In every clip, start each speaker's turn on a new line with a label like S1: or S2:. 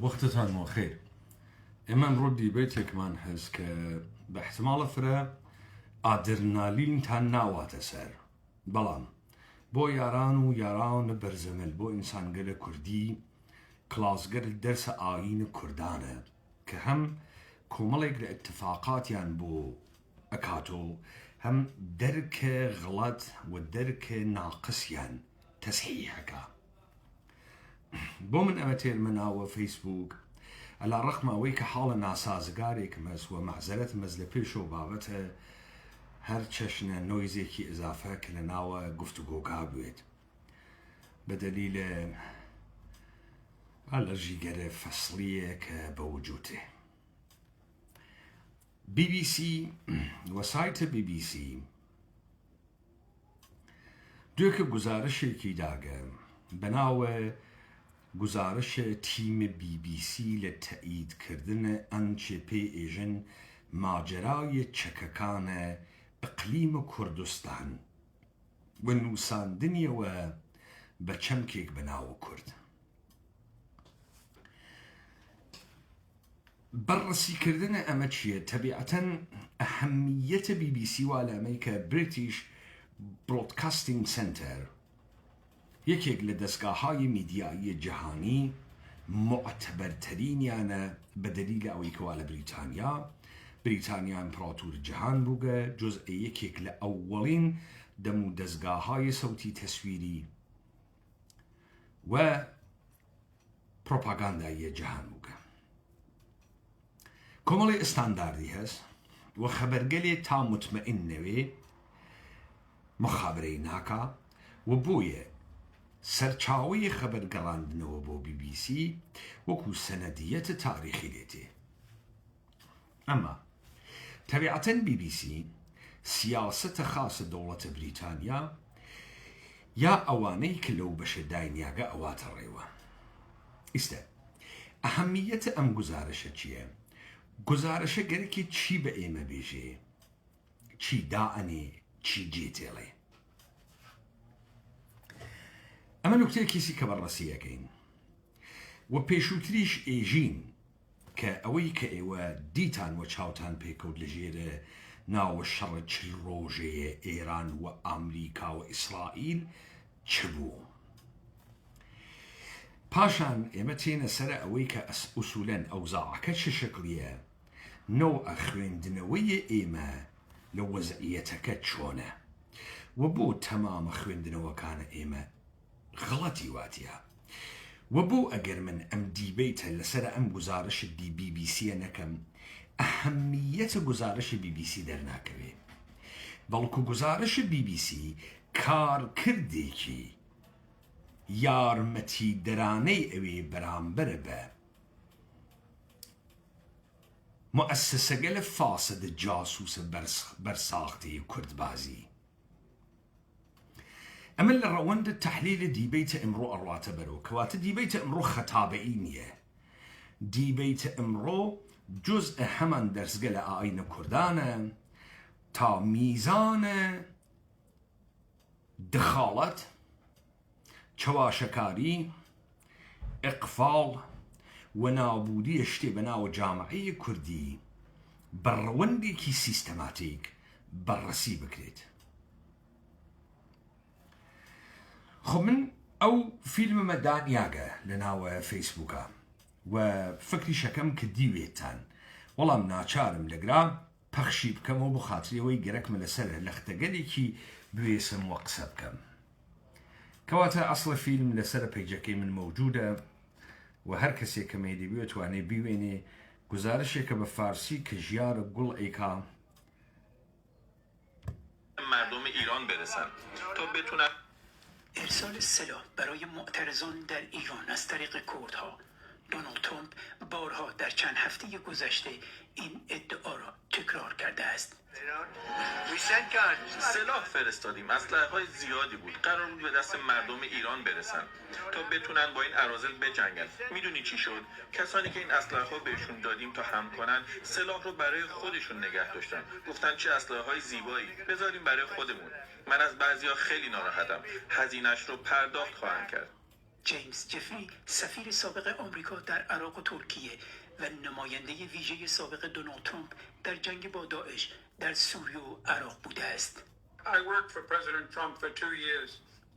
S1: وقتتان مو خير. اما نردي بيتك ما نحس باحتمال فرا ادرنالين تان ناوات سر بلام بو ياران برزمل بو انسان قل كردي كلاس قل درس آيين كردانه كهم كوملك لاتفاقات يعني بو اكاتو هم درك غلط ودرك ناقص يعني تصحيحك بو من امتير مناوه فيسبوك على الرغم اويك حال ناسازگارێک مەس و معزەرەت مەز لە پێش و بابەتە هەر چەشنە نۆیزێکی ئزافە کە لە ناوە گفتوگۆکا بوێت بە دەلیلە ئەلەرژیگەرە فەسڵیە کە بە وجودێ. BBC و سایتە BBC دوێکە گوزارشێکی داگە بەناوە گزارش تیم BBC لتأیید کردن آنچه پی ایجن ماجرای چککان اقلیم کردستان و نوساندنی و بچمکیک بناو کرد. بررسی کردن اما چیه؟ طبیعتا اهمیت BBC و علامه که بریتیش برودکاستینگ سنتر یەکێک لە دەستگاهای میدیایی جیهانی معتبرترینیانە بە دەلیل ئەوەی کەوا لە بریتانیا ئیمپراتور جیهان بووگە جزء یەکێک لە ئەوەڵین دەم و دەستگاهای سەوتی تەسویری و پرۆپاگاندایی جیهان بووگە. کۆمەڵی ئستانداردی هەست و خەبەرگەلێ تا مطمئنەوێ مخابرەی ناکا و بۆیە سەرچاوەی خەبەرگەڕاندنەوە بۆ BBC وەکو سەنەدیەتە تاریخی لێتێ. ئەمما طبیعەتەن BBC سیاسەتە خاصە دەوڵەتە بریتانیا یا ئەوانەی کە لەو بەشە داینیاگە ئەواتە ڕێوە. ئیستا ئەهەمیەتە ئەم گزارشە چییە؟ گزارشە گەرەکی چی بە ئێمە بێژێ؟ چی دائەنێ؟ چی جێتێڵێ؟ ئەمە نوکتەیەکیسی کە بەڕەسیەکەین و پێشووتریش ئێژین کە ئەوەی کە ئێوە دیتان و چاوتان پێکەوت لە ژێرە ناوە شەڕە چل ڕۆژەیە ئێران و ئەمریکا و ئیسرائیل چ بوو؟ پاشان ئێمە تێنە سەر ئەوەی کە ئوسوولەن ئەوزاعەکە چه شکلیە نەوە خوێندنەوەی ئێمە لە وەزعیەتەکە چۆنە و بۆ تەمامە خوێندنەوەکانە ئێمە غڵەتی واتیە و بۆ ئەگەر من ئەم دیبیتە لەسەر ئەم گزارش BBC نەکەم ئەهەمیەتە گزارش BBC دەرناکەوێ بەڵکو گزارش BBC کارکردێکی یارمەتی دەرانەی ئەوێ بەرامبەرە بە مؤسسەگە لە فاسد جاسوسە بەرساختی کوردبازی. ئەمە لە ڕەوەندە تەحلیل دیبیتە ئەمڕۆ ئەڕواتە بەرەوە کەواتە دیبیتە ئەمڕۆ خەتابەئی نییە. دیبیتە ئەمڕۆ جزء هەمان دەرسگە لە ئاینە کوردانە تا میزانە دخالەت، چەواشەکاری، ئیقفاڵ و نابودی شتێ بەناوە جامعەی کوردی بەڕەوەندێکی سیستەماتیک بەڕەسی بکرێت. خب من ئەو فیلممە دانیاگە لە ناوە فەیسبووکە و فکری شەکەم کە دیوێتان وەڵام ناچارم لەگرا پەخشی بکەمەوە بۆ خاتریەوەی گەرەکمە لەسەر لەختەگەلێکی بوێسم وە قسە بکەم. کەواتە ئەسڵە فیلم لەسەر پەیجەکەی من مەوجودە و هەر کەسێک کە مەیلی بێت توانێ بیوێنێ گزارشێکە بە فارسی کە ژیارە گوڵ ئەیکا
S2: مردم ایران برسن تا بتونن
S3: ارسال سلاح برای معترضان در ایران از طریق کردها. دونالد ترامپ بارها در چند هفته گذشته این ادعا را تکرار کرده است.
S2: سلاح فرستادیم، اسلحه‌های زیادی بود، قرار بود به دست مردم ایران برسن تا بتونن با این اراذل بجنگن. میدونی چی شد؟ کسانی که این اسلحه‌ها بهشون دادیم تا حمل کنن سلاح رو برای خودشون نگه داشتن. گفتن چه اسلحه‌های زیبایی، بذاریم برای خودمون. من از بعضیا خیلی ناراحتم. هزینه‌اش رو پرداخت خواهم کرد.
S3: جیمز جفری سفیر سابق آمریکا در عراق و ترکیه و نماینده ویژه سابق دونالد ترامپ در جنگ با داعش در سوریه و عراق بوده است.
S4: I worked for President Trump for 2 years.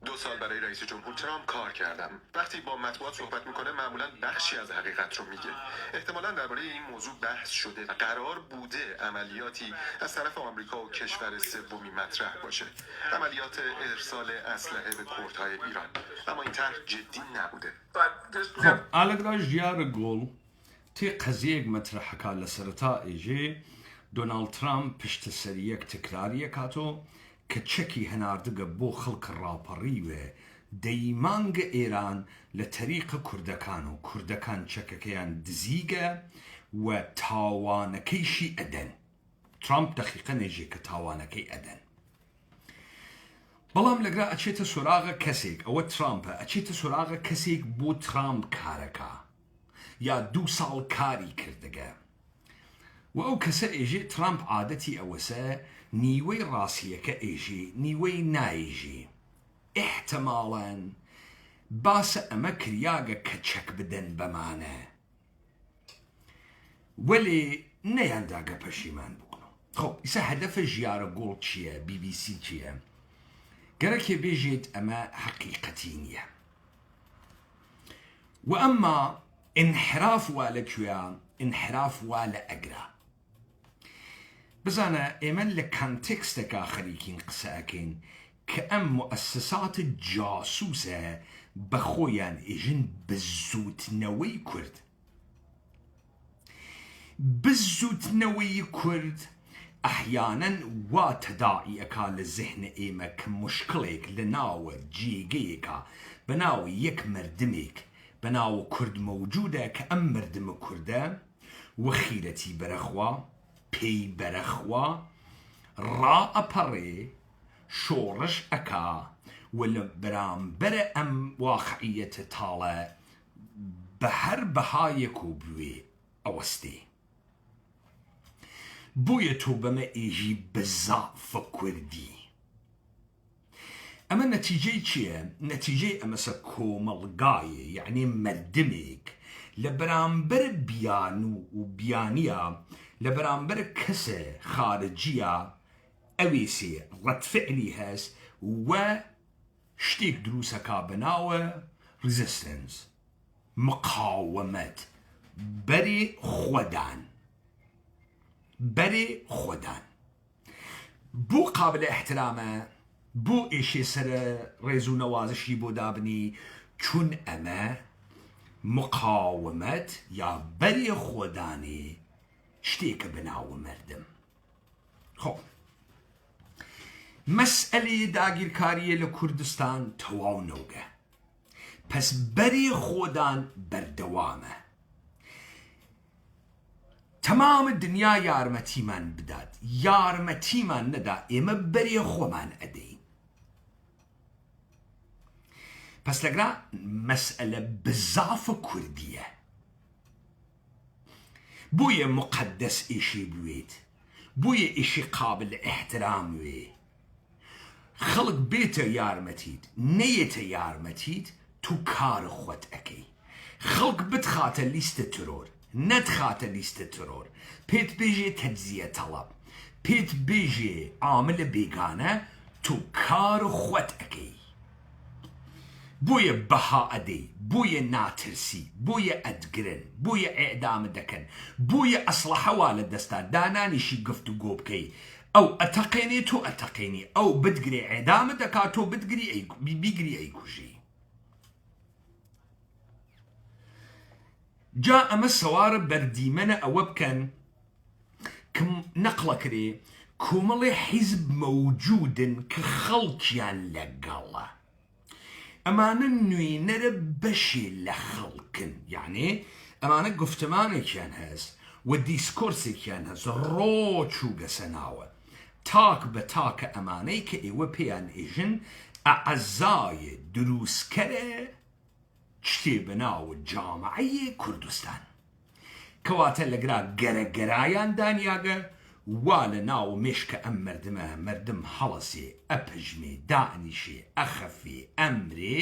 S5: 2 سال برای رئیس جمهور ترامپ کار کردم. وقتی با مطبوعات صحبت میکنه معمولا بخشی از حقیقت رو میگه. احتمالاً درباره این موضوع بحث شده و قرار بوده عملیاتی از طرف آمریکا و کشور سومی مطرح باشه. عملیات ارسال اسلحه به کردهای ایران. اما این طرح جدی نبوده.
S1: خب على جيار يقول تي قزيق مطرح كان لسرتا ايجي دونالد ترامب پشت سريك تكراريه كاتو كتشكي هناردق بو خلق الرابري و ديمانج ايران لطريق كردكانو كردكان تشككيان دزيقة و تاوانكيشي ادن ترامب دقيقا نجي كتاوانكي ادن بەڵام لەگرا ئەچێتە سوراغە کەسێک ئەوە ترامپە ئەچێتە سوراغە کەسێک بۆ ترامپ کارەکە یا 2 ساڵ کاری کردەگە و ئەو کەسە ئێژێ ترامپ عادەتی ئەوەسە نیوەی ڕاستیەکە ئێژێ نیوەی نایژێ ئیحتیماڵەن باسە ئەمە کریاگە کە چەک بدەن بەمانە وەلێ نەیانداگە پەشیمان بوون. خۆ ئیسا هەدەفە ژیارە گوڵ چییە؟ BBC چییە؟ گەرەکێ بێژێت ئەمە حەقیقەتی نییە و ئەمما انحراف وا لەکوێیە انحراف وا لە ئەگرا بزانە ئێمە لە کانتێکستێکا خەریکین قسە ئەکەین کە ئەم مؤسسات جاسووسە بەخۆیان ئێژن بزوتنەوەی کورد بزوتنەوەی کورد ئەحیانەن وا تەداعیەکە لە زەهنە ئێمە کە مشکڵێک لە ناوە جێگەیەکە بە ناوە یەک مردمێک بە ناوە کورد مەوجودە کە ئەم مردمە کوردە وەخیرەتی بەرەخوا پێی بەرەخوا ڕائەپەڕێ شۆڕش ئەکا و لە بەرامبەرە ئەم واقعیەتە تاڵە بە هەر بەهایەک و بوێ ئەوەستێ بویە تۆ بەمە ئێژی بزافە کوردی ئەمە نەتیجەی چییە؟ نەتیجەی ئەمەسە کۆمەڵگایە یعنی مردمێک لە بەرامبەر بیان و بیانیە لە بەرامبەر کەسە خارجیە ئەوێسێ ڕەتفعلی هەست و شتێک دروستەکە بەناوە ریزستنس مقاومەت بەرێ خۆدان بەرێ خۆدان بۆ قابل احترامە بۆ ئێشێ سەرە ڕێز و نەوازشی بۆ دابنی چون ئەمە مقاومەت یا بەرێ خۆدانێ شتێکە بەناوە مردم. خۆ مەسئلەی داگیرکاریە لە کوردستان تەواو نەوگە پس بەرێ خۆدان بەردەوامە تمام دنیا یارمەتیمان بدات یارمەتیمان نەدا ئێمە بەرێ خۆمان ئەدەین پس لەگرا مەسئلە بزافە کوردیە بۆیە مقدس ئێشێ بوێت بۆیە ئێشی قابل احترام وێ خەڵک بێتە یارمەتیت نەیەتە یارمەتیت تو کار خۆت ئەکەی خەڵک بتخاتە لیستە ترۆر نەتخاتە لیستە ترۆر پێت بێژێ تەجزیە تەڵەب پێت بێژێ عاملە بێگانە تو کار خۆت ئەکەی بۆیە بەها ئەدەی بۆیە ناترسی بۆیە ئەدگرن بۆیە ئێعدامە دەکەن بۆیە ئەسلحەوا لە دەستا دانانیشی گفت و گۆ بکەی ئەو ئەتەقێنێ تۆ ئەتەقێنی ئەو بتگرێ ئێعدامە دەکات تۆ بیگری ئەیکوژی جا ئەمە سەوارە بەردیمەنە ئەوە بکەن کە نەقڵەکرێ کۆمەڵێ حیزب مەوجودن کە خەڵکیان لەگەڵە ئەمانە نوێنەرە بەشێ لە خەڵکن یعنی ئەمانە گفتمانێکیان هەست و دیسکۆرسێکیان هەست ڕۆ چووگە سەناوە تاک بە تاکە ئەمانەی کە ئێوە پێیان ئێژن ئەعەزایە دروستکەرە شتێ بەناوە جامعەیە کوردستان کەواتە لەگرا گەرەگەرایان دانیاگە وا لە ناو مێشکە ئەم مردمە مردم هەڵەسێ ئەپژمێ دائنیشێ ئەخەفێ ئەمرێ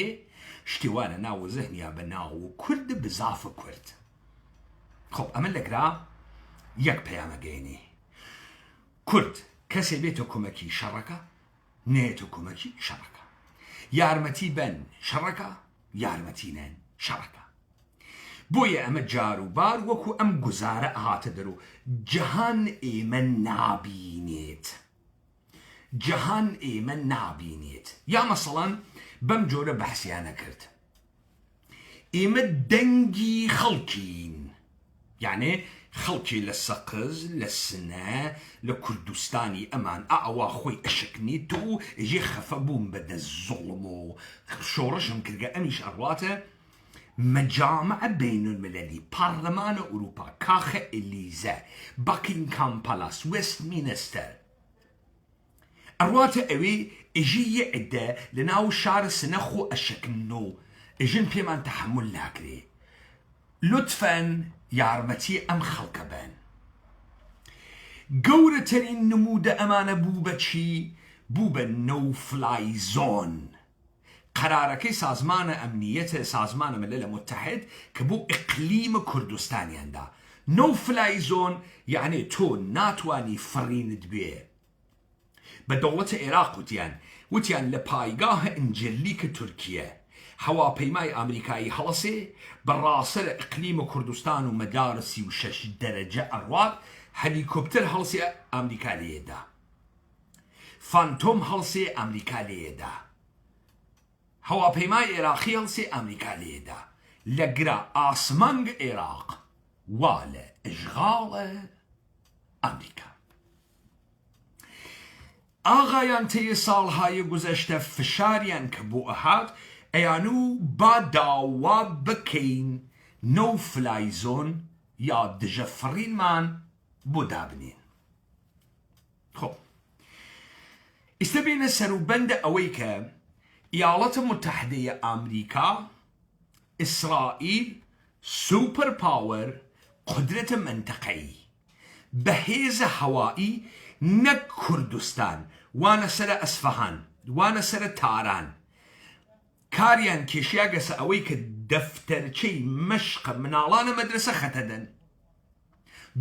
S1: شتیوانە ناوە زەهنیا بە ناو کورد بزافە کورد. خۆ ئەمە لەگرا یەک پەیامەگەیەنی کورد کەسێ بێتە کومەکی شەڕەکە نێتە کومەکی شەڕەکە، یارمەتی بەن شەڕەکە یارمەتی نەن شەڕەکە. بۆیە ئەمە جار و بار وەکو ئەم گوزارە ئاهاتە دەرو جەهان ئێمە نابینێت، جەهان ئێمە نابینێت. یا مەسەڵەن بەم جۆرە بەحسیانە کرد ئێمە دەنگی خەڵکین، یعنی خەڵکی لە سەقز لە سنە لە کوردستانی ئەمان ئەوا خۆی ئەشکنیت و ژێ خەفە بووم بەدە زوڵم و شۆڕشم کردگە ئەمیش ئەڕواتە مجامع بین المللی پارلمان ئوروپا کاخە ئێلیزە باکینگهام پالاس وێستمینستەر ئەڕواتە ئەوێ ئێژی یە عدە لە ناو شارە سنە خۆ ئەشکن و ئێژن پێمان تەحمل ناکرێ. لطفەن یارمەتی ئەم خەڵکە بن. گەورەترین نمودە ئەمانە بوو بە چی؟ بوو بە نو فلای زۆن، قرارەکەی سازمانە ئەمنیەتە سازمانە ملل متحد کە بۆ ئیقلیمە کوردستانیاندا. نو فلای زۆن یعنی تۆ ناتوانی فڕینت بێ. بە دەوڵەتە عێراق وتیان لە پایگاهە ئنجلیکە تورکیە هەواپەیمای ئەمریکایی هەڵەسێ بەڕاستە ئیقلیمە کوردستان و مەدارە 36 دەرەجە ئەڕوات هەلیکۆپتەر هەڵسێ ئەمریکا لێدا، فانتۆم هەڵسێ ئەمریکا لێدا، هەواپەیمای عێراقی هەڵسێ ئەمریکا لێدا لە گرا ئاسمانگ عێراق وا لە ئەژغاڵە ئەمریکا. ئاغایان تێی ساڵهای گوزەشتە فشاریان کە بۆ ئەهات ئەیانوو با داوا بکەین نو فلای زۆن یا دژە فڕینمان بۆ دابنین. خۆ ئێستا بینە سەروبەندە ئەوەی کە ئیاڵەتە متحدەیە ئەمریکا ئیسرائیل سوپەر پاوەر قدرەتە منتەقەیی بەهێزە هەوایی نەک کوردستان وانە سەرە ئەسفەهان وانە سەرە تاران کاریان کێشیا گەسە ئەوەی کە دەفتەرچەی مەشقە مناڵانە مەدرسە خەتەدەن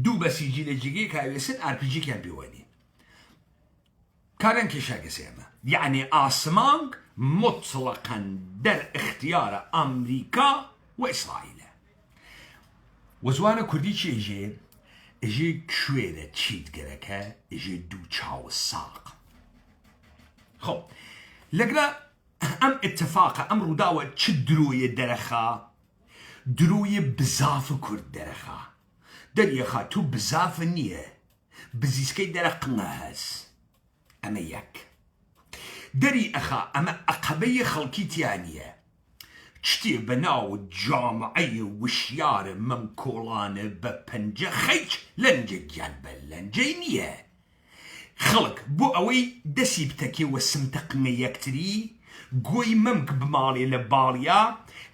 S1: دوو بەسیجی لە جگەی کاوێسن ئارپیجیکیان بێوەنی کاریان کێشیا گەسە ئێمە یعنی ئاسمانگ مطلقاً دەر اختیارە ئەمریکا و ئیسرائیلە. وەزوانە کوردی چێژێ ئێژێ کوێرە چیتگەرەکە ئێژێ دوو چاوە ساق. خۆ لەگرە ئەم اتفاقە ئەم ڕووداوە چ درۆیە دەرەخا؟ درۆیە بزافە کورد دەرەخا. دەریەخا تو بزافە نییە بزیسکەی دەرەقنە هەس ئەمە یەک. دەری ئەخا ئەمە ئەقەبەیە خەڵکی تیانیە شتێ بە ناو جامعەیە وشیارە مەم کۆڵانە بە پەنجە خەیچ لەنجە گیان بە لەنجەی نییە. خەڵک بۆ ئەوەی دەسی بتەکێ وە سمتەقنە یەکتری گۆی مەمک بماڵێ لە باڵیا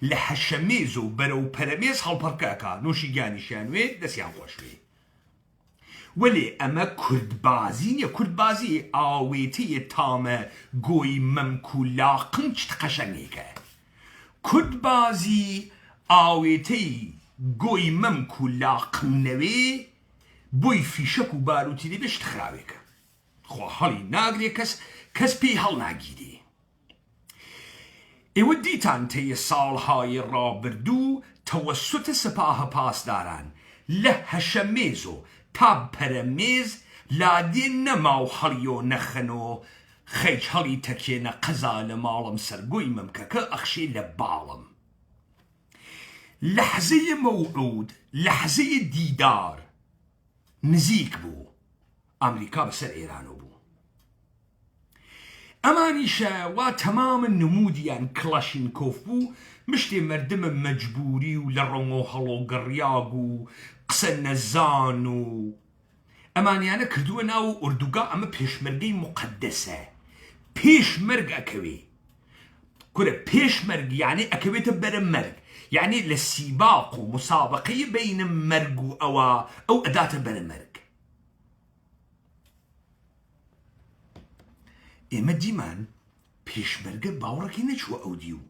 S1: لە حەشەمێز و بەرە و پەرەمێز هەڵپەڕکەکە نوشی گیانیشیانوێ دەستیان خۆشوێ. وەلێ ئەمە کوردبازی نییە. کوردبازی ئاوێتەیە تامە گۆی مەمک و لاقم چت قەشەنگێکە. کوردبازی ئاوێتەی گۆی مەمک و لاقمنەوێ بۆی فیشەک و باروتی لێ بشت خراوێکە خۆ هەڵی ناگرێ کەس پێی هەڵ ناگیرێ. ئێوە دیتان تەیە ساڵهای ڕابردوو تەوەسوتە سپاهە پاسداران لە هەشەمێز و تا پەرەمێز لادێ نەما و هەڵیۆ نەخەنۆ خەیچ هەڵی تەکێنە قەزا لە ماڵم سەرگۆی مەمکەکە ئەخشێ لە باڵم. لەحزەیە مەوعود لەحزەیە دیدار نزیک بوو ئەمریکا بەسەر ئێرانۆ بوو. ئەمانیشە وا تەمامە نمودیان کلاشینکۆف بوو مشتێ مەردمە مەجبوری و لە ڕۆنگۆ هەڵۆ گەڕیاگ و قسە نەزان و ئەمانیانە کردووە ناو ئوردوگا ئەمە پێشمەرگەی مقەدەسە پێشمەرگ ئەکەوێ کورە پێشمەرگ یعنی ئەکەوێتە بەرە مەرگ یعنی لە سیباق و مسابقەی بینە مەرگ و ئەو ئەداتە بەرە مەرگ. ئێمە دیمان پێشمەرگە باوەڕەکەی نەچووە ئەو دیو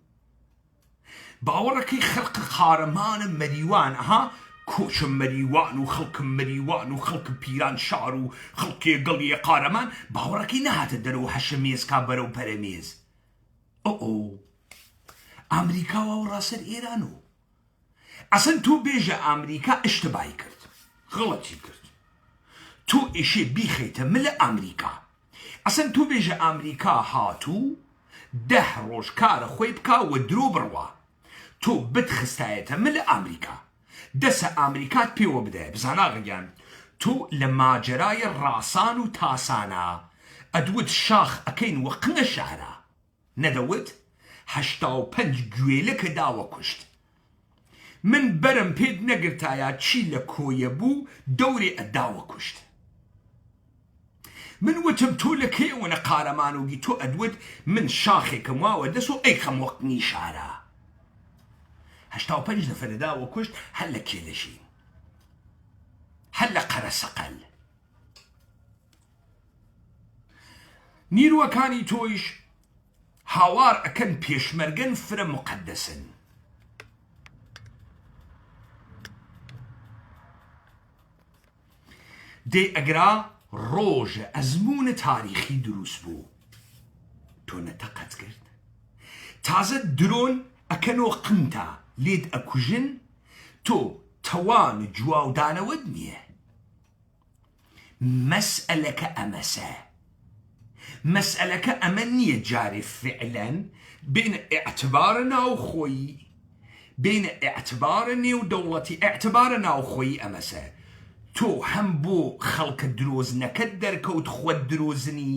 S1: باوەڕەکەی خەڵق قارەمانە مەریوان کۆچە مەریوان و خەڵکم مەریوان و خەڵک پیران شار و خەڵکێ گەڵیە قارەمان باوەڕەکەی نەهاتە دەرەوە هەشە مێزکا بەرەو پەرەمێز ئەمریکاوە ڕاسەر ئێران و ئەسەن تۆ بێژە ئەمریکا ئشتبای کرد غەڵەتی کرد تۆ ئێشێ بیخەیتە ملە ئەمریکا ئەسەن تۆ بێژە ئەمریکا هاتوو 10 ڕۆژ کارە خۆی بکا و درۆ بڕوا تۆ بتخستایەتە ملە ئەمریکا دەسە ئەمریکات پێوە بدە بزاناغیان تۆ لە ماجرایە ڕاسان و تاسانە ئەدوت شاخ ئەکەین وە قنە شارە نەدەوت 85 گوێلەکە داوە کوشت من بەرم پێت نەگرتایە چی لە کۆیە بوو دەورێ ئەداوە کوشت من وتم تۆ لە کێوەنە قارەمانوگی تۆ ئەدوت من شاخێکم واوە دەست و ئەیخەم وەقنی شارە 85 نەفەرە داوە کوشت هەر لە کێلەشین هەر لە قەرەسەقەل نیروەکانی تۆیش هاوار ئەکەن پێشمەرگەن فرە مقەدەسن دێ ئەگرا ڕۆژە ئەزمونە تاریخی دروست بوو تۆ نەتەقەت کرد تازە درۆن ئەکەنۆ قنتە لێت ئەکوژن تۆ تەوان جواودانەوەت نییە مەسئلەکە ئەمەسە مەسئلەکە ئەمە نییە جارێ فعلەن بینە ئێعتبارە ناوخۆیی بینە ئێعتبارە نێو دەوڵەتی ئێعتبارە ناوخۆیی ئەمەسە تۆ هەم بۆ خەڵکە درۆزنەکەت دەرکەوت خۆت درۆزنی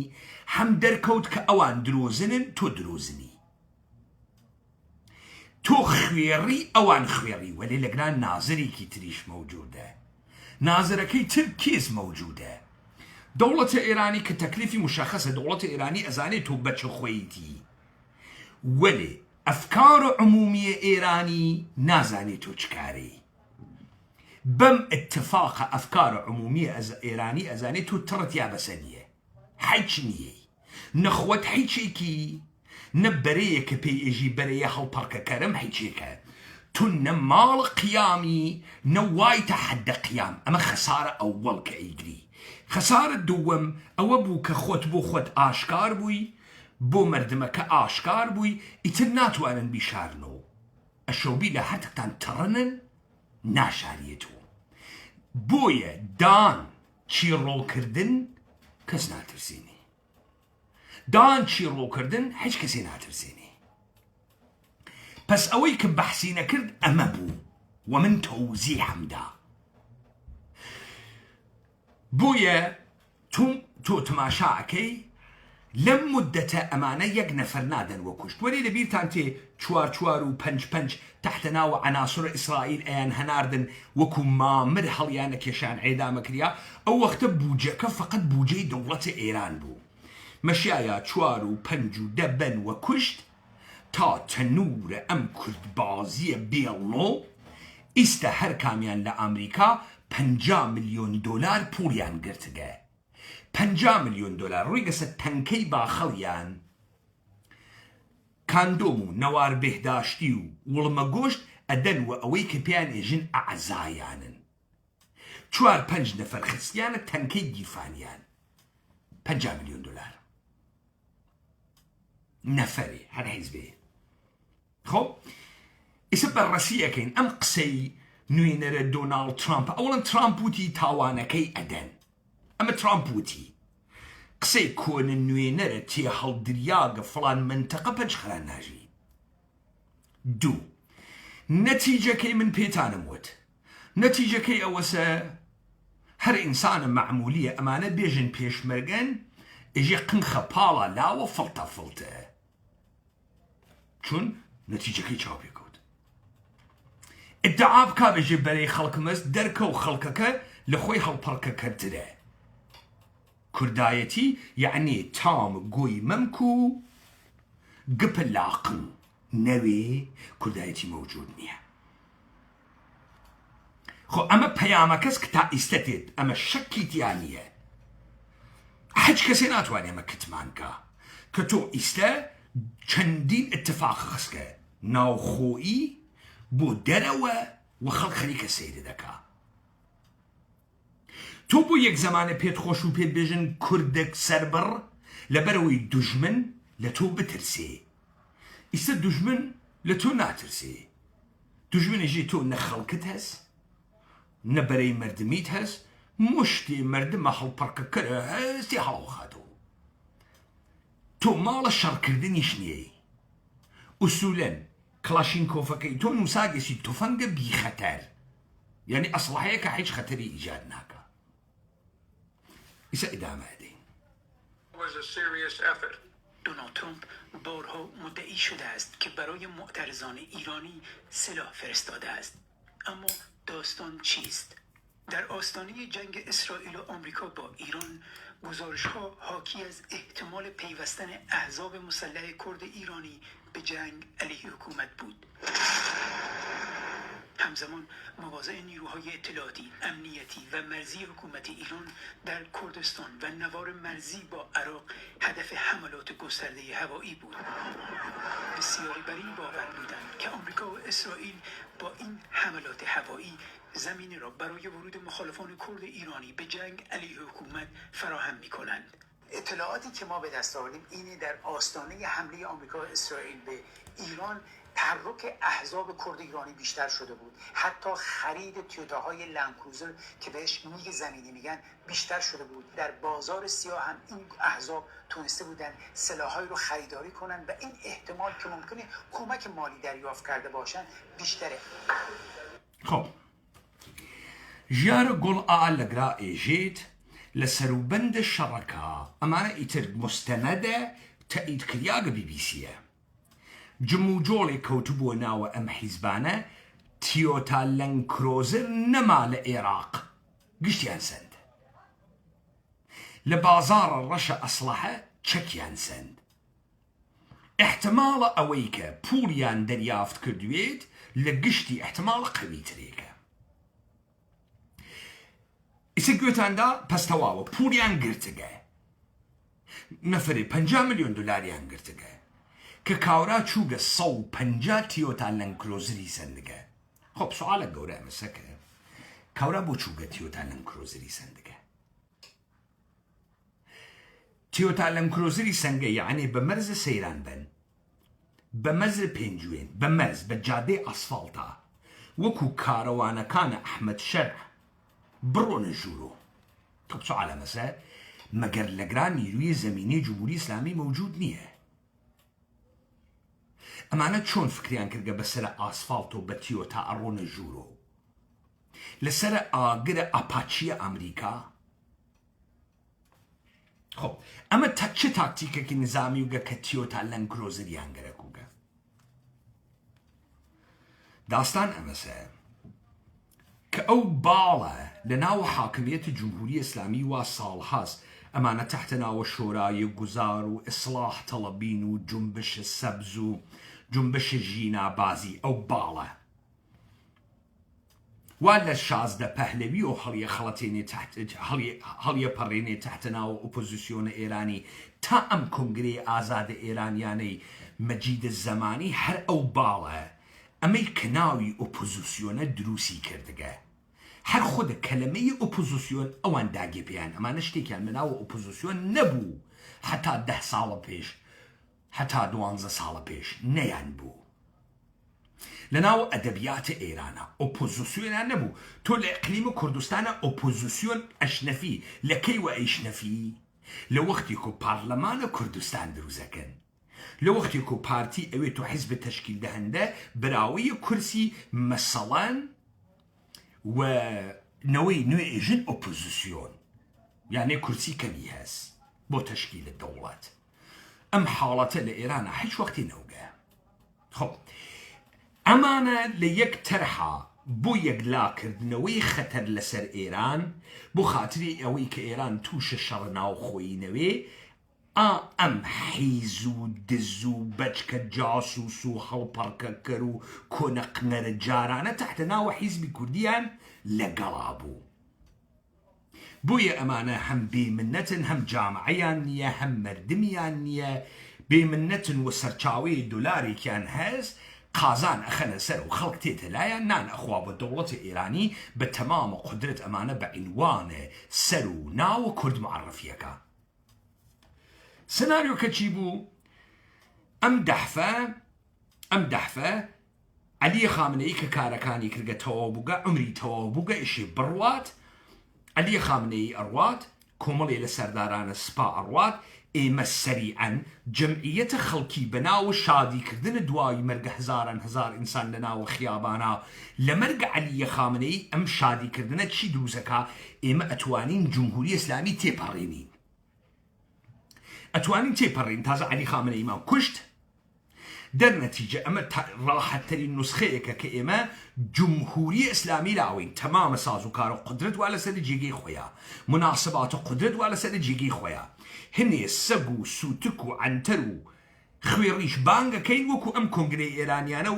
S1: هەم دەرکەوت کە ئەوان درۆزنن تۆ درۆزنی تۆ خوێڕی ئەوان خوێڕی وەلێ لەگران نازرێکی تریش مەوجودە نازرەکەی تر کێز مەوجودە دەوڵەتە ئێرانی کە تەکلیفی مشەخەسە دەوڵەتە ئێرانی ئەزانێت تۆ بەچە خۆیتی وەلێ ئەفکارە عمومیە ئێرانی نازانێت تۆ چکارەی بەم اتفاقە ئەفکارە عمومیە ئێرانی ئەزانێت تۆ تڕت یا بەسە نییە هیچ نییەی نەخوەت هیچێکی نە بەرەیە کە پێی ئێژی بەرەیە هەڵپەڕکەکەرم هیچێکە تو نە ماڵ قیامی نە وایتە حەدە قیام ئەمە خەسارە ئەوەڵ کە ئەیگری خەسارە دووەم ئەوە بوو کە خۆت بۆ خۆت ئاشکار بووی بۆ مردمەکە ئاشکار بووی ئیتر ناتوانن بیشارنەوە ئەشەوبی لە هەتەکتان تڕنن ناشاریێتەوە بۆیە دان چیڕۆڵکردن کەس ناترسینی دان چیڕۆکردن هیچ کەسی ناترسینی پس ئەوەی کە بەحسی نەکرد ئەمە بوو و من تەوزی هەمدا بۆیە تۆ تەماشاکەی لەم مدەتە ئەمانە یەک نەفەر نادەن وە کوشت وەرێ لەبیرتان تێ 4 و 5 تحتە ناوە عناسر ئیسرائیل ئەیان هەناردن وەکو مامر هەڵیان نەکێشان عێدامەکریا ئەو وەختە بوجەکە فقط بوجەی دەوڵەتە ئێران بوو مەشیایە 4 و 5 و 10 بن وە کوشت تا تەنورە ئەم کوردبازیە بێڵنۆ ئیستە هەر کامیان لە ئەمریکا 50 ملیۆن دۆلار پوڵیان گرتگە 50 ملیۆن دۆلار ڕوویگەسە تەنکەی باخەڵیان کاندۆم و نەوار بێهداشتی و وڵمە گۆشت ئەدەن و ئەوەی کە پێیان ئێژن ئەعزایانن 4-5 نەفەر خستیانە تەنکەی گیرفانیان 50 ملیۆن دۆلار نەفەرێ هەر حیزبێ خۆ ئێستا بەڕەسیەکەین ئەم قسەی نوێنەرە دۆناڵد ترامپ ئەوڵەن ترامپ وتی تاوانەکەی ئەدەن ئەمە ترامپ وتی قسەی کۆنە نوێنەرە تێ هەڵدریاگە فڵان منتەقە پەنجخران ناژی دوو نەتیجەکەی من پێتانم وت نەتیجەکەی ئەوەسە هەر ئینسانە مەعمولیە ئەمانە بێژن پێشمەرگەن ئێژێ قنخە پاڵە لاوە فڵتە فڵتە چون نەتیجەکەی چاو پێکەوت ئیدعا بکا بێژێ بەرەی خەڵکمەست دەرکە و خەڵکەکە لە خۆی هەڵپەڕکەکەترە کوردایەتی یعنی تام گۆی مەمک و گپە لاقم نەوێ کوردایەتی مەوجود نییە خۆ ئەمە پەیامەکەس کە تا ئیستەتێت ئەمە شەکی تیان نییە هیچ کەسێ ناتوانێ ئەمە کتمانکە کە تۆ ئیستە چەندین اتفاق خستکە ناوخۆیی بۆ دەرەوە و خەڵک خەریکە سەیرە دەکا. تۆ بۆ یەک زەمانە پێت خۆش و پێت بێژن کوردێک سەربڕ لەبەرەوەی دوژمن لە تۆ بترسێ. ئیستا دوژمن لە تۆ ناترسێ. دوژمنێژی تۆ نە خەڵکت هەست، نە بەرەی مردمیت هەست، مشتی مردمە هەڵپەڕکەکەرە هەستی هەڵاو خاتەوە. تۆ ماڵە شەڕکردنیش نییە. ئوسولەن کلاشینکۆفەکەی تۆ نووساگەسی تۆفەنگە بیخەتەر، یعنی ئەسلحەیە کە هیچ خەتەری ئیجاد ناکە. ئیسا ئیدامە دەین.
S4: It was a serious effort.
S3: دونالد ترامپ بارها مدعی شده است که برای معترضان ایرانی سلاح فرستاده است. اما داستان چیست؟ در آستانه جنگ اسرائیل و آمریکا با ایران گزارش‌ها حاکی از احتمال پیوستن احزاب مسلح کرد ایرانی به جنگ علیه حکومت بود. همزمان مواضع نیروهای اطلاعاتی، امنیتی و مرزی حکومت ایران در کردستان و نوار مرزی با عراق هدف حملات گسترده هوایی بود. بسیاری بر این باور بودند که آمریکا و اسرائیل با این حملات هوایی زمینه را برای ورود مخالفان کرد ایرانی به جنگ علیه حکومت فراهم می‌کنند. اطلاعاتی که ما به دست آوردیم اینه در آستانه حمله آمریکا و اسرائیل به ایران تحرک احزاب کرد ایرانی بیشتر شده بود. حتی خرید تویوتاهای لندکروزر که بهش میگ زمینی میگن بیشتر شده بود. در بازار سیاه هم این احزاب تونسته بودن سلاح‌هایی رو خریداری کنن و این احتمال که ممکنه کمک مالی دریافت کرده باشن بیشتره.
S1: خب ژیارە گوڵ ئا لەگرا ئێژێت لە سەروبەندە شەڕەکە ئەمانە ئیتر مستەنەدە تەئیدکریاگە بیبیسیە. جم و جۆڵێک کەوتبووە ناوە ئەم حیزبانە تیۆتا لەنکرۆزر نەما لە عێراق گشتیان سند. لە بازارە ڕەشە ئەسلحە چەکیان سند. احتمالە ئەوەی کە پوڵیان دەریافت کردوێت لە گشتی احتمالە قەویترێکە. ئیسە گوێتاندا پەستەواوە پوڵیان گرتگە. نەفرێ 50 ملیۆن دلاریان گرتگە کە کاورا چووگە 150 تیۆتا لەنکرۆزری سندگە. خۆب سوالە گەورە ئەمەسەکە کاورا بۆ چووگە تیۆتا لەنکرۆزری سندگە. تیۆتا لەنکرۆزری سەنگە یعنی بە مەرزە سەیران بن، بە مەرز پێنجوێن، بە مەرز بە جادەی ئەسفاڵتا وەکو کارەوانەکانە ئەحمەد شەرع بڕۆنە ژوورۆ. خۆب سوالە مەسەر مەگەر لەگرا نیروی زەمینی جمهوری ئیسلامی مەوجود نییە. ئەمانە چۆن فکریان کردگە بەسرە ئاسفالت و بە تیۆتا ئەڕۆنە ژوورۆ لەسرە ئاگرە ئاپاچیە ئەمریکا؟ خۆ ئەمە چ تاکتیکێکی نظامی وگە کە تیۆتا لەنکرۆزریان گەرەکوگە. داستان ئەمەسە کە ئەو باڵە لە ناوە حاکمیەتی جمهوری ئیسلامی وا ساڵ هەست ئەمانە تحتە ناوە شۆرای گوزار و ئیسلاح تەڵەبین و جنبش سەبز و جنبش ژینابازی ئەو باڵە وا لە شازدە پەهلەوی و هەڵیە پەڕێنێ تحتە ناوە ئۆپۆزیسیۆنە ئێرانی تا ئەم کۆنگرێ ئازادە ئێرانیانەی مەجیدە زەمانی هەر ئەو باڵە ئەمەی کە ناوی ئۆپۆزیسیۆنە دروستی کردگە. هەر خودە کەلەمەی ئۆپۆزیسیۆن ئەوان داگێ پێیان ئەمانە شتێکیان بەناوە ئۆپۆزیسیۆن نەبوو هەتا 10 ساڵە پێش هەتا 12 ساڵە پێش نەیان بوو. لە ناوە ئەدەبیاتە ئێرانە ئۆپۆزیسیۆنیان نەبوو. تۆ لە ئەقلیمە کوردستانە ئۆپۆزیسیۆن ئەشنەفی لە کەیوە ئەیشنەفی لە وەختێک و پارلەمانە کوردستان دروزەکەن، لە وەختێک و پارتی ئەوێت و حیزب تەشکیل دەهەندە بەراوەیە کورسی مەسەڵەن و نەوەی نوێ ئێژن ئۆپۆزیسیۆن یانێ کورسی کەمی هەست بۆ تەشکیلە دەوڵەت. ئەم حاڵەتە لە ئێرانە هیچ وەختی نەوگە. خۆ ئەمانە لە یەک تەرحا بۆ یەکلاکردنەوەی خەتەر لەسەر ئێران بۆ خاتری ئەوەی کە ئێران تووشە شەڕ ناوخۆیینەوێ ئەم حیز و دز و بەچکە جاسووس و هەڵپەڕکەکەر و کۆنەقنەرە جارانە تحتە ناوە حیزبی کوردیان لەگەڵا بوو. بۆیە ئەمانە هەم بێمنەتن هەم جامعەیان نییە هەم مردمیان نییە، بێمنەتن و سەرچاوەی دۆلارێکیان هەست قازان أخنا سر وخلق تيتلايا نان أخوا بالدولة الإيراني بتمام قدرة أمانة بعنوان سرو ناو كرد معرفيكا سيناريو كتشيبو أم دحفة علي خامنئي ككاركاني كرقة توابوغا عمري توابوغا إشي بروات علي خامنئي أروات كوملي لسرداران سبا أروات إيما سريعا جمعية خلقي بناو شادي كردن دواي مرق هزار إنسان لناو خيابانا لمرق علي خامنئي أم شادي كردن تشي دروزكا إيما أتوانين جمهوري إسلامي تيبارينين أتوانين تيبارين تازا علي خامنئي ما كشت در نتيجة أما راحت ترين نسخة كإما جمهورية إسلامي لاوين تمام سازو كارو قدرت وعلى سد جيجي خويا مناسبات قدرت وعلى سد جيجي خويا هني سقو سوتكو عنترو خويريش بانغا كين وكو أم كونغري إيرانيانا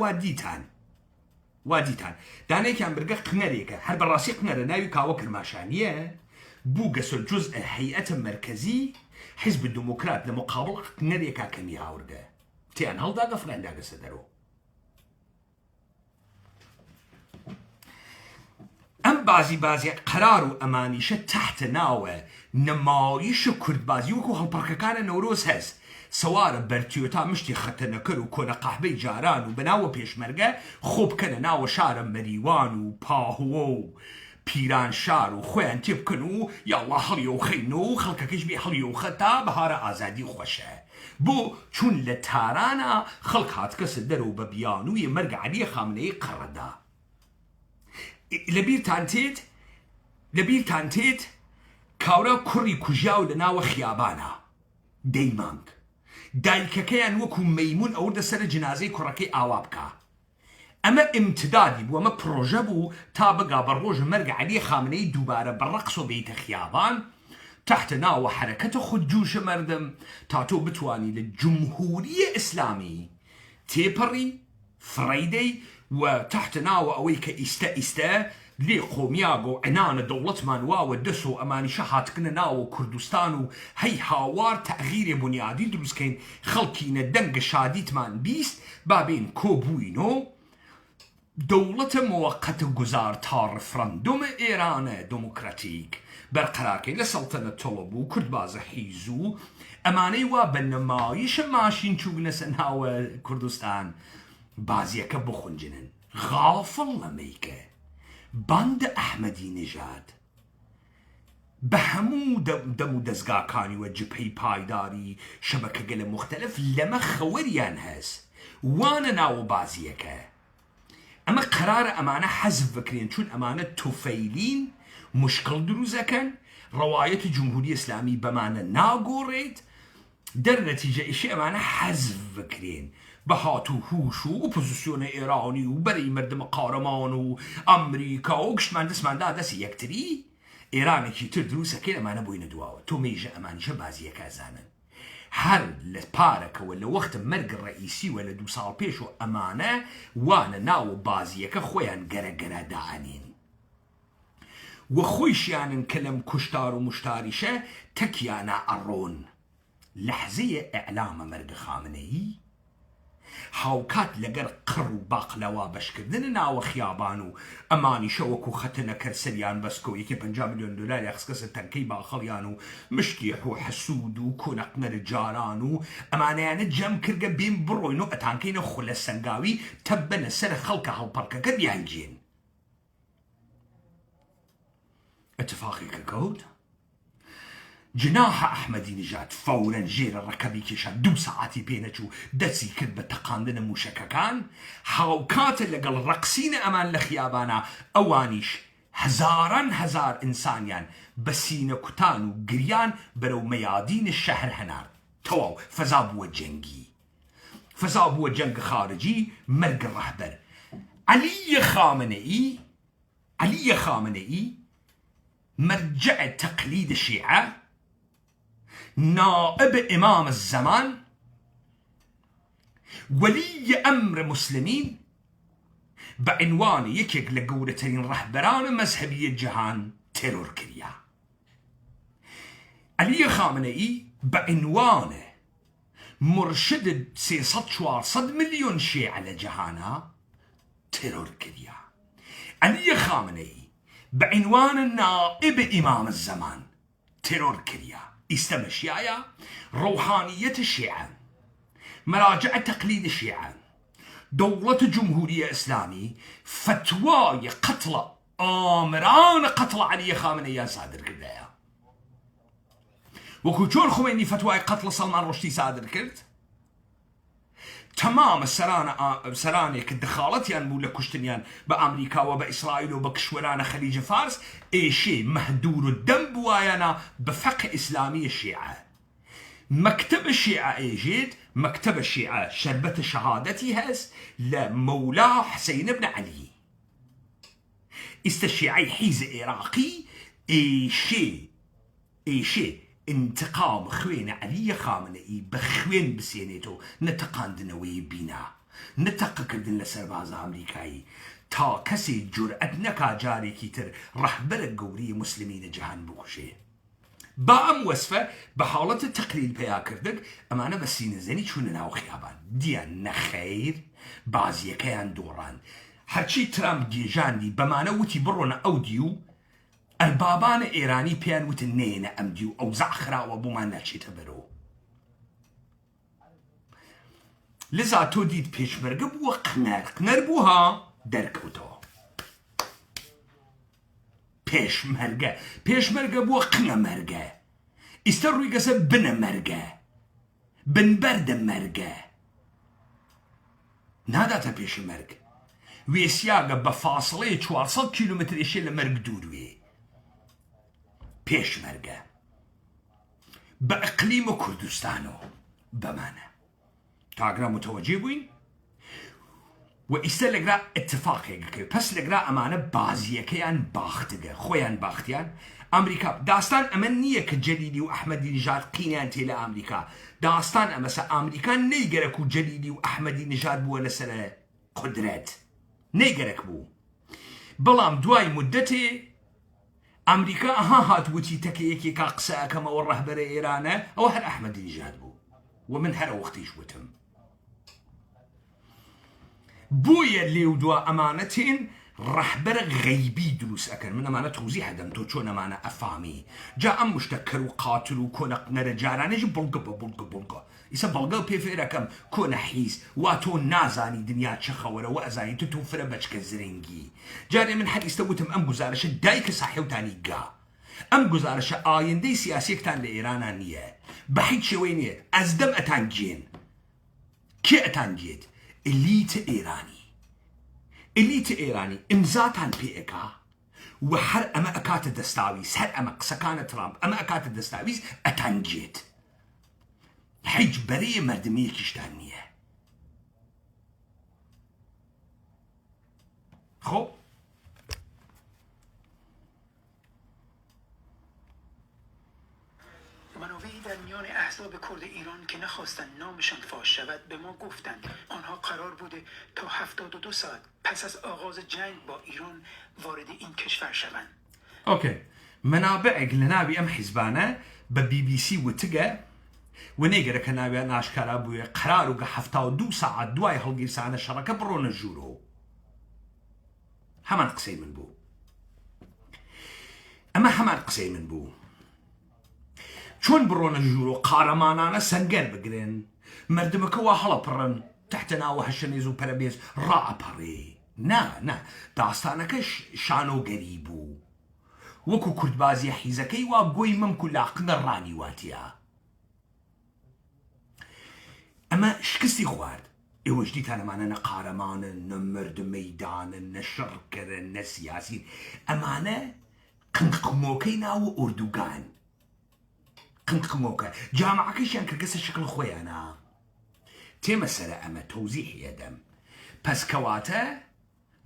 S1: واديتان داني كان برقا قنريكا هر براسي قنر ناوي كاو كرماشانية بوغسو الجزء هيئة مركزي حزب الديمقراط لمقابل قنريكا كميها ورقا تيان هل داغا فران داغا سدرو ام بازي قرارو امانيشة تحت ناوة نمايش كرد بازي وكو هالبركاكانا نوروز هز سوار برتيوتا مشتي خطنا كرو كونا قحبي جاران وبناوة بيش مرقا خوب كنا ناوة شارم مريوان وباهوو بيران شارو خوان تبكنو يالله حليو خينو خلقكش بي حليو خطا بهار آزادي خوشه بو چون لتارانا خلق هات كس درو ببيانو يمرق علي خامنئي قردا لبير تانتيت كاورا كوري كجاو لناو خيابانا ديمانك دايككيان وكو ميمون اورد سر جنازي كوركي آوابكا اما امتدادي بو اما بروجه بو تابقا بروج مرق علي خامنئي دوباره برقصو بيت خيابان تحت ناو حركة خجوش مردم تاتو بتواني للجمهورية إسلامي تيبري فريدي وتحت ناو أويك إستا لي قومياغو عنان دولة مانواو الدسو أماني شحات كنا ناو كردستانو هي هاوار تغيير بنيادي دروسكين خلقين دنق شاديت مان بيست بابين كوبوينو دولة موقت گزار تا رفراندوم إيران ديمقراطيك برقرار كين لسلطنة طلبو كرد باز حيزو أماني وبنمايش ماشين چوغنا سنهاو كردستان بازيكا بخنجنن غافل لميكا باند أحمدي نجاد بهمو دمو دزگاكاني وجبهي بايداري شبكة قلم مختلف لما خوريان هز وانا ناو بازيكا اما قرار امانه حذف فكرين چون امانه توفيلين مشكل دروزكن رواية جمهورية اسلامي بمعنى ناغوريت در نتيجة اشي امانه حذف فكرين بهاتو هوشو وبوزيسيون ايراني وبري مرد مقارمان وامريكا وقشت من دس يكتري ايراني كي تدروسكين امانه بوين دواوة تو ميجا امانه شبازية كازانن هر لبارك ولا وقت مرق الرئيسي ولا دو سال بيشو أمانة وانا ناو بازيك خويان قرقرا داعنين وخويشيان كلم كشتار ومشتاريشة تكيانا أرون لحظية إعلام مرق خامنئي هاوكات لقر قرو باقلوا بشكردن ناو خيابانو اماني شوكو ختنا كرسليان بسكو يكي 5 مليون دولار يخسكس التنكي باخليانو مشكيحو حسودو كونقنا رجارانو اماني يعني جم كرقا بين بروينو اتانكينو خلا السنقاوي تبنا سر خلقا هالبركة قد يانجين اتفاقي كقود جناح أحمدي نجاد فورا جير الركبي كيشان 2 ساعاتي بينجو دسي كذبة تقاندنا مشككان حوكات اللي قال رقصين أمان لخيابانا أوانيش هزار إنسانيان بسين كتانو قريان برو ميادين الشهر هنار تواو فزابو جنگ خارجي مرق الرهبر علي خامنئي مرجع تقليد الشيعة نائب إمام الزمان ولي أمر مسلمين بعنوان يكيك لقولتين رهبران مذهبية جهان تيرور كريا علي خامنئي بعنوان مرشد 300-400 مليون شيعة لجهانا تيرور كريا. علي خامنئي بعنوان النائب إمام الزمان تيرور كريا. استمع شيعة روحانية الشيعة، مراجع تقليد الشيعة، دولة جمهورية إسلامي، فتوى قتل آمران قتل علي خامنئي صادر كردها. وكو چون خمینی فتوای قتل سلمان رشدی صادر کرد، تمام سرانه که دخالتیان بو لکشتنیان با امریکا و با اسرائیل و با کشوران خلیج فارس ایشی مهدور الدم بوایانا بفقه اسلامی الشيعة. مكتب الشيعة ايجيد مكتب الشيعة شربت شهادتي هز لمولاه حسين بن علي. است الشيعي حيز عراقي ايشي انتقام خوين علي خامنئي بخوين بسينيتو نتقاندنوي بينا نتق كردن لسرباز امريكاي تا كسي جرأت نكا جاري كيتر رهبر قوري مسلمين جهان بكشي. با ام وصفه بحالة التقليل بيا كردك اما انا بسين زني چون ناو خيابان ديان نخير بازي كيان دوران هرچي ترامب جيجاندي بمانا وتي برونا اوديو البابان إيراني بيان وتنين أمديو أو زعخرا وابو ما ناتشي تبرو. لذا تو ديد بيشمرق بو قنر بوها دركوتو بيشمرق بو قنمرق استروا يقسم بنمرق بنبرد مرق ناداتا بيشمرق ويسياغا بفاصلة 400 كيلومتر إشي لمرق دوروي پێشمەرگە بە ئەقلیم کوردستانەوە بەمانە تاگرا متوجه بووین و ئیستا لەگرا اتفاقێکەکە پس لەگرا ئەمانە بازیەکەیان باختگە خۆیان باختیان ئەمریکا داستان ئەمە نییە کە جەلیلی و ئەحمەدی نژاد قینیان تێ لە ئەمریکا داستان ئەمەسە ئەمریکا نەیگەرەک و جەلیلی و ئەحمەدی نژاد بووە لەسەر قودرەت نەیگەرەک بوو بەڵام دوای مدەتێ امريكا هات وتي تكيكي كاقسا كما والرهبر ايران او هل احمد نژاد بو ومن هر وقتيش وتم بويا اللي ودوا امانتين رهبر غيبي دروس اكن من امانه توزيح دم تو چون امانه افامي جاء مشتكر وقاتل وكون نرجانا نجي بلقه يسا بلقه بيفيرا كم كون حيس واتو نازاني دنيا تشخوره وازاني تتوفر بچك زرنگي جاري من حد يستوتم ام گزارش دايك صحي وتاني قا ام گزارش آيندي سياسي كتان لإيرانا نيه بحيد شوينيه ازدم اتانجين كي اتانجيت إليت إيراني امزاتان بيئكا وحر اما اكات الدستاويز هر اما قسكان ترامب اما اكات الدستاويز اتانجيت حيج بريه مردمية كشتانية خب
S3: منابعی در میان احزاب کرد ایران که نخواستن نامشان فاش شود به ما گفتند آنها قرار بوده تا 72 ساعت پس از آغاز جنگ با ایران وارد این کشور شوند.
S1: اوكي منابع لنابي ام حزبانه ببي بي سي وتقى ونيجر كنابي ناشكارا بوي قرارو 72 ساعة دواي هلقيرسانه شركه برون الجورو همان قسي من بو اما همان قسي من بو چون برون الجورو قارمانانا سنگر بگرن مردمكوا هلا برن تحتنا وهشنيز وبرابيز را بري نا داستانكش شانو قريبو وكو كردبازي حيزكي وابقوي ممكو لاقنا الراني واتيا اما شكستي خوارد ايوه جديد انا معنا قارمان نمرد ميدان نشركر نسياسين امانه قنقموكينا واردوغان قنقموكا جامعة كيشان كرقس الشكل خويانا تي مسألة اما توزيح يدم بس كواتا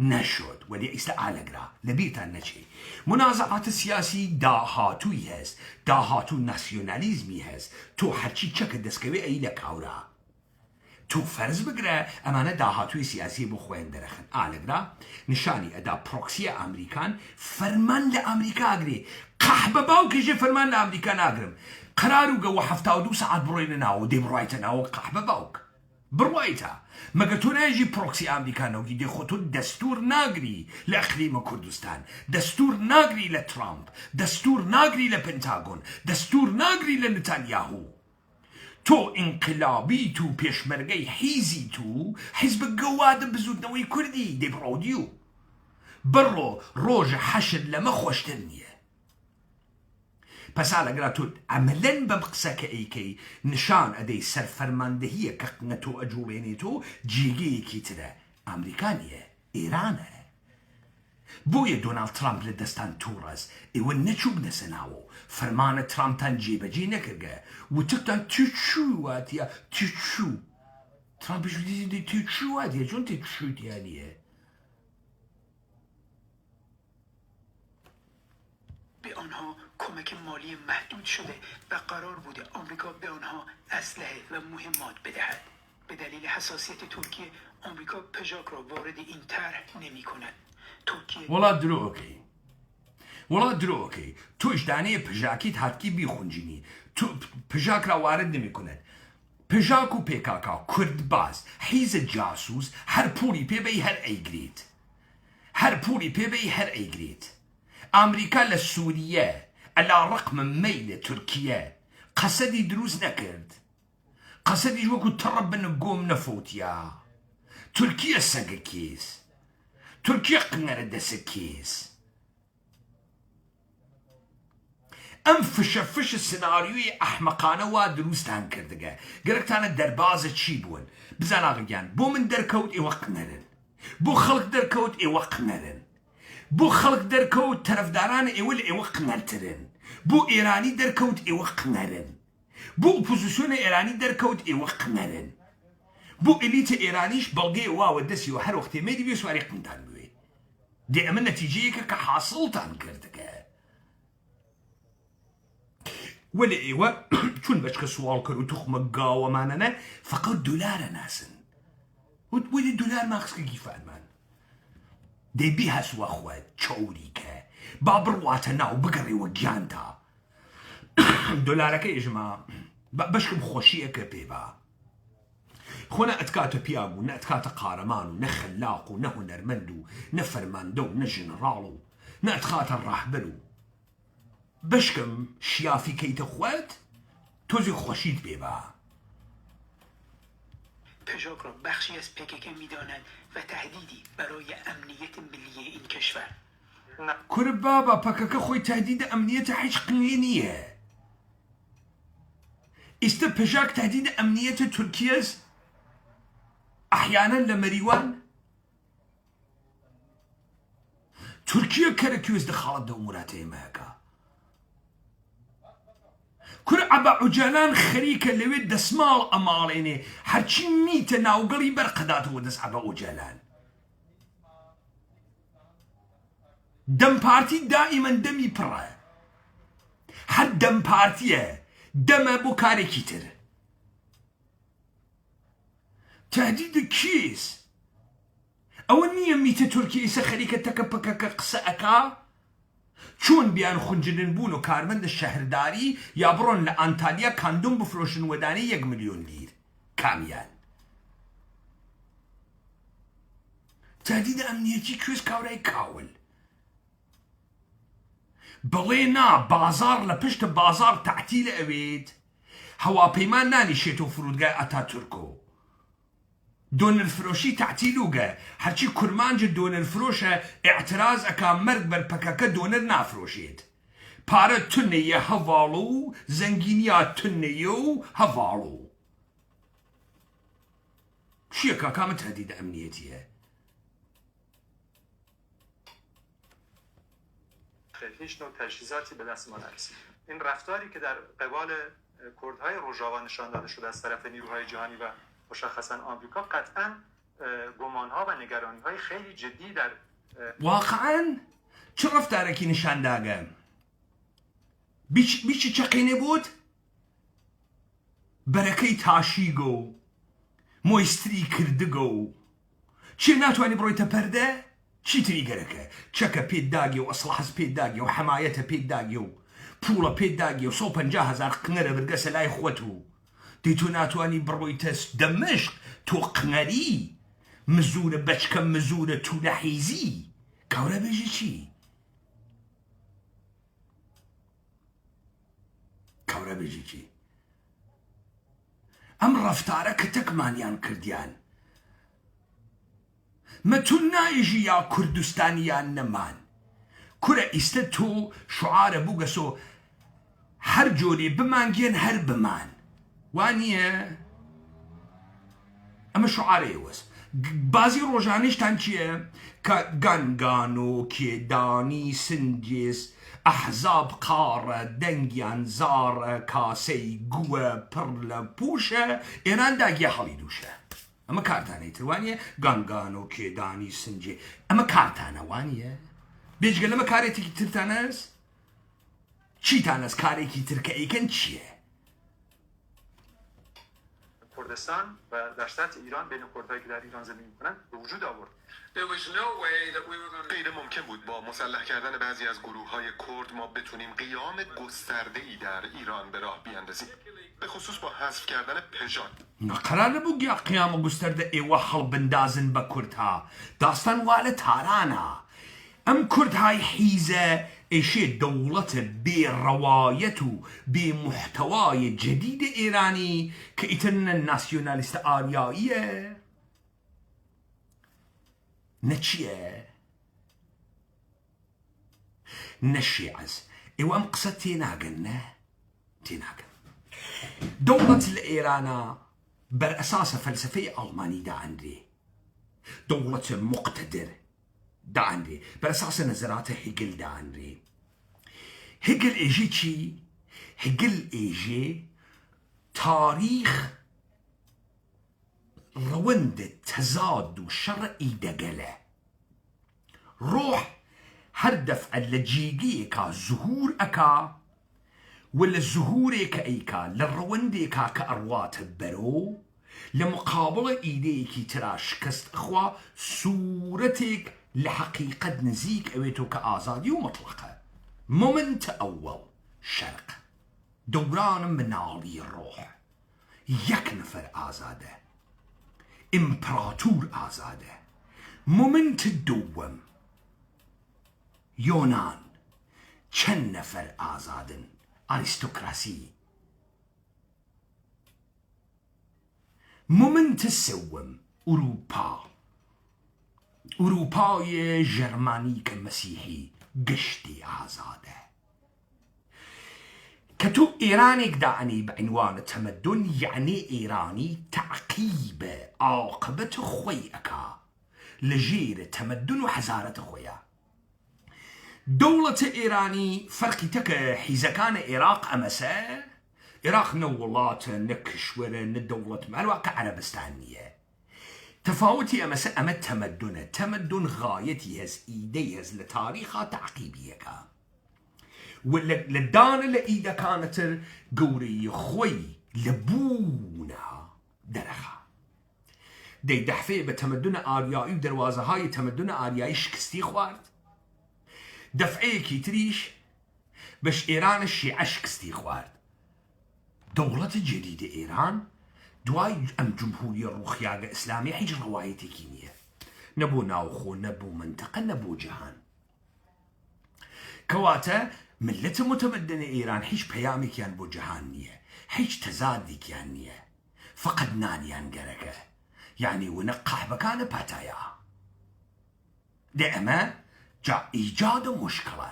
S1: نشد ولي استعالقرا لبيتا نشي منازعات السياسي داهاتوي هز داهاتو ناسيوناليزمي هز تو حرشي تشك الدسكوي اي لكاورا تو فرض بگره امانه داهاتوی سیاسی بو خوین درخن آلگرا نشانی ادا پروکسی امریکان فرمان لامریکا اگری قحبه باو کشه فرمان لامریکا ناگرم قرار وقوا 72 ساعات بروين ناو دي برويتا ناو قحبة باوك برويتا ما قلتونا يجي بروكسي أمريكا نو دي خطو دستور ناقري لأقليم كردستان، دستور ناقري لترامب، دستور ناقري لبنتاغون، دستور ناقري لنتانياهو. تو انقلابي تو بيشمرقي حيزي تو حزب قواد بزود نوي كردي دي بروديو برو روج حشر لما خوشتنية بس على قراتو عملا بمقسك ايكي نشان ادي سرفرماندهية كقنتو اجوبينيتو جيجي كيترا امريكانية ايرانة بويا دونالد ترامب لدستان تورز ايوان نشوب نسناو فرمان ترامب تنجيب جينا كرقا وتقدر تشو واتيا تشو ترامب شو دي تشو واتيا شون تشو تيانية
S3: به آنها کمک مالی محدود شده و قرار بوده آمریکا به آنها اسلحه و مهمات بدهد. به دلیل حساسیت ترکیه آمریکا پژاک را وارد این طرح نمی کند. ترکیه
S1: ولا درو اوكي تو اجداني پژاکی هاتکی بیخونجینی تو پژاک را وارد نمی کند. پژاک و پیکاکا کرد باز حیز جاسوس هر پولی پی بی هر ایگریت هر پولی پی بی هر ایگریت امریکا لسوریه على رقم ميل تركيا قصدي دروس نكرد قصدي وكو ترب نقوم نفوتيا تركيا ساقكيس تركيا قنر دسكيس ام فش السيناريو احمقانه ودروس تنكردقه قالك تانا دربازه تشيبون بزانا غيان بو من دركوت اي وقنرن بو خلق دركوت اي وقنرن بو خلق دركوت طرفداران ايول اي وقنرترن بو ايراني دركوت اي وقنرن بو اوبوزيسيون ايراني دركوت اي وقنرن بو اليت ايرانيش بلغي واو دسي وهر وقت ما دي بيسواري قنتان بوي دي امن نتيجه كحاصل تنكردقه ولا ايوا شون باش سوال كرو تخمق وماننا فقط دولار ناسن ودي الدولار ما خصك كيفان مان دي بيها سوا خوات تشوريكا بابرواتنا وبقري وجانتا دولارك يا جماعه باش بخوشيك بيبا خونا اتكاتو بياغو ناتكاتا قارمانو نخلاقو نهنرمندو نفرماندو نجنرالو ناتكاتا الراحبلو بشكم شيافي كيت اخوات توزي خوشيد بيبا
S3: پژاک را بخشی از PKK می‌داند و تهدیدی برای امنیت ملی این کشور.
S1: كرب بابا باكاكا خوي تهديد امنية حيش قنينية است بجاك تهديد امنية تركيا احيانا لمريوان تركيا كركيوز دخلت اموراتي ماكا كل عبا عجلان خريكا لوي دسمال اماليني هرچي ميت ناوغلي برقدات ودس عبا عجلان دم بارتي دائما دمي برا حد دم بارتيه دم ابو كاري كيتر تهديد كيس او نية ميت تركيا سخريكا تكبكا قسأكا چون بیان خونجنن بون و کارمند شهرداری یا برون لانتالیا کاندوم بفروشن ودانی 1 میلیون لیر کامیان تهدید امنیتی کوز کاورای کاول بلينا بازار لپشت بازار تعتیل اوید هوا پیمان نانی شیتو فرودگاه اتاتورکو دون الفروشي تعتيلوغا هرچي كرمانج دون الفروشة اعتراض اكا مرق بالبكاكا دونر نافروشيت پارا تنية هفالو زنگينيات تنيو هفالو شيكا كامت تهديد امنيتيه
S6: هیچ نوع تجهیزاتی به دست ما نرسید. این رفتاری که در قبال کردهای روژاوا نشان داده شده از طرف نیروهای جهانی و مشخصا آمریکا قطعا گمانها و نگرانی‌های خیلی جدی در
S1: واقعا چه رفتارکی نشان داده؟ بیچی چقینه بود؟ برکی تاشیگو مویستری کردگو چی ناتوانی بروی تپرده؟ چی تری گرکه؟ چکا پید داگی و اصلاحز پید داگی و حمایت پید داگی و پوڵە پێداگی و 150,000 قنگەرە بەرگەسە لای خۆت و دەی تۆ ناتوانی بڕۆیتە دەمەشق تۆ قنگەری مزورە بەچکە مزورە توولە حیزی کاورە بێژی چی؟ کاورە بێژی چی؟ ئەم ڕەفتارە کە تەکمانیان کردیان مەتون نایژی یا کوردستانیان نەمان کورە ئیستە تۆ شعارە بووگەسۆ هەر جۆرێ بمانگێن هەر بمان وانییە ئەمە شعارێوەس بازی ڕۆژانیشتان چییە کە گەنگان و کێدانی سنجێس ئەحزاب قارە دەنگیان زارە کاسەی گووە پڕ لە پوشە ئێران داگیە هەڵی دووشە ئەمە کارتانەی تروانیە گەنگان و کێدانی سنجێ ئەمە کارتانەوانیە بێجگە لەمە کارێکی ترتانەس چیتانەس کارێکی ترکە ئەیکەن چییە؟
S6: کردستان و در سطح ایران بین کردهایی که در ایران زندگی میکنن به وجود آورد.
S4: There was no way that we were going to
S5: غیر ممکن بود با مسلح کردن بعضی از گروه‌های کرد ما بتونیم قیام گسترده‌ای در ایران به راه بیاندازیم. به خصوص با حذف کردن پژات.
S1: قرار نبوو گیا قیامە گوستەردە ئێوە هەڵبندازن بە کوردها داستان وا لە تارانە ئەم کوردهای حیزە ئێشێ دەوڵەتە بێڕەوایەت و بێمحتەوای جەدیدە ئێرانی کە ئیترنە ناسیۆنالیستە ئاریاییە نەچیە نەشیعەز ئێوە ئەم قسە تێناگەن نە تێناگەن دەوڵەت لە ئێرانە بەرئەساسە فەلسفەی ئەڵمانی دائەندرێ دەوڵەتە مقتەدر دائەندرێ بەرئەساسە نەزەراتە هێگل دائەندرێ هێگل ئێژێ چی؟ هێگل ئێژێ تاریخ ڕەوەندە تەزاد و شەڕئی دەگەلە ڕۆح هەر دەفعە لە جێگەیەکا زوهور ئەکا ولا زهورێکە ئەیکا لە ڕەوەندێکا کە ئەڕواتە بەرۆ لە مقابڵە ئیدەیەکی ترا شکست ئەخوا سوورەتێک لە حەقیقەت نزیک ئەوێتۆ کە ئازادی و مطلقە مومنتە ئەوەڵ شەرق دەورانم مناڵی ڕۆح یەک نەفەر ئازادە ئیمپراتور ئازادە مومنت دووەم یۆنان چەند نەفەر ئازادن ئاریستۆکراسی مومنت سەوەم ئوروپای ژەرمانیکە مەسیحی گشتی ئازادە کە تۆ ئێرانێک دائەنی بە عنوانە تەمەدن یعنی ئێرانی تەعقیبە عاقبەتە خۆی ئەکا لە ژێرە تەمەدن و حەزارەتە خۆیە دەوڵەتە ئێرانی فەرقی تەکە حیزەکانە عێراق ئەمەسە عێراق نە وڵاتە نە کشوەرە نە دەوڵەت مەروە کە عەرەبستان نییە تەفاوەتی ئەمەسە ئەمە تەمەدونە تەمەدن غایەتی هەز ئیدەی هەز لە تاریخا تەعقیبیەکە و لە دانە لە ئیدەکانەتر گەورەی خۆی لە بوونە دەرەخا دەی دەحفێ بە تەمەدونە ئاریایی و دەروازەهای تەمەدونە ئاریایی شکستی خوارد دەفعەیەکی تریش بەش ئێرانە شیعە شکستی خوارد دەوڵەتە جەدیدە ئێران دوای ئەم جمهوریە ڕوخیاگە ئیسلامی هیچ ڕەوایەتێکی نییە نەبوو ناوخۆ نەبوو منتەقە نەبوو جیهان کەواتە ملەتە متەمەدنە ئێران هیچ پەیامێکیان بۆ جیهان نییە هیچ تەزادێکیان نییە فقط نانیان گەرەکە یعنی ونە قەحبەکانە پاتایە دێ ئەمە جا ئیجادە مشکڵە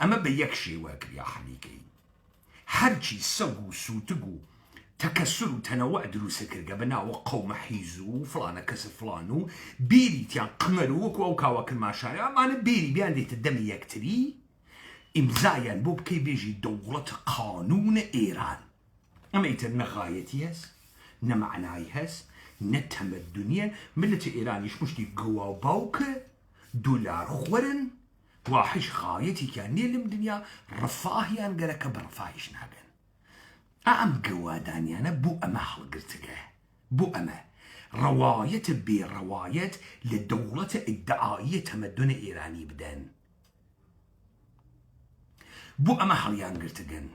S1: ئەمە بە یەک شێوە کریا حەلیکەی هەرچی سەگ و سووتگ و تەکەسر و تەنەوە دروسە کردگە بەناوە قەومە حیز و فڵانە کەسە فڵان و بیریتیان قمەر و وەکو ئەو کاوە کرماشایە ئەمانە بیری بیان دێتە دەمی یەکتری ئیمزایان بۆ بکەی بێژی دەوڵەتە قانونە ئێران ئەمە ئیتر نەغایەتی هەست نەمەعنایی هەست نەتەمەدونیە ملەتە ئێرانیش پشتی گەوا باوکە دولار خۆرن واحش غایەتێکیان نییە لەم دنیا ڕفاهیان گەرەکە بە ڕفاهیش ناگەن ئەم گەوادانیانە بۆ ئەمە هەڵگرتگە بۆ ئەمە ڕەوایەتە بێڕەوایەت لە دەوڵەتە ئیدعاییە تەمەدونە ئێرانی بدەن بو ئەمە هەڵیان گرتگەن.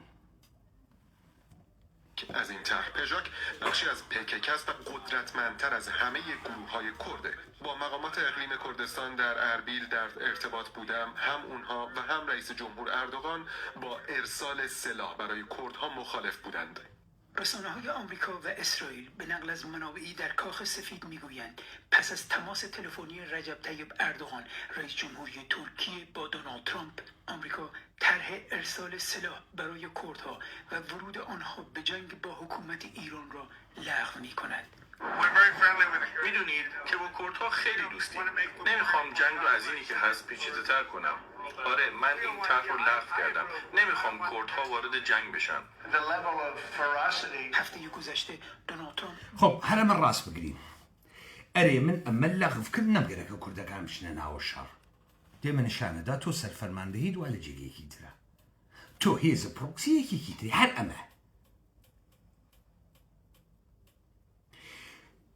S5: از این طرح پژاک بخشی از PKK است و قدرتمندتر از همه گروه‌های کرده. با مقامات اقلیم کردستان در اربیل در ارتباط بودم. هم اونها و هم رئیس جمهور اردوغان با ارسال سلاح برای کردها مخالف بودند.
S3: رسانه‌های آمریکا و اسرائیل به نقل از منابعی در کاخ سفید میگویند پس از تماس تلفنی رجب طیب اردوغان رئیس جمهوری ترکیه با دونالد ترامپ، آمریکا طرح ارسال سلاح برای کردها و ورود آنها به جنگ با حکومت ایران را لغو می‌کند.
S2: میدونید که با کردها خیلی دوستیم. نمیخوام جنگ رو از اینی که هست پیچیده‌تر کنم. آره، من این طرح رو لغو کردم. نمیخوام کردها وارد جنگ بشن.
S3: هفته گذشته دونالد ترامپ
S1: خب هەرە من ڕاست بگرین. ئەرێ من ئەمە لەغوکرد نەبگەرەکە کوردەکان بچنە ناوە شەڕ. دێمە نیشانەدا تۆ سەرفەرماندەهی دووە لە جێگەیەکی ترە. تۆ هێزە پرۆکسیەکێکی تری هەر ئەمە.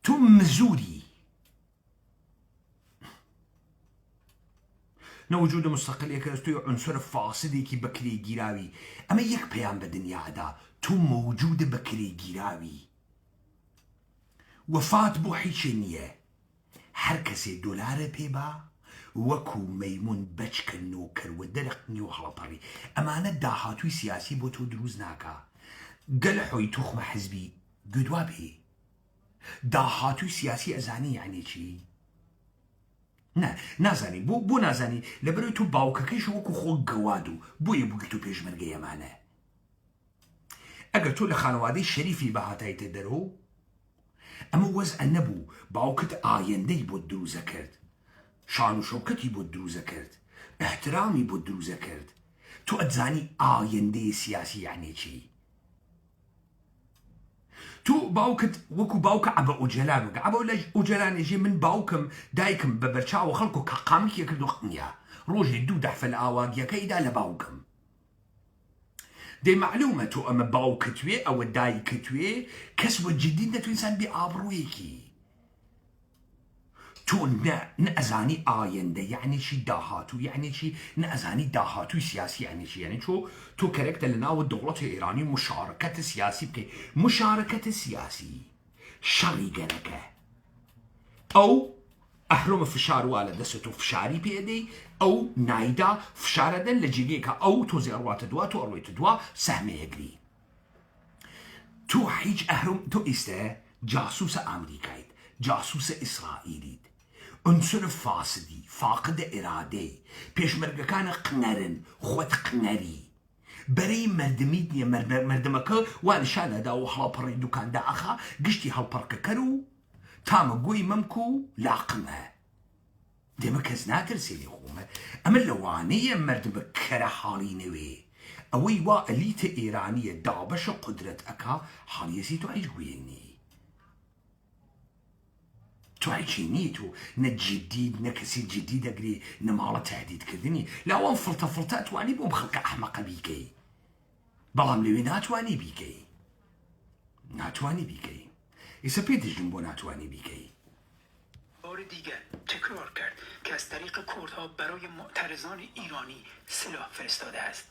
S1: تۆ مزوری نەوجودە مستەقلێکە توی عنصر فاسدێکی بەکرێ گیراوی. ئەمە یەک پەیام بە دنیادا تۆ مەوجودە بەکرێ گیراوی. وەفات بۆ هیچێ نییە. هەر کەسێ دۆلارە پێبا وەکو مەیمون بەچکە نۆکەروە دەرەقنی و هەڵەپەڕی. ئەمانە داهاتووی سیاسی بۆ تۆ دروست ناکا. گەل حۆی توخمە حزبی گوێدوا بێ. داهاتووی سیاسی ئەزانی یعنی چی؟ نه نازانی بۆ نازانی لەبەرەوەی تۆ باوکەکەیش وەکو خۆ گەواد و بۆیە بووی تۆ پێشمەرگەی ئەمانە. ئەگەر تۆ لە خانەوادەی شەریفی بەهاتایتە دەرەوە ئەمە وەزع نەبوو. باوکت ئایندەی بۆ دروزە کرد، شان و شەوکەتی بۆ دروزە کرد، احترامی بۆ دروزە کرد. تۆ ئەتزانی ئایندەی سیاسی یعنی چی؟ تۆ باوکت وەکو باوکە عەبە ئۆجەلان وەکە عەبە ئۆجەلانێژێ من باوکم دایکم بە بەرچاوە خەڵک و قاقامکیە کرد و قنیا ڕۆژێ دوو دەحفە لە ئاواگیەکەیدا لە باوکم. دەی معلومە تۆ ئەمە باوکتوێ ئەوە دایکتوێ کەس وە جدی دەتوینسان بێ ئابڕوویەکی. تۆ نەئەزانی ئایندە یعنی چی، داهاتوو یعنی چی، نەئەزانی داهاتووی سیاسی یعنی چی. یعنی تۆ کەرێکتە لە ناوە دەوڵەتە ئێرانی مشارەکەتە سیاسی بکەی. مشارەکەتە سیاسی شەڕی گەنەکە. ئەو ئەهرۆمە فشار وا لە دەستە و فشاری پێدەی ئەو نایدا فشارەدەن لە جێگەیەکە ئەو تۆزێ ئەڕواتە دوا تۆ ئەڕۆیتە دوا سەهمەیەگری. تۆ هیچ ئەهرۆم تۆ ئێستا جاسووسە ئامریکایت، جاسووسە ئیسرائیلیت، عنصر فاسدی فاقدە ئێرادەی پێشمەرگەکانە قنەرن خۆت قنەری. بەرەی مەردمیت نییە. مەردەمەکە وا نیشانەدا و هەڵاپەڕی دوکاندا ئەخا گشتی هەڵپەڕکەکەر و تامە گۆی مەمک و لاقمە. دێمە کەس ناترسێ لێ خۆمە. ئەمە لەوانەیە مەردمە کەرە حاڵی نەوێ ئەوەی وا ئەلیتە ئێرانیە دابەشە قودرەت ئەکا حاڵیەسی تۆ هیچ گوێنی. تۆ هیچی نیە. تۆ نە جدید نە کەسی جدی دەگری نەماڵە تهدیدکردنی. لاوان فڵتە فڵتە توانی بۆم خەڵکە ئەحمەقە بیکەی، بەڵام لەوێ ناتوانی بیکەی. ناتوانی بیکەی. ئێستا پێ دەژین بۆ ناتوانی بیکەی.
S3: بار دیگر تکرار کرد که از طریق کردها برای معترضان ایرانی سلاح فرستاده است.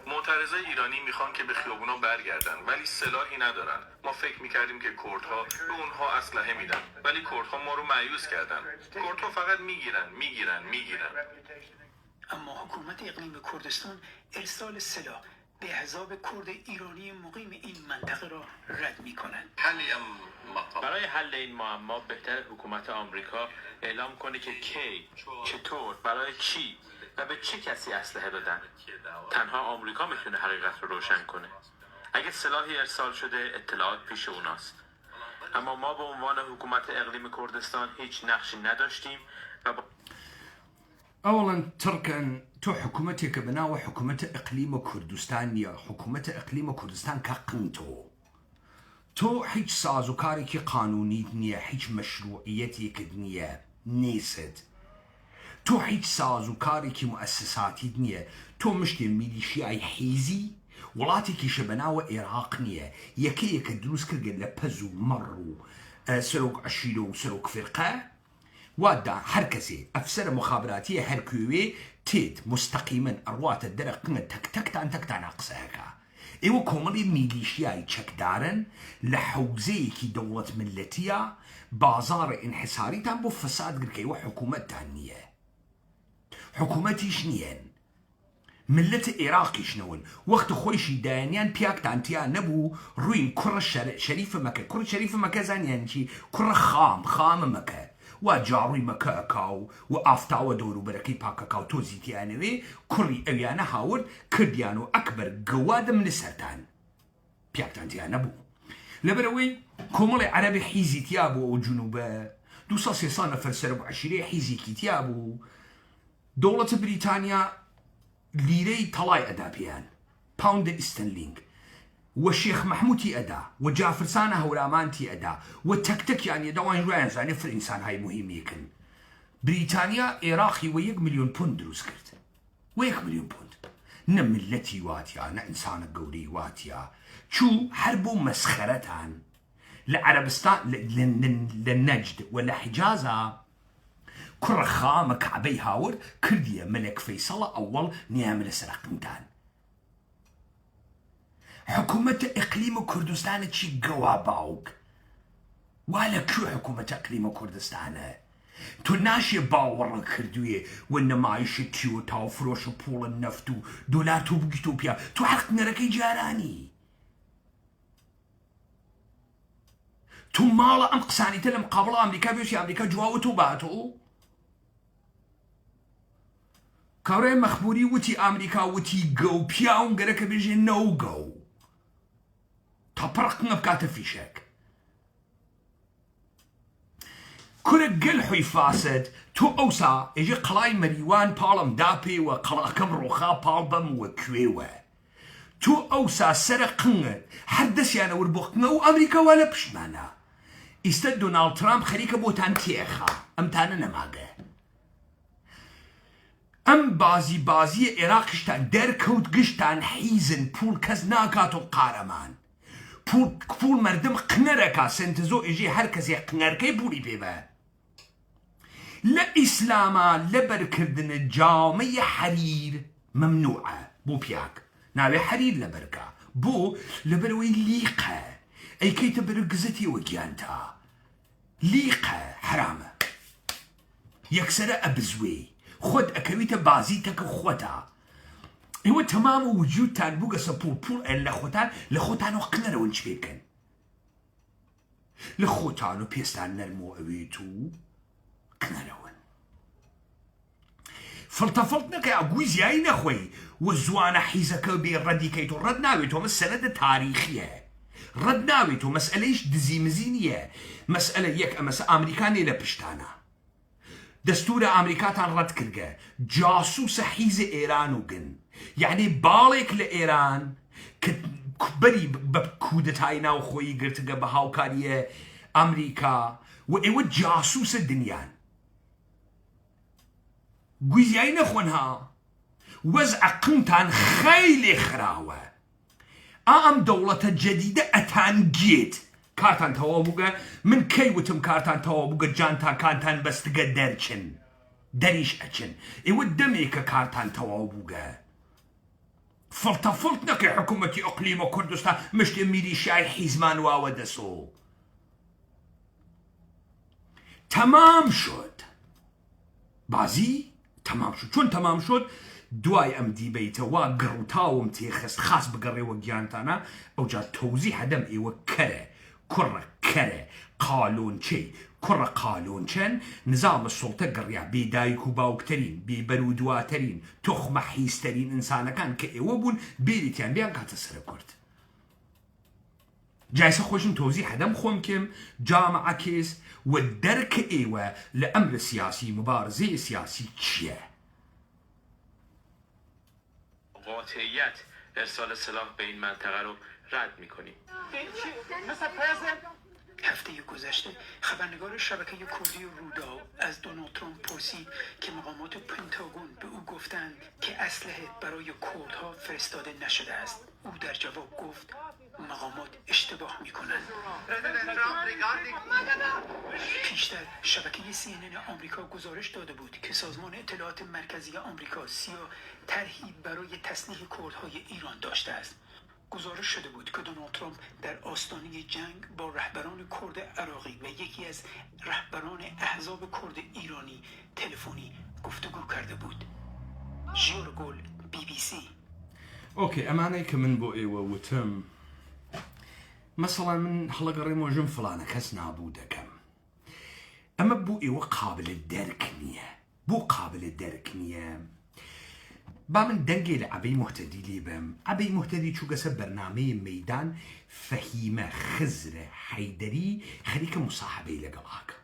S2: معترضای ایرانی میخوان که به خیابونا برگردن ولی سلاحی ندارن. ما فکر میکردیم که کردها به اونها اسلحه میدن ولی کردها ما رو مایوس کردن. کردها فقط میگیرن.
S3: اما حکومت اقلیم کردستان ارسال سلاح به احزاب کرد ایرانی مقیم این منطقه را رد میکنند.
S2: برای حل این معما بهتر حکومت آمریکا اعلام کنه که کی، چطور، برای چی و به چه کسی اسلحه بدن. تنها آمریکا میتونه حقیقت رو روشن کنه. اگه سلاحی ارسال شده اطلاعات پیش اوناست. اما ما به عنوان حکومت اقلیم کردستان هیچ نقشی نداشتیم و
S1: اولا تركن تو حكومتك بناوى حكومة اقليم كردستان يا حكومة اقليم كردستان تو هیچ سازوکارێکی قانونی نییە، هیچ مەشروعیەتێکت نییە نیست. تۆ هیچ سازوکارێکی مؤسساتیت نییە. تۆ مشتێ میلیشیای حیزی وڵاتێکیشە بەناوە عێراق نییە. یەکەیەکە دروست کردن لە پەز و مەڕ و سەرۆک عەشیرە و سەرۆک فێرقە وادا هەر کەسێ ئەفسەرە مخابراتیە هەر کوێوێ تيت مستقيما أروات الدرق تكتان أقساكا إيوه كومالي ميليشياي تشكدارن لحوزيكي دولة ملتية بازار انحساري تنبو فساد قرك إيوه حكومة تانية حكومتي شنيان ملت إراقي شنون وقت خويشي دانيان بياك تانتيا نبو روين كرة شريف مكة كرة شريف مكة زانيانشي كرة خام مكة وجاروي مكاكاو وآفتاو دورو بركي باكاكاو توزيتي آنوي كري أويانا هاورد كرديانو أكبر قواد من السرطان بياك تانتيا نبو لبروي كومالي عربي حيزي تيابو أو جنوبا دوسا سيسانا فالسرب عشري حيزي كي تيابو دولة بريطانيا ليري طلاي أدا بيان باوند استنلينج والشيخ محمودي أدا وجافر سانة هورامانتي أدا والتكتك يعني دوان رانز يعني في الإنسان هاي مهم يكن بريطانيا إراقي ويك مليون بوند دروس كرت ويك مليون بوند نملتي واتيا نإنسان قولي واتيا شو حربوا مسخرتان لعربستان للنجد ولا حجازة كرة خامة كعبي هاورد كردية ملك فيصل أول نيامل سرقمتان حكومة إقليم كردستان تشي قواباوك ولا كو حكومة إقليم كردستان تناشي باور كردوية والنمايش تيوتا وفروش بول النفط دولار توبكتو بيا تو حرق نركي جاراني تو مالا أنقصاني تلم قبل أمريكا بيوشي أمريكا جواوتو باتو كاري مخبوري وتي أمريكا وتي جو بياون غيرك بيجي نو جو تبرقنا بكات فيشك كل قلحوي فاسد تو أوسا يجي قلاي مريوان بالم دابي وقلا كم روخا بالبم وكويوة تو أوسا سرقنا حدث يعني وربوقنا وأمريكا ولا بشمانا استد دونالد ترامب خليك بوتان تيخا أمتانا نماغه ام بازی عراقشتان درکوت گشتان حیزن پول کس ناکاتو قارمان پول مردم قنرکا سنتزو اجی هر کسی قنرکی پولی بیبه لإسلاما لبركردن جامعة حرير ممنوعة بو بياك ناوي حرير لبركا بو لبروي ليقة أي كي تبرقزتي وقيانتا ليقة حرامة يكسر أبزوي خود أكويت بازيتك خوتا هو تمام وجود تان بوغا سبول لخوتان لخوتانو قنر ونش بيكن لخوتانو بيستان نرمو أويتو قنرون فلتفلتنك يا أقويزي أين أخوي والزوانا حيزك بردي كيتو ردناويتو مسألة تاريخية ردناويتو مسألة دزي مزينية مسألة يك أمس أمريكاني لبشتانا دستور أمريكا رد كرجة جاسوس حيز إيران وجن يعني بالك لإيران كبري بكودتاينا وخوي قلت بهاو كارية أمريكا وإيوه جاسوس الدنيا جوزيين أخوانها وزع قمتان خيل خراوة أم دولة جديدة أتان جيت كارتان توابوغا من كي وتم كارتان توابوغا جانتا كانتان بس تقدرشن دريش أشن إيوه دميك كارتان توابوغا فلتفلتنا كحكومة إقليم كردستان مش ميليشياي حزمان واودسو تمام شد بازي تمام شد شون تمام شد دواي ام دي بيته وقروتاو متيخس خاص بقري وجيانتانا او جا توزيح دم ايوه كرة قالون شي كرة قالون شن نظام السلطة قريع بيدايكو باوكترين ببرودواترين تخمة حيسترين انسانا كان كايوه بون بيريتيان بيان كاتسر كرت جايسة خوشم توزيح دم خومكم جامعة كيس والدرك ايوه لأمر سياسي مبارزة سياسي تشيه
S2: قاطعیت ارسال سلاح به این منطقه رو رد میکنیم.
S3: هفته گذشته خبرنگار شبکه کردی رودا از دونالد ترامپ پرسید که مقامات پنتاگون به او گفتند که اسلحه برای کردها فرستاده نشده است. او در جواب گفت مقامات اشتباه میکنن. پیشتر شبکه CNN آمریکا گزارش داده بود که سازمان اطلاعات مرکزی آمریکا سیا طرحی برای تسلیح کردهای ایران داشته است. گزارش شده بود که دونالد ترامپ در آستانه جنگ با رهبران کرد عراقی و یکی از رهبران احزاب کرد ایرانی تلفنی گفتگو کرده بود. ژیورگول BBC.
S1: اوكي امانه كمن بو ايوه وتم مثلا من حلقه ريموجن فلانه كس نابوده كم اما بو ايوه قابل الدركنيه بو قابل الدركنيه با من دنگي لعبي مهتدي ليبم عبي مهتدي شو قسم برنامج ميدان فهيمه خزره حيدري خليك مصاحبه لقلاك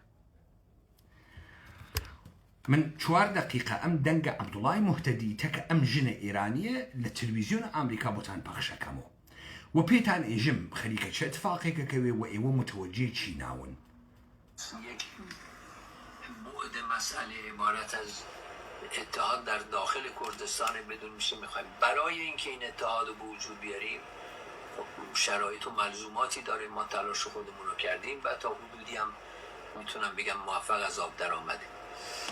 S1: من 4 دقيقة أم دنگا عبد الله مهتدي تك أم جنة إيرانية للتلفزيون أمريكا بوتان بخشة كمو وبيتان إجم خليك شا اتفاقك كوي وإيوه متوجه چي ناون
S7: یک بعد مسئله عبارت از اتحاد در داخل کردستان بدون میشه میخوایم برای اینکه این اتحاد رو به وجود بیاریم خب شرایط و ملزوماتی داره ما تلاش خودمون رو کردیم و تا حدودی هم میتونم بگم موفق از آب در آمده.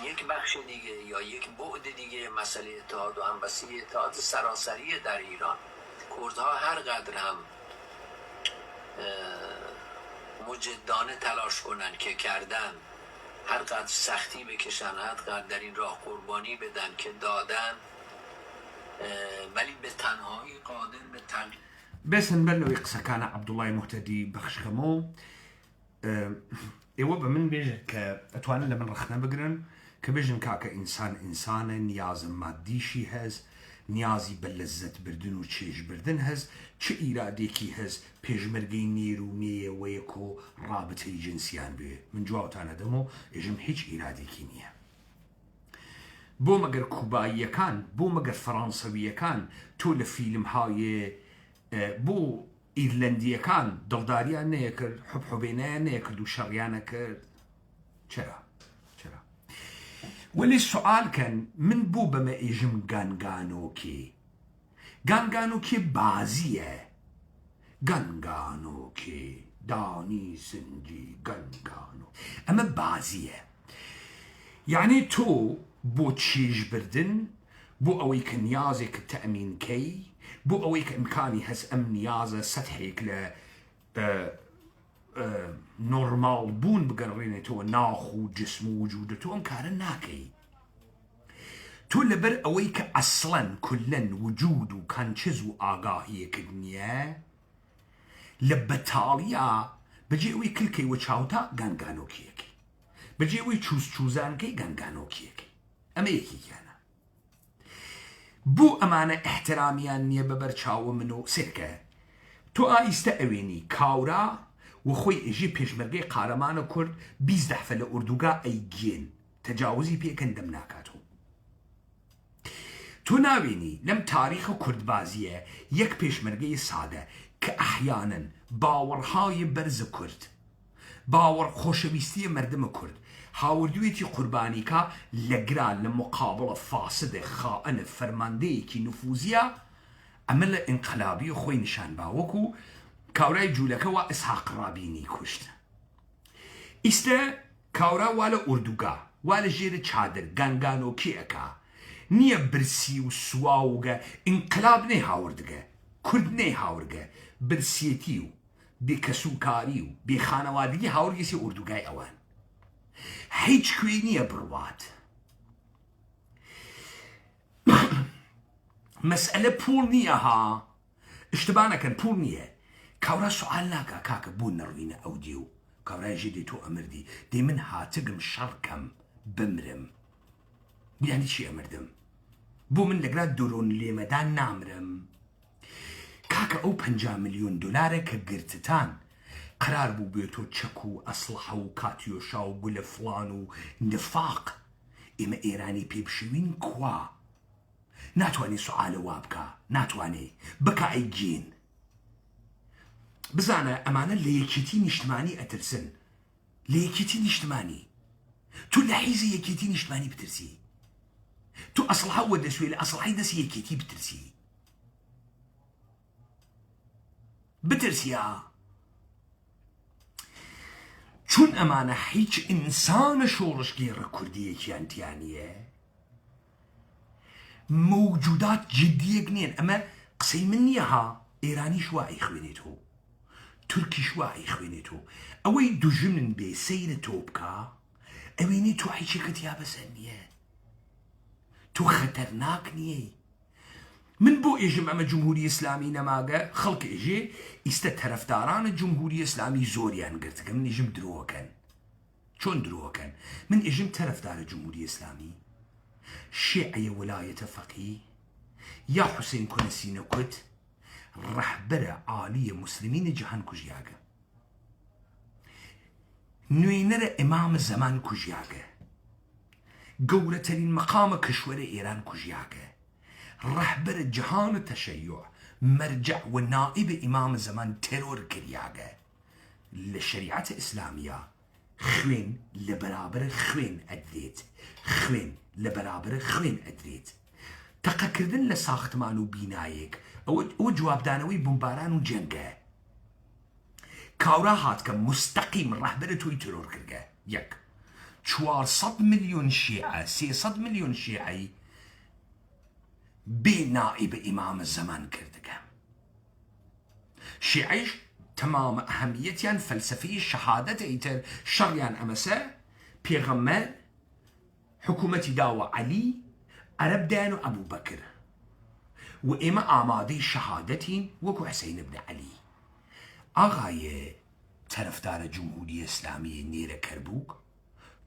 S7: یک بخش دیگه یا یک بعد دیگه مسئله اتحاد و همبستگی اتحاد سراسری در ایران کردها هر قدر هم مجدانه تلاش کنن که کردن هر قدر سختی بکشن هر قدر در این راه قربانی بدن که دادن ولی به تنهایی قادر به تغییر
S1: بس نبلو يقصى كان عبد الله مهتدي بخش خمو ايوه من بيجي كاتوان لمن رخنا بقرن كبيجن كاكا انسانا نياز ماديشي هز نيازي بلزت بردن و چيش بردن هز چه إراديكي هز پیشمرگي نيرونية ويكو رابطه جنسيان بيه من جواوتانا دمو اجم هيج إراديكي نيه بو مگر كوبايا كان بو مگر فرنسوية كان تو لفيلم هاي بو إيرلندية كان دلداريان نيكر حب حبينان نيكر و شريانا كرد چرا ولي السؤال كان من بو بما اجم غانغانوكي بازيه غانغانوكي داني سنجي غانغانو اما بازيه يعني تو بو تشيج بردن بو اويك نيازك التأمين كي بو اويك امكاني هس ام نيازة سطحيك ل نورمال بون بقرريني تو ناخو جسم وجودتو انكارن ناكي تو لبر اويك اصلا كلن وجودو كان چزو آگاهي كدنيا لبتاليا بجي اوي كلكي وچاوتا غانغانو كيكي بجي اوي چوزان كي غانغانو كيكي اما يكي كانا بو امانة احتراميان نيه ببرچاو منو سركه تو آيستا اويني كاورا وخوي اجي پیشمرگي قارمان كرد 12 فل اردوغا ايجين تجاوزي بيكن دمناكاتو تو ناويني لم تاريخ كرد بازيه يك پیشمرگي ساده كأحيانا باورهاي برز كرد باور خوشويستي مردم كرد هاوردويتي قربانيكا لقرا لمقابلة فاسد خائن فرماندهيكي نفوزيا عمل انقلابي خوي نشان باوكو كاوراي جولكا و اسحاق رابيني كشت استا كاورا والا اردوغا والا جير چادر غانغانو كيكا نيه برسي و سواوغا انقلاب نه هاوردگا كرد نه هاورگا برسيتيو بكسوكاريو بخانوادگي هاورگسي اردوغاي اوان هيج كوينيه بروات مسألة بول نيه ها اشتبانا كان بول نيه كاورا سؤال ناكا كاكا بون نروينا اوديو كاورا جدي تو امردي دي من هاتقم شركم بمرم يعني شي امردم بو من لقرات دورون اللي مدان نامرم كاكا او 5 مليون دولار كقرتتان قرار بو بيتو تشكو اصلحه وكاتيو شاو قول فلان ونفاق اما ايراني بيبشوين كوا ناتواني سؤال وابكا ناتواني بكا ايجين بزانا امانا ليكيتين اجتماعي اترسن ليكيتين اجتماعي تو لحيزي يكيتين اجتماعي بترسي تو اصلها ودسوي اصلها دس يكيتي بترسي بترسيا چون ئەمانە هیچ ئینسانە شۆڕشگێڕە کوردیەکیان تیانە موجودات جدیەک نێن. ئەمە قسەی من نییە ها، ئێرانیش وای خوێنێتەوە، تورکیش وای خوێنێتەوە. ئەوەی دوژمن بێ سەیرە تۆ بکە ئەوێنێ تۆ هیچێکت یا بەسەر نییە، تۆ خەتەرناک نییە. من بۆ ئێژم ئەمە جمهوری ئیسلامی نەماگە خەڵک ئێژێ ئیستە تەرەفدارانە جمهوری ئیسلامی زۆریان گرتکە من ئێژم درۆکەن. چۆن درۆکەن؟ من ئێژم تەرەفدارە جمهوری ئیسلامی شیعە وەلایەتە فەقیه یا حوسێن کۆنەسینە کوت ڕەحبەرە عالیە موسلمینە جەهان کوژیاگە، نوێنەرە ئیمامە زەمان کوژیاگە، گەورەترین مەقامە کشوەرە ئێران کوژیاگە، ڕەحبەرە جەهانە تەشەیوع مەرجع و نائبە ئیمامە زەمان تێرۆر کریاگە. لە شەریعەتە ئیسلامیە خوێن لە بەرابەرە خوێن ئەدرێت، خوێن لە بەرابەرە خوێن ئەدرێت. تەقەکردن لە ساختمان و بینایەک ئەوە جوابدانەوەی بمباران و جەنگە. کاورا هاتکە مستەقیم ڕەحبەرە تۆی ترۆر کردگە. یەک 400 ملیۆن شیعە 300 ملیۆن شیعەی بێ نائب ئیمامە زەمان کردگە. شیعەیش تەمامە ئەهەمیەتیان فەلسەفەی شەهادەتە ئیتر شەڕیان ئەمەسە پێغەمبەر حکوومەتی داوە عەلی عەرەب دایان و ئەبوو بەکر و ئێمە ئامادەی شەهادەتین وەکو حوسەین بن عەلی. ئاغایە تەرەفدارە جمهوری ئیسلامی نێرە کەربووک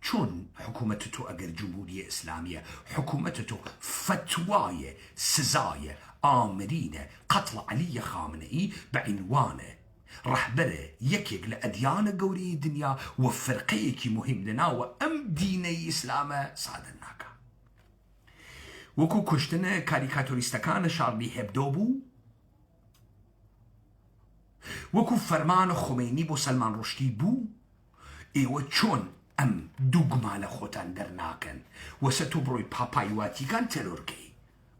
S1: چۆن حکوومەتە تۆ ئەگەر جمهوری ئیسلامیە حکوومەتە تۆ فتوایە سزایە ئامرینە قەتڵ عەلیە خامنەئی بە عنوانە ڕەحبەرە یەکێک لە ئەدیانە گەورەی دنیا و فەرقەیەکی مهم لەناوە ئەم دینەی ئیسلامە سادر ناکە. وەکو کوشتنە کاریکاتۆریستەکانە شارلی هێبدۆ بوو، وەکو فەرمانە خومینی بۆ سەلمان ڕوشتی بوو. ئێوە چۆن ئەم دووگما لە خۆتان دەرناکەن وەسە تۆ بڕۆی پاپای واتیکان تەرۆرکەی؟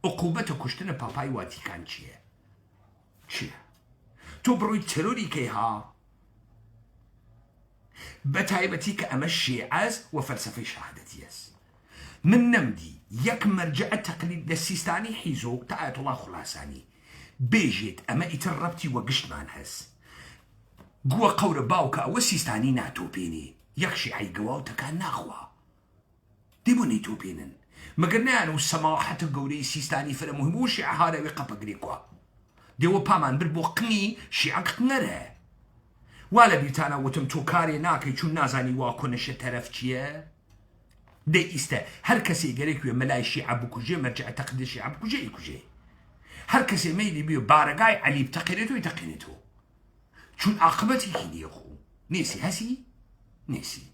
S1: عقوبەتە کوشتنە پاپای واتیکان چییە؟ چییە؟ تۆ بڕۆی تەرۆری کەی ها؟ بە تایبەتی کە ئەمە شیعەز و فەلسەفەی شەهادەتیەس. من نەمدی یەک مەرجعە تەقلید لە سیستانی حیزۆ تا ئایەتوڵا خوڵاسانی بێژێت ئەمە ئیتر ڕەبتی وە گشتمان هەست. گووە قەورە باوکە ئەوە سیستانی ناتۆپێنێ، یەک شیعەی گەواوتەکان ناخوا دێ بۆ نەیتۆپێنن مەگەر نیان و سەماحەتە گەورەی سیستانی فرە مهم و شیعە هارەوێ قەپەگرێکوە دێوە پامان بر بۆ قنی شیعە قنەرە. وا لە بیرتانە وتم تۆ کارێ ناکەی چون نازانی وا کۆنەشە تەرەف چییە؟ دەی ئیستە هەر کەسێ گەرێکوێ مەلای شیعە بکوژێ مەرجع تەقلید شیعە بکوژێ ئیکوژێ. هەر کەسێ مەیلی بێ بارەگای عەلی بتەقێنێتەوە ئیتەقێنێتەوە چون عاقبەتێکی نییە خۆ نێسی هەسی نێسی.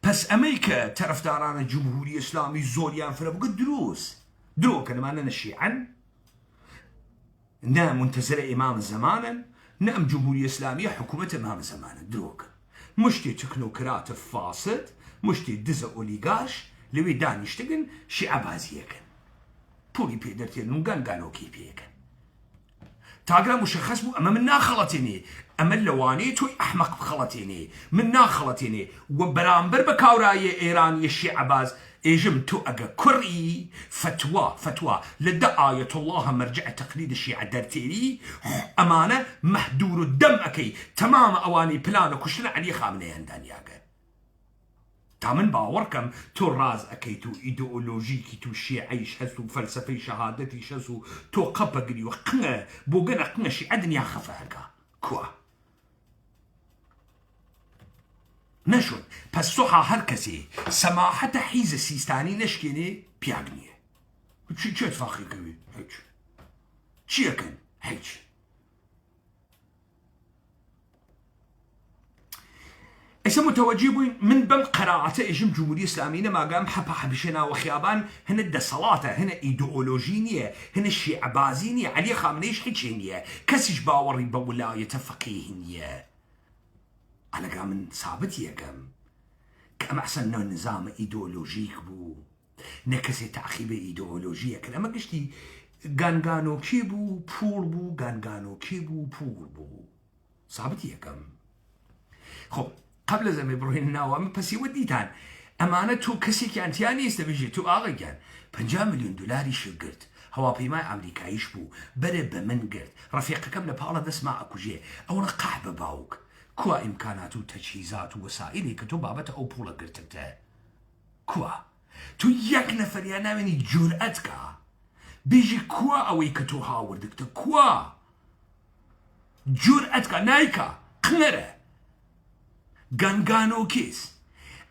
S1: پس ئەمەی کە تەرەفدارانە جمهوری ئیسلامی زۆریان فرە بگە دروست درۆکە نەمانە نە شیعەن نە منتەزرە ئیمام زەمانن نە ئەم جمهوری ئیسلامیە حکوومەتە ئیمام زەمانە درۆکە. مشتێ تەکنۆکراتە فاسد مشتێ دزە ئۆلیگاش لەوێ دانیشتگن شیعە بازیەکەن پوڵی پێدەرتێن و گانگانۆکی پێەکەن. تاگرا مشخص بوو ئەمە من ناخەڵەتێنێ، ئەمە لەوانەیە تۆی ئەحمەق بخەڵەتێنێ، من ناخەڵەتێنێ و بەرامبەر بە کاورایە ئێرانیە شیعە باز ئێژم تۆ ئەگە کوڕی فتوا لە دە ئایەتوڵڵاهە مەرجع تەقلید شیعە دەرتێری ئەمانە مەحدور و دەم ئەەکەی تەمامە ئەوانەی پلانە کوشتنە عەلی خامنەیان دانیاگە. تا من باوەڕکەم تۆ ڕاز ئەەکەیت و ئیدئۆلۆژیکی تو شیعەیش هەست و فەلسەفەی شەهادەتیش هەست و تۆ قەپەگری و قنە بۆ گەنە قنە شیعە دنیا خەفە هەکە کووە نەشون. پس سوحا هەر کەسێ سەماحەتە حیزە سیستانی نەشکێنێ پیاگ نییە. چێت فاخیکەوێ هیچ چیەکەن هیچ. ئێستا متوەجی بووین من بەم قەرائەتە ئێژم جمهوری ئیسلامی نەماگەم حەپە حەبیشە ناوە خیابان هەنە دەسەڵاتە هەنە ئیدئۆلۆژی نییە هەنە شیعە بازی نییە عەلی خامنەیش هیچێ نییە کەسیش باوەڕی بە وڵایەتە فەقیه نییە. ئەلەگا من سابت یەکەم کە ئەمە ئەسەن نظامە ئیدئۆلۆژیک بوو نە کەسێ تەعقیبە ئیدئۆلۆژیە کرد. ئەمە گشتی گانگانۆکی بوو پوڵ بوو گانگانۆکی بوو پوڵ بوو سابت یەکەم خۆ قبل لە زەمێ بڕۆین ناوە من پەسیوە دیتان ئەمانە تۆ کەسێکیان تیان نیست دەبێژێت تو ئاغەگیان 50 ملیۆن دلاری شگرت هەواپەیمای ئەمریکاییش بوو بەرە بە من گرت ڕەفیقەکەم لە پاڵە دەستما ئەکوژێ ئەوڕە قاح بە باوک کووە ئیمکانات و تەجهیزات و وەسائلی کە تۆ بابەتە ئەو پوڵە گرتتە کووە تو یەک نەفەریان ناوێنی جورئەت کە بێژی کووە ئەوەی کە تۆ هاوردکتە کووە جورئەت کە نایکە قنەرە گانگانۆکیس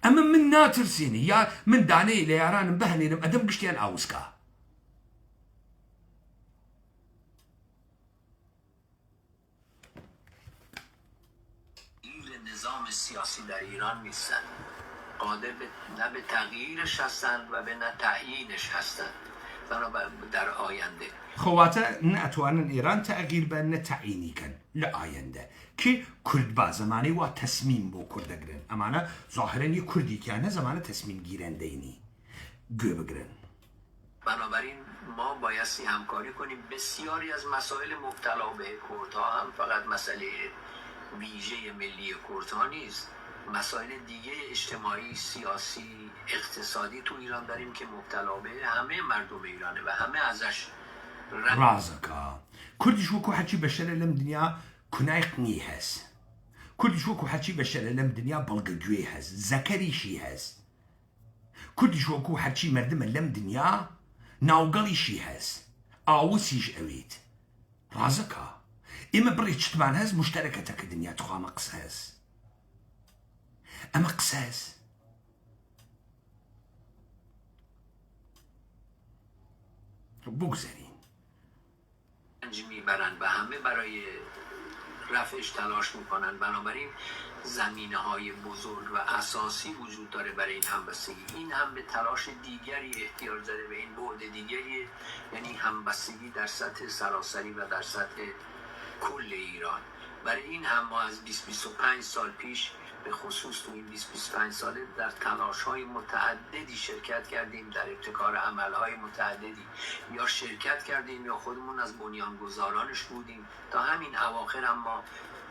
S1: ئەمە من ناترسێنی یا من دانەیە لە یارانم بهێنێنم ئەدەم گشتیان ئاوسکە
S7: نظام سیاسی در ایران نیستن قادر نه به تغییرش هستند و به نه تعیینش هستند در آینده
S1: خۆواتە ناتوانن ئێران تەغییر بە نەتەعینیکەن لە ئایندە کێ کورد با زمانەی وا تەسمیم بۆ کوردەگرن ئەمانە زاهرەن یە کوردێکیانە زمانە تەسمیم گیرەندەینی گوێ بگرن
S7: بنابراین ما بایستی همکاری کنیم بسیاری از مسائل مبتلا به کردها هم فقط مسئله ویژه ملی کردها نیست مسائل دیگه اجتماعی سیاسی اقتصادی تو ایران داریم که مبتلا به همه مردم ایرانه و همه ازش
S1: ڕازەکە کوردیش وەکو حەچی بەشەرە لەم دنیا کونای قنی هەست کوردیش وەکو حەچی بەشەرە لەم دنیا بەڵگە گوێ هەست زەکەریشی هەست کوردیش وەکو حەچی مردمە لەم دنیا ناوگەڵیشی هەست ئاوسیش ئەوێت ڕازەکە ئێمە بڕی چتمان هەست مشتەرەکەتەکە دنیا توخوامە قسە هەست ئەمە قسە هەست بگذارین
S7: میبرند و همه برای رفعش تلاش میکنن بنابراین زمینه های بزرگ و اساسی وجود داره برای این همبستگی این هم به تلاش دیگری احتیاج داره به این بعد دیگری یعنی همبستگی در سطح سراسری و در سطح کل ایران برای این هم ما از 20-25 سال پیش به خصوص تو این 20-25 ساله در تلاش‌های متعددی شرکت کردیم در ابتکار عمل‌های متعددی یا شرکت کردیم یا خودمون از بنیانگذارانش بودیم تا همین اواخر هم ما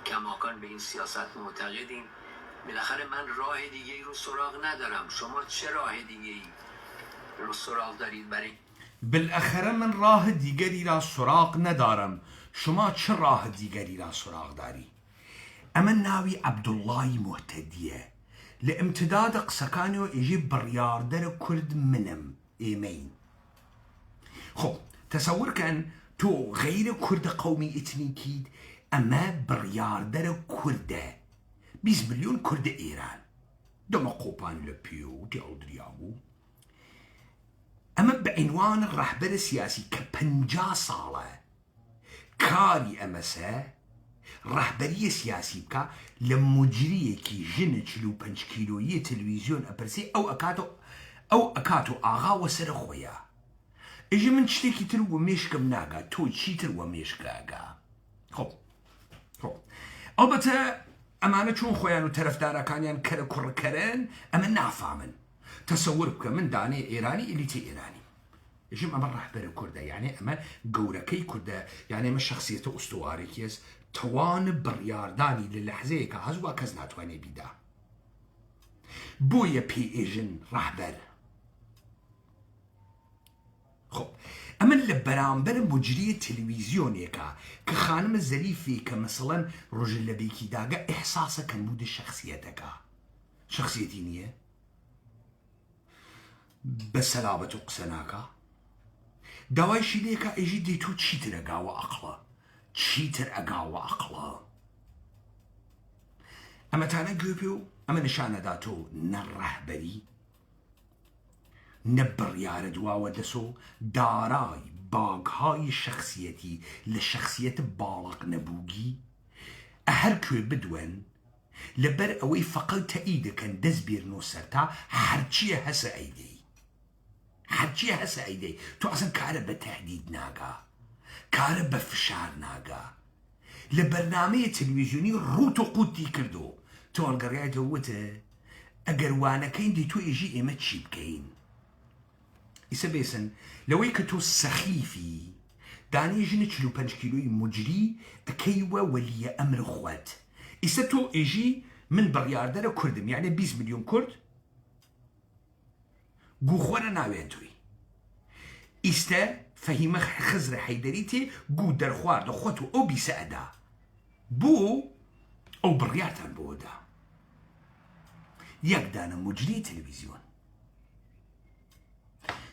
S7: کماکان به این سیاست معتقدیم بالاخره من راه دیگه‌ای رو سراغ ندارم شما چه راه دیگه‌ای رو سراغ دارید برای
S1: بالاخره من راه دیگری را سراغ ندارم شما چه راه دیگری را سراغ داری ئەمە ناوی عەبدوڵڵای مۆحتەدیە لە ئیمتدادە قسەکانەوە ئێژێ بڕیاردەرە کورد منم ئێمەین خۆ تەسەورکەن تۆ غەیرە کوردە قەومی ئیتنیکیت ئەمە بڕیاردەرە کوردە 20 ملیۆن کوردە ئێران دەمە قۆپان لە پێ و تێڵدریا بوو ئەمە بە عینوانە ڕەهبەرە سیاسی کە 50 ساڵە کاری ئەمەسە ڕەهبەریە سیاسی بکە لە مجریەکی ژنە 45 کیلۆیی تەلەڤیزیۆن ئەپرسێ ئەو ئەکاتۆ ئاغاوە سەرە خۆیە ئێژە من شتێکی تر وە مێشکم ناگات تۆ چیتر وە مێشکاگا خۆ ئەڵبەتە ئەمانە چۆن خۆیان و تەرەفدارەکانیان کەرە کوڕکەرن ئەمە نافامن تەسەور بکە من دانێ ئێرانی ئەلیتە ئێرانی ئێژم ئەمە ڕەهبەرە کوردە یعنی ئەمە گەورەکەی کوردە یعنی ئەمە شەخسیەتە ئوستوارێکی هەست توان بڕیاردانی لە لەحزەیەکە هەزووە کەس ناتوانێ بیدا بۆیە پێی ئێژن ڕەهبەر خۆ ئەمن لە بەرامبەر مجریە تەلەڤیزیۆنێکە کە خانمە زەریفی کە مەسەڵەن ڕۆژە لە بێکی داگە ئێحساسە کەمبوودە شەخسیەتەکە شەخسیەتی نییە بە سەلابەت و قسە ناکە داوایشی لێکە ئێژی دەی تۆ چیتر ئەگاوە عەقڵە چیتر ئەگاوە عەقڵە ئەمەتانە گوێ پێ و ئەمە نیشانەدا تۆ نە ڕەهبەری نە بڕیارە دواوە دەسۆ دارای باگهای شەخسیەتی لە شەخسیەت باڵق نەبووگی هەر کوێ بدوێن لەبەر ئەوەی فەقەت تەئی دەکەن دەست بێرنەوە سەرتا هەرچیە هەسە ئەیدەی هەرچیە هەسە ئەیدەی تۆ ئەسن کارە بە تەهدید ناگا کارە بە فشار ناگا لە بەرنامەیە تەلەڤیزیۆنی ڕوت و قوتی کردو تۆ هەڵگەڕیایەوە وتە ئەگەر وانەکەین دی تۆ ئێژی ئێمە چی بکەین ئیسە بێسن لەوەی کە تۆ سەخیفی
S8: دانیژن 45 کیلوی مجری ئەکەیوە وەلیە ئەمر خوات ئیستا تۆ ئێژی من بڕیاردەرە کوردم یعنی 20 میلیۆن کورد گوخۆرە ناوێن توی ئیستا فەهیمە خزرە حەیدەری تێ گو دەرخواردە خۆت و ئەو بیسە ئەدا بۆ ئەو بڕیارتان بۆدا یەک دانە مجری تەلەڤیزیۆن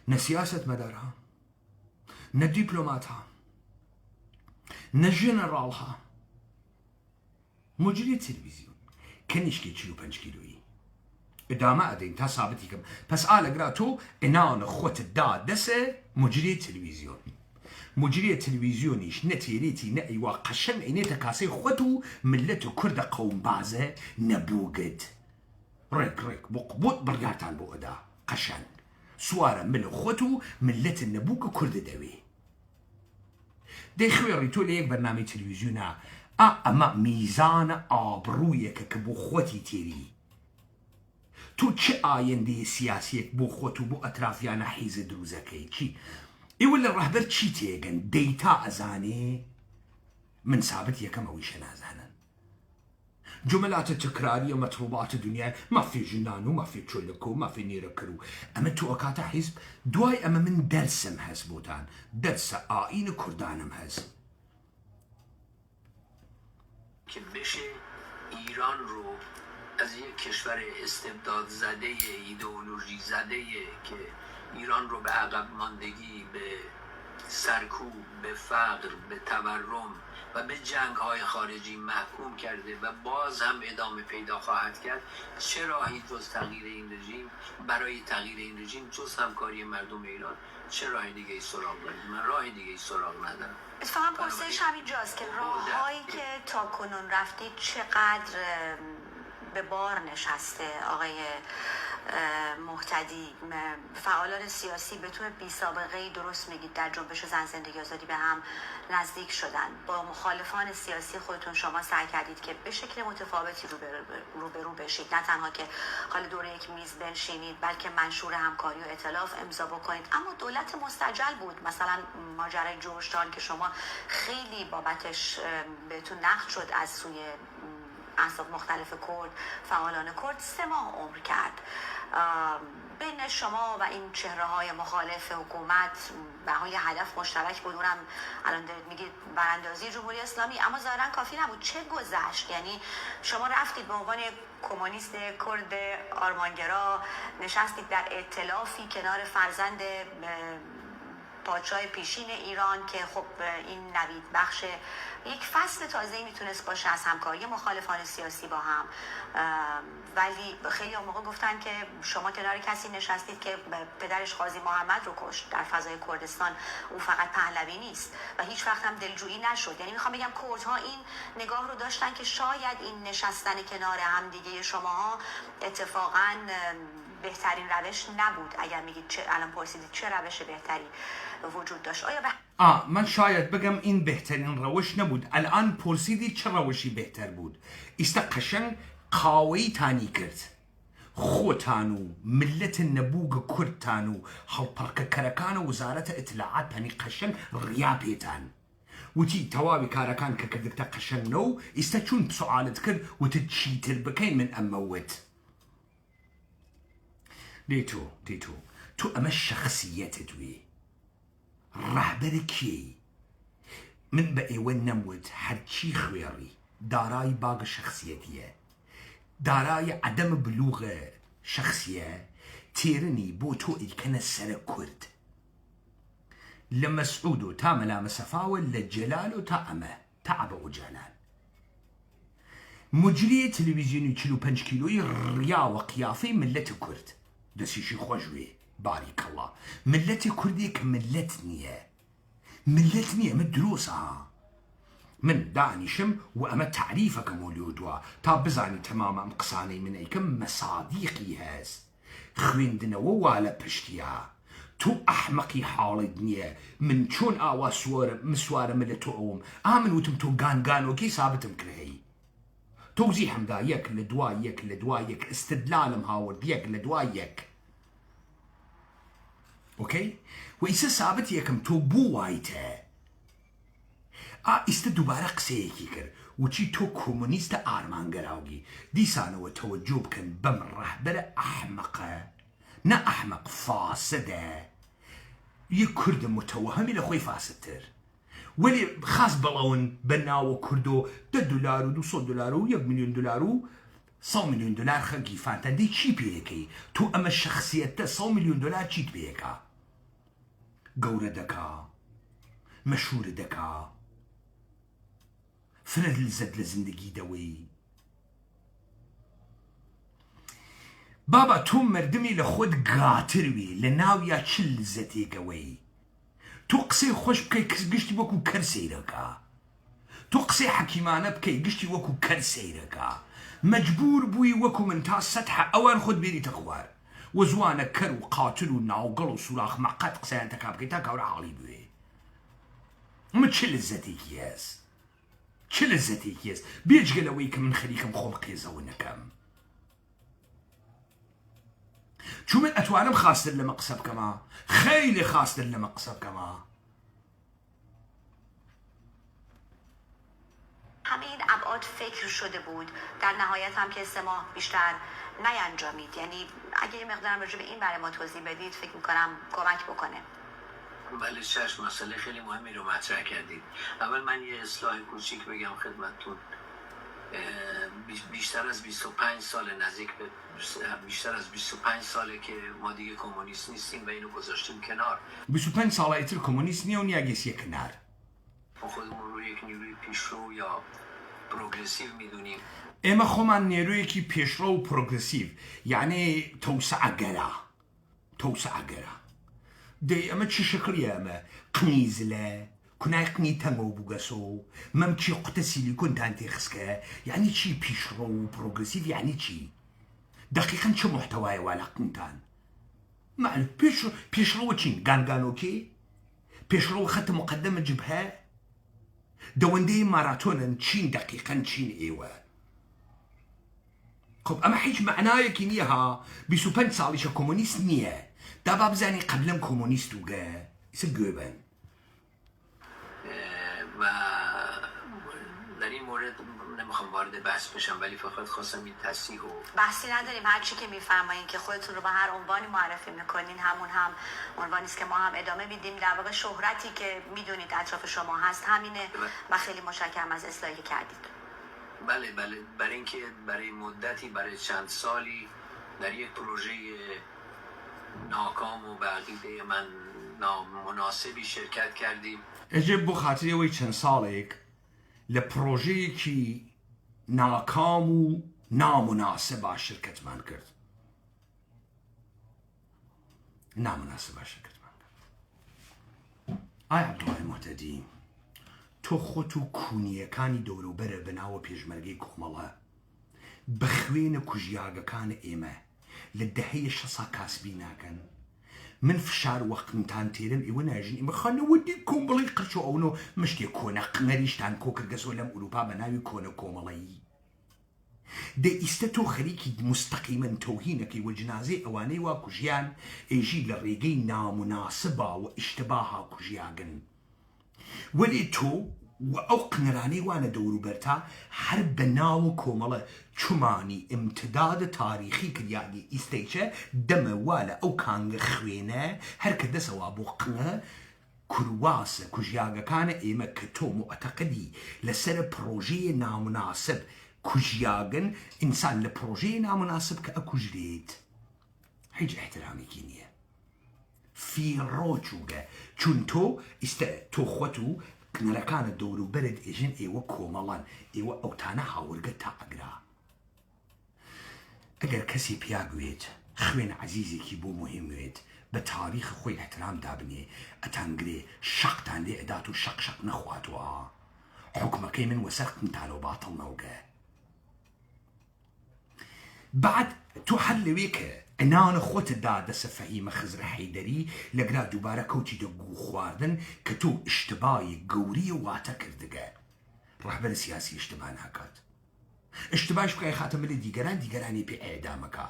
S8: نە سیاسەتمەدارها نە دیپلۆماتها نە ژێنەڕاڵها مجری تەلەڤیزیۆن کەنیشکی 45 کیلۆیی ئەدامە ئەدەین تا سابتی کەم پس ئالەگرا تۆ ئەناونە خۆتت دا دەسە مجری تەلەڤیزیۆن مجری تەلەڤیزیۆنیش نەتێرێتی نە ئەیوا قەشەنگ ئەینێتە کاسەی خۆت و ملەت و کوردە قەوم بازە نەبووگت ڕێک بۆ قبوت بڕیارتان بۆ ئەدا قەشەنگ سوارە ملە خۆت و ملەتە نەبووکە کوردە دەوێ دەی خوێڕی تۆ لە یەک بەرنامەی تەلەڤیزیۆنە ئەمە میزانە ئابڕوویەکە کە بۆ خۆتی تێری تو چه ئایندەیە سیاسیەک بۆ خۆت و بۆ ئەترافیانە حیزە دروزەکەی چی ئێوە لە ڕەهبەر چی تێگەن دەیتا ئەزانێ من سابت یەکەم ئەویشە نازانن جملاتە تکراریە مەتروباتە دنیای مافی ژنان و مافی چۆلەکە و مافی نێرەکەر و ئەمە تو ئەکاتە حیزب دوای ئەمە من دەرسم هەست بۆتان دەرسە ئاینە کوردانم هەست
S7: که بشه ایران رو از یک کشور استبداد زده ایدئولوژی زده که ایران رو به عقب ماندگی به سرکوب به فقر به تورم و به جنگ‌های خارجی محکوم کرده و باز هم ادامه پیدا خواهد کرد چه راهی جز تغییر این رژیم برای تغییر این رژیم جز همکاری مردم ایران چه راه دیگه ای سراغ دارید من راه دیگه ای سراغ ندارم
S9: اتفاقا پرسش همینجاست که راههایی که تا کنون رفتید چقدر به بار نشسته آقای مهتدی فعالان سیاسی به طور بی سابقه‌ای درست میگید در جنبش زن زندگی آزادی به هم نزدیک شدن با مخالفان سیاسی خودتون شما سعی کردید که به شکل متفاوتی روبرو بشید نه تنها که حال دور یک میز بنشینید بلکه منشور همکاری و ائتلاف امضا بکنید اما دولت مستعجل بود مثلا ماجرای جورجتاون که شما خیلی بابتش بهتون نقد شد از سوی احزاب مختلف کرد فعالان کرد 3 ماه عمر کرد بین شما و این چهره های مخالف حکومت به حال هدف مشترک بود اونم الان دارید میگید براندازی جمهوری اسلامی اما ظاهرا کافی نبود چه گذشت یعنی شما رفتید به عنوان کمونیست کرد آرمانگرا نشستید در ائتلافی کنار فرزند پادشاه پیشین ایران که خب این نوید بخش یک فصل تازه‌ای میتونست باشه از همکاری مخالفان سیاسی با هم ولی خیلی موقع گفتن که شما کنار کسی نشستید که پدرش قاضی محمد رو کشت در فضای کردستان او فقط پهلوی نیست و هیچ وقت هم دلجویی نشد یعنی میخوام بگم کردها این نگاه رو داشتن که شاید این نشستن کنار هم دیگه شماها اتفاقاً بهترین روش نبود اگر میگید الان پرسیدید چه روش بهتری وجود داشت آیا
S8: من شاید بگم این بهترین روش نبود الان پرسیدید چه روشی بهتر بود ئێستا قەشەنگ قاوەی تانی کرد خۆتان و ملت نەبووگە کوردتان و هەڵپەڕکەکەرەکان و وزارەتە ئیتلاعاتانی قەشەنگ ڕیا پێتان وتی تەواوی کارەکان کە کردتە قەشەنگە و ئێستا چون سوالت کرد وتت چیتر بکەی من ئەمەوت دێتۆ تۆ ئەمە شەخسیەتت وێ ڕەهبەرە کێی من بە ئێوە نەموت هەرچی خوێڕی دارای باگە شەخسیەتیە دارای عەدەمە بلوغە شەخسیە تێرنی بۆ تۆ ئیکەنە سەرە کورد لە مەسعود و تا مەلا مەسەفاوە لە جەلال و تا ئەمە تا عەبە و جەلال مجری تەلەڤیزیۆنی 45 کیلۆی ڕیاوە قیافەی ملەتە کورد دەستیشی خۆش وێ باریکەڵڵا ملەتی کوردی کە ملەت نییە ئەمە درۆسە من دانیشم و ئەمە تعریفەکەم و لێ دووە تا بزانی تەمامە ئەم قسانەی من ئەیکەم مەسادیقی هەست خوێندنەوە وا لە پشتیە تۆ ئەحمەقی حاڵت نییە من چۆن ئاوا مسوارەمە لە تۆ ئەوم من وتم تۆ گانگانۆکەی سابتم کرهەی تۆزی هەمدا یەک لە دوای یەک ئستدلالم هاورد یەک لە دوای یەک ئۆکەی و ئیسە سابت یەکەم تۆ بوو وایتە ئیستە دووبارە قسەیەکی کرد وچی تۆ کۆمۆنیستە ئارمانگەراوگی دیسانەوە تەوەجۆ بکەن بەم ڕەهبەرە ئەحمەقە نە ئەحمەق فاسدە یەک کوردە متەوەهەمی لە خۆی فاسدتر وەلی خاص بەڵەون بە ناوە کوردۆ $10 و $200 و $1 ملیۆن و $100 ملیۆن خەڵکی فاتەندەی چی پێیەکەی تۆ ئەمە شەخسیەتە $100 ملیۆن چیت پێیەکە گەورە دەکا مەشهور دەکا فرە لزەت لە زندگی دەوەی بابا تۆ مردمی لە خۆت گاتروی لە ناویا چ لزەتێکەوەی تۆ قسەی خۆش بکەی گشتی وەکو کەر سەیرەکە تۆ قسەی حەکیمانە بکەی گشتی وەکو کەر سەیرەکە مەجبور بووی وەکو من تا سەدحە ئەوان خۆت بێریتە خوار وە زوانە کەر و قاتل و ناوگەڵ و سوراخ مەقەت قسەیان تەکا بکەی تا کەورە حاڵی بوێ ئەمە چ لزەتێکی هەست چ لزەتێکی هەست بێجگەلەوەی کە من خەریکم خۆم قێزەوە نەکەم چون من ئەتوانم خاستر لەمە قسە بکەمە خەیلی خاستر لەمە قسە بکەمە
S9: همه این ابعاد فکر شده بود در نهایت هم که 3 ماه بیشتر نینجامید یعنی اگه یه مقدارم راجع به این برای ما توضیح بدید فکر میکنم کمک بکنه
S7: بله چشم مسئله خیلی مهمی رو مطرح کردید اول من یه اصلاح کوچیک بگم خدمتتون بیشتر از 25 سال بیشتر از 25 ساله که ما دیگه کمونیست نیستیم و اینو گذاشتیم کنار
S8: 25 ساڵی تر کۆمۆنیست نییە و نیاگەسیە کنار
S7: ما خودمون رو یک نیروی پیشرو یا پروگرسیو میدونیم
S8: ئێمە خۆمان نێرویەکی پێشڕە و پرۆگرسیو یعنی تەوسعەگەرە دەی ئەمە چی شکلیە ئەمە قنیزلە کنای قنی تەنگە و بووگەسۆ مەم چی قوتە سیلیکۆنتان تێخسکە یعنی چی پیشڕە و پرۆگرسیو یعنی چی دقیقاً چه محتەوایە وا لە قنتان پێشڕەوە چین گانگانۆکێ پێشڕەوە خەتە مقدمە جبهە دەوەندەی ماراتۆنن چین دقیقاً چین ئێوە خب ئەمە هیچ معنایەکی نییە ها 25 ساڵیشە کۆمۆنیست نییە دابا بزانی قبلەم کۆمۆنیست وگە ئیسە گوێبن
S7: و در این مورد نمیخوام وارد بحث بشم ولی فقط خواستم این تصحیح و
S9: بحثی نداریم هر چی که میفرمایین که خودتون رو به هر عنوانی معرفی میکنین همون هم عنوانی است که ما هم ادامه میدیم در واقع شهرتی که میدونید اطراف شما هست همینه و خیلی متشکرم از اصلاحی که کردید
S7: بله برای اینکه برای مدتی برای چند سالی در یک پروژه ناکام و به عقیده من نامناسبی شرکت کردیم
S8: ئەجێ بۆ خاترەوەی چەند ساڵێک لە پرۆژەیەکی ناکام و نامناسبە شرکەتمان کرد ئای عەبدوڵای موحتەدی تۆ خۆت و کوونیەکانی دەوروبەرە بەناوە پێشمەرگەی کۆمەڵە بە خوێنە کوژیاگەکانە ئێمە لە دەهەیە 6 کاسبی ناکەن من فشار وەقتتان تێرن ئێوە ناژین ئێمە خانەوەدی کۆمبڵی قرچ و ئەوە مشتێک کۆنە قنەریشتان کۆکردگەسۆ لەم ئوروپا بە ناوی کۆنە کۆمەڵەیی دە ئیستە تۆ خەریکی مستەقیمەن تەوهینەکەی وە جنازەی ئەوانەی وا کوژیان ئێژی لە ڕێگەی ناموناسبا و ئیشتباها کوژیاگن وەلێ تۆ و ئەو قنەرانەی وانە دەوروبەرتا هەر بە ناو کۆمەڵە چومانی ئیمتداد تاریخی کریانی ئیستەیچە دەمە وا لە ئەو کانگە خوێنە هەر کە دەسەوا بۆ قنە کورواسە کوژیاگەکانە ئێمە کە تۆ معتەقدی لەسەر پرۆژەیە نامناسب کوژیاگن ئینسان لە پرۆژەیە نامناسب کە ئەکوژرێت هیچ احترامێکی نییە فیڕۆچووگە چون تۆ ئیستە تۆ خۆت و قنەرەکانە دەوروبەرت ئێژن ئێوە کۆمەڵان ئێوە ئەوتانە هاوردگە تا ئەگرا ئەگەر کەسی پیاگوێت خوێن عەزیزێکی بۆ مهموێت بە تاریخ خۆی احترام دابنێ ئەتانگرێ شەقتان لێ ئەدات و شەق نەخواتوە حکومەکەی من وەسەر قنتانە و باتڵ نەوگە بعد تۆ هەر لەوێ کە ئەنانە خۆتدا دەسە فەهیمە خزرە حەیدەری لەگرا دووبارە کەوتی دەگو خواردن کە تۆ ئیشتبای گەوری واتە کردگە ڕەهبەرە سیاسی ئیشتبا ناکات ئیشتباش بکای خاتە ملە دیگەرانی پێ ئێدامەکە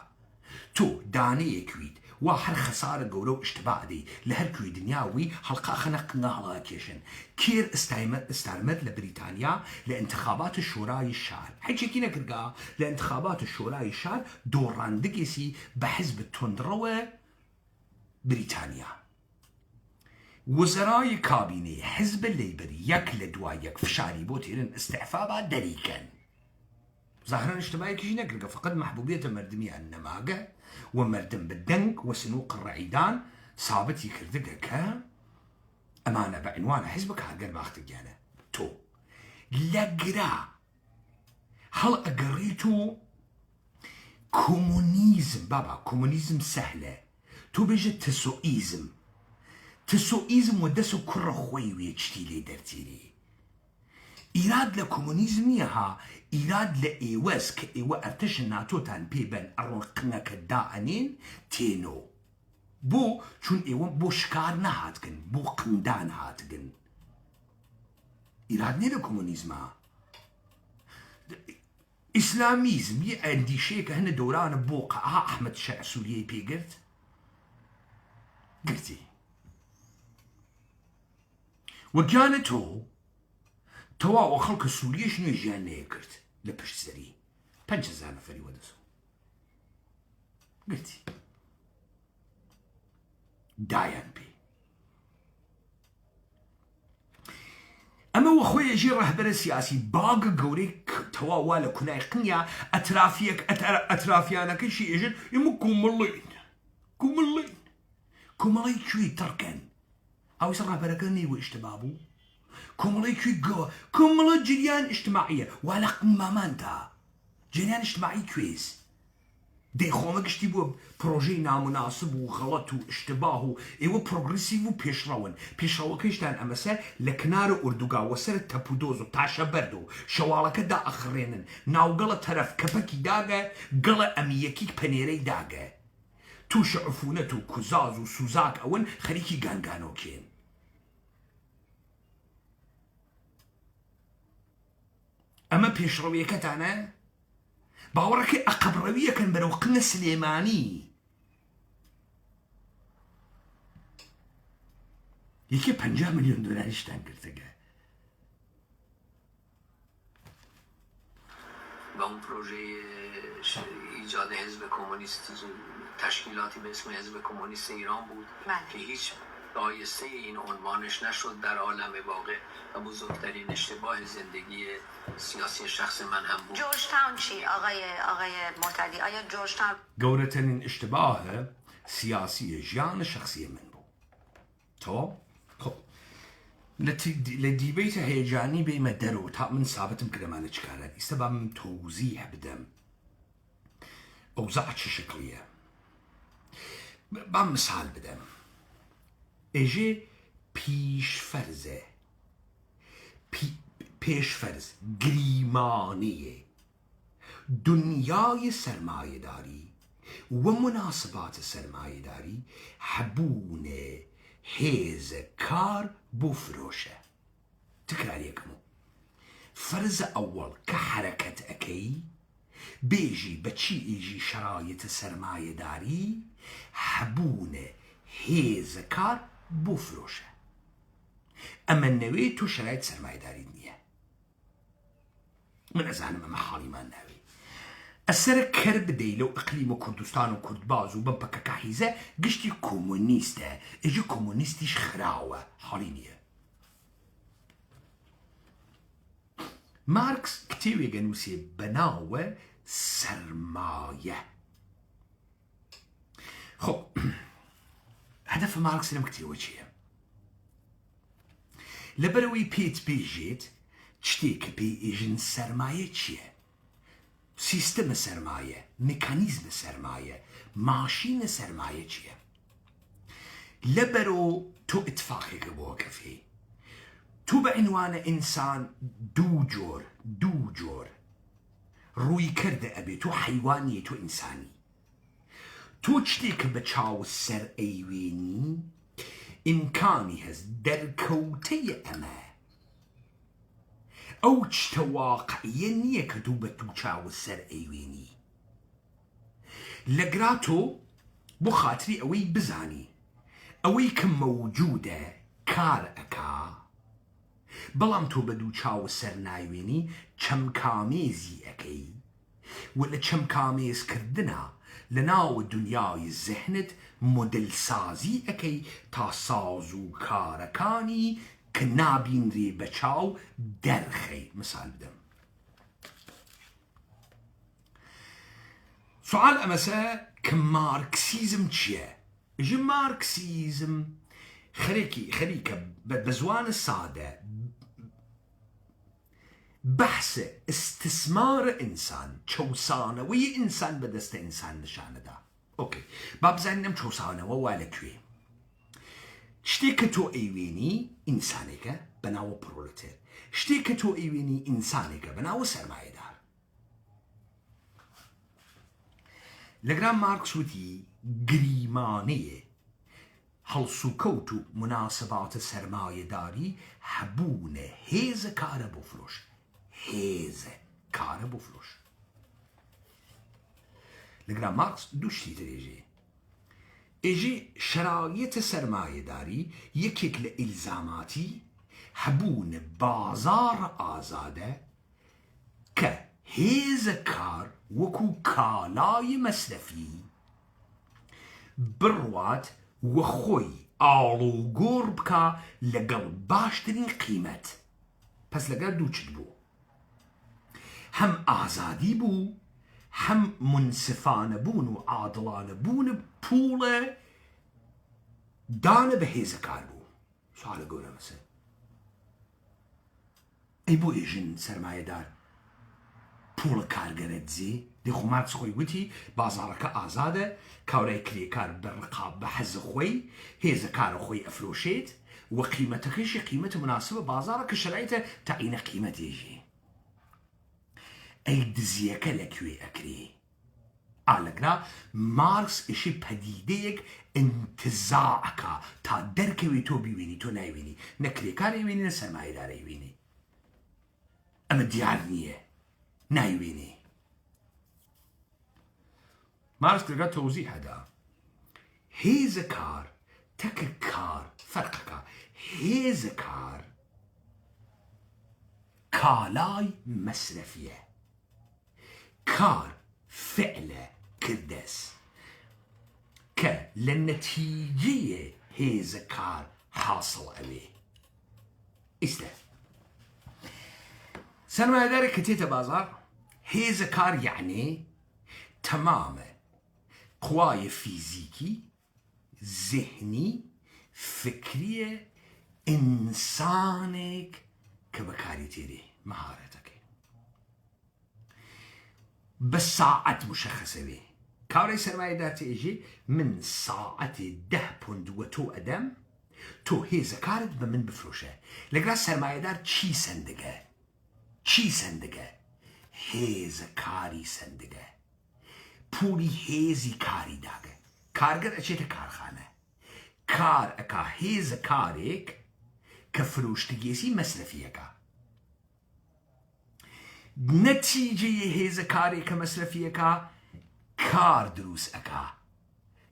S8: تۆ دانەیەکویت وا هەر خەسارە گەورە و ئشتباعدەی لە هەر کوێی دنیاوی هەڵقا خەنە قنگا هەڵاکێشن کێر ئستارمەت لە بریتانیا لە انتخابات شورای شار حیچێکی نەکردگا لە انتخابات شورای شار دۆڕاندگێسی بە حزب تۆندڕەوە بریتانیا وزرای کابینەی حزب لەیبەر یەک لە دوای یەک فشاری بۆ تێرن ئستعفا دەریکەن ظاهرا اجتماعيكي نقرقه فقد محبوبية مردمي النماقة ومردم بالدنك وسنوق الرعيدان صابتي كردقة كا أمانة بعنوان حزبك هاقر باختك يعني تو لقرا هل أقريتو كومونيزم بابا كومونيزم سهلة تو بيجي تسوئيزم ودسو كرة خوي ويجتي لي درتيلي إيراد لكومونيزم نيها إيراد لإيواز كإيوا أرتش الناتوتان بيبن أرونقنا كداعنين تينو بو چون إيوا بو شكار نهاتكن بو قندان هاتكن إيراد نيه لكومونيزم إسلاميزم عندي شيء هنا دوران بوقع أحمد شاع سوريا بيقرت قرتي وكانتو تواو خلق سوريا شنو جاني كرت لبشت سري 5000 نفري ودسو قلتي دايان بي اما وخويا جي رهبر السياسي باق قوريك تواو والا كناي قنيا اترافيانا كل شيء يجن يمو كوملين شوي تركن او يصير رهبركني واشتبابو كوملي كوي كوملي جريان اجتماعية ولا قمامانتا جريان اجتماعي كويس دي خومك اشتبوا بروجي نامناسب وغلط واشتباه ايوه بروغريسيف وبيشراون كيشتان امسا لكنار اردوغا وسر تابودوزو تاشا بردو شوالك دا اخرينن ناو قلا طرف كبكي داغا قلا اميكيك بنيري داغا تو شعفونتو كوزاز وسوزاك اون خليكي غانغانو كين اما بيشروية كتانا باورك اقبروية كان بروقنا سليماني يكي 50 مليون دولار اشتان كرتگه
S7: با اون پروژه ایجاد حزب کمونیست تشکیلاتی به اسم حزب کمونیست ایران بود که هیچ شایسته این عنوانش نشد در عالم واقع و بزرگترین اشتباه زندگی سیاسی شخص من هم بود.
S9: جورج تاون چی آقای معتدی؟ آیا جورج تاون
S8: گەورەترین اشتباه سیاسی ژیان شخصی من بود. تو خب لە دیبەیتە هەیەجانی بێمە دەرەوە تا من سابتم کردەمانە چکارە ئیستا با من تۆزیح بدەم ئەوزاع چ شکلیە با مثال بدەم ئێژێ پیشفرز گریمانیه دنیای سرمایه‌داری و مناسبات سرمایه‌داری حبونه هیز کار بفروشه تکرار یکمو فرز اول که حرکت اکی بیجی بچی ایجی شرایط سرمایه‌داری حبونه هیز کار بفروشه اما نوی تو شرایط سرمایه‌داری نیه من ازانم اما حالی من نوی السر كرب ديلو اقليم كردستان وكردباز وبمبكا كحيزة قشتي كومونيستا اجي كومونيستيش خراوة حالينية ماركس كتيوي جنوسي بناوة سرماية خب هدف ماركس لم كتيوي چيه لبروي بيت بيجيت چتيك بي اجن سرماية چيه سیستم سرمایه، مکانیزم سرمایه، ماشین سرمایه چیه؟ لبرو تو اتفاقی که با کفی تو به عنوان انسان دو جور روی کرده ابی تو حیوانی تو انسانی تو چتی که بچاو سر ایوینی امکانی هست در کوته امه او چتا واقعیه نیه که تو به تو چاو سر ایوینی لقراتو بو خاطري اوي بزاني اوي كم موجودة كار اكا بلام تو بدو چاو سر نايويني چم كاميزي اكي ولا چم كاميز كردنا لناو دنياي زهنت مدل سازي اكي تا سازو كاركاني كنابين ري بچاو درخي مثال بدم سؤال امسا كماركسيزم چيه اجي ماركسيزم خريكة بزوان السادة بحث استثمار انسان چوسانوي انسان بدست انسان نشانه دا اوكي باب زنم چوسانوي والكوي شتي كتو ايويني انسانيكا بناو برولتير شتي كتو ايويني انسانيكا بناو سرمایه دار لقرام ماركس وتي قريمانيه هەڵسوکەوت و مناسبات سرمایه داری هەبوونە هێزە کارە بۆ فرۆش هێزە کارە بۆ فرۆش لەگرا مارکس دووشتی درێژێ ئێژێ شرایط سرمایه داری یەکێک لە ئیلزاماتی هەبوونە بازار ئازادە کە هێزە کار وەکو کالای مەسرەفی بڕوات وخوي آلو گور بکا لگل باشترین قیمت پس لگل دو چد بو هم آزادی بو هم منصفانه بون و عادلانه بون پول دانه به هیزه کار بو سوال گونه مثل ای بو ایجن سرمایه دار پول کارگرت زی دی خو مارکس خوی گوتی بازارکە ئازادە کاورای کرێکار بەڕقاب بە حەز خۆی هێزە کارە خۆی ئەفرۆشێت و قیمەتەکەیشی قیمەتە مناسبە بازارە کە شرایطە تەعینە قیمەتێژی ئەی دزیەکە لەکوێ ئەکرێ ئالەگرا مارکس ئیشی پەدیدەیەک انتزاعەکە تا دەرکەوێت تۆ بیوێنی تۆ نایوێنی نە کرێکارە وێنی نە سەرمایەدارە وێنی ئەمە دیار نییە نایوێنی ماركس لقى توضيح هذا هيز كار تك كار فرقك هيز كار كالاي مصرفية كار فعله كردس ك للنتيجة هيز كار حاصل عليه استه سرمایه داری کتیت بازار هيز كار يعني تمام قوای فیزیکی ذهنی فکری انسانك که بکاری تیری مهارتك بس ساعت مشخصه بي كاوري سرمایه دار تيجي من ساعت 10 پوند و تو ادم تو هیزه کارت به من بفروشه لگرا سرمایه دار چی سندگه هیزه کاری سندگه پولی هیزی کاری داگه کارگر اچیت کارخانه کار اکا هیز کاریک که فروشتگیسی مصرفی اکا نتیجه هیز کاری که مصرفی اکا کار دروس اکا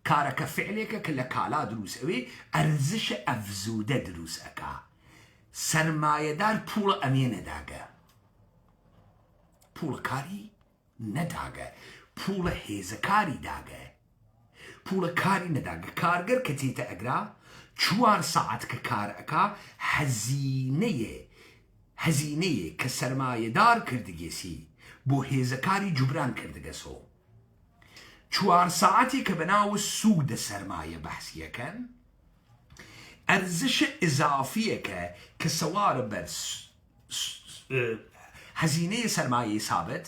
S8: کار اکا فعلی اکا که لکالا دروس اوی ارزش افزوده دروس اکا سرمایه دار پول امینه داگه پول کاری نداگه پول هێزەکاری داگە پولە کاری نەداگە کارگەر کە چیتە ئەگرا 4 ساعت کە کار ئەکا هەزینەیە کە سەرمایەدار کردگێسی بۆ هێزەکاری جوبران کردگەسۆ 4 ساعتی کە بەناو سوودە سەرمایە بەحسیەکەن ئەرزش ئضافیەکە کە سەوارە بەر هەزینەیە سەرمایەی سابت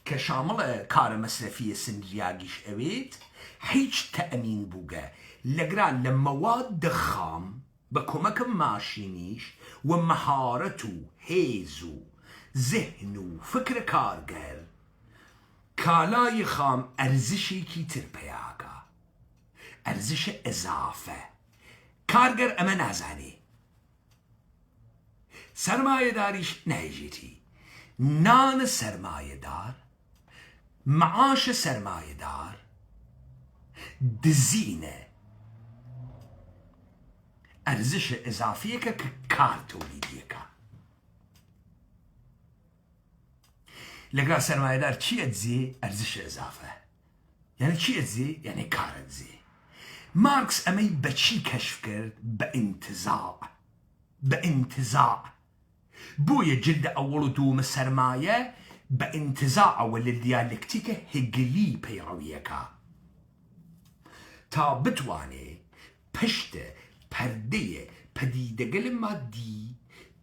S8: که شامل کار مصرفی سندریاگیش اوید هیچ تأمین بوگه لگرا لمواد خام بکمک ماشینیش و مهارتو هیزو ذهنو فکر کارگر کالای خام ارزشی کی ترپیاگا ارزش اضافه کارگر اما نازانی سرمایه داریش نهیجیتی نان سرمایه دار معاش سرمایه دار دزینە ئەرزشە ئەزافیەکە کە کار تۆلیدیەکە لەگەڵ سەرمایەدار چی ئەدزێ ئەرزشە ئەزافە یعنی چی ئەدزێ یعنی کار ئەدزێ مارکس ئەمەی بەچی کەشف کرد بە ئینتزاع بۆیە جلدە ئەوەڵ و دوومە سەرمایە بە ئینتزاعەوە لە دیالکتیکە هێگلی پەیڕەویەکە تا بتوانێ پشتە پەردەیە پەدیدەگەل مادی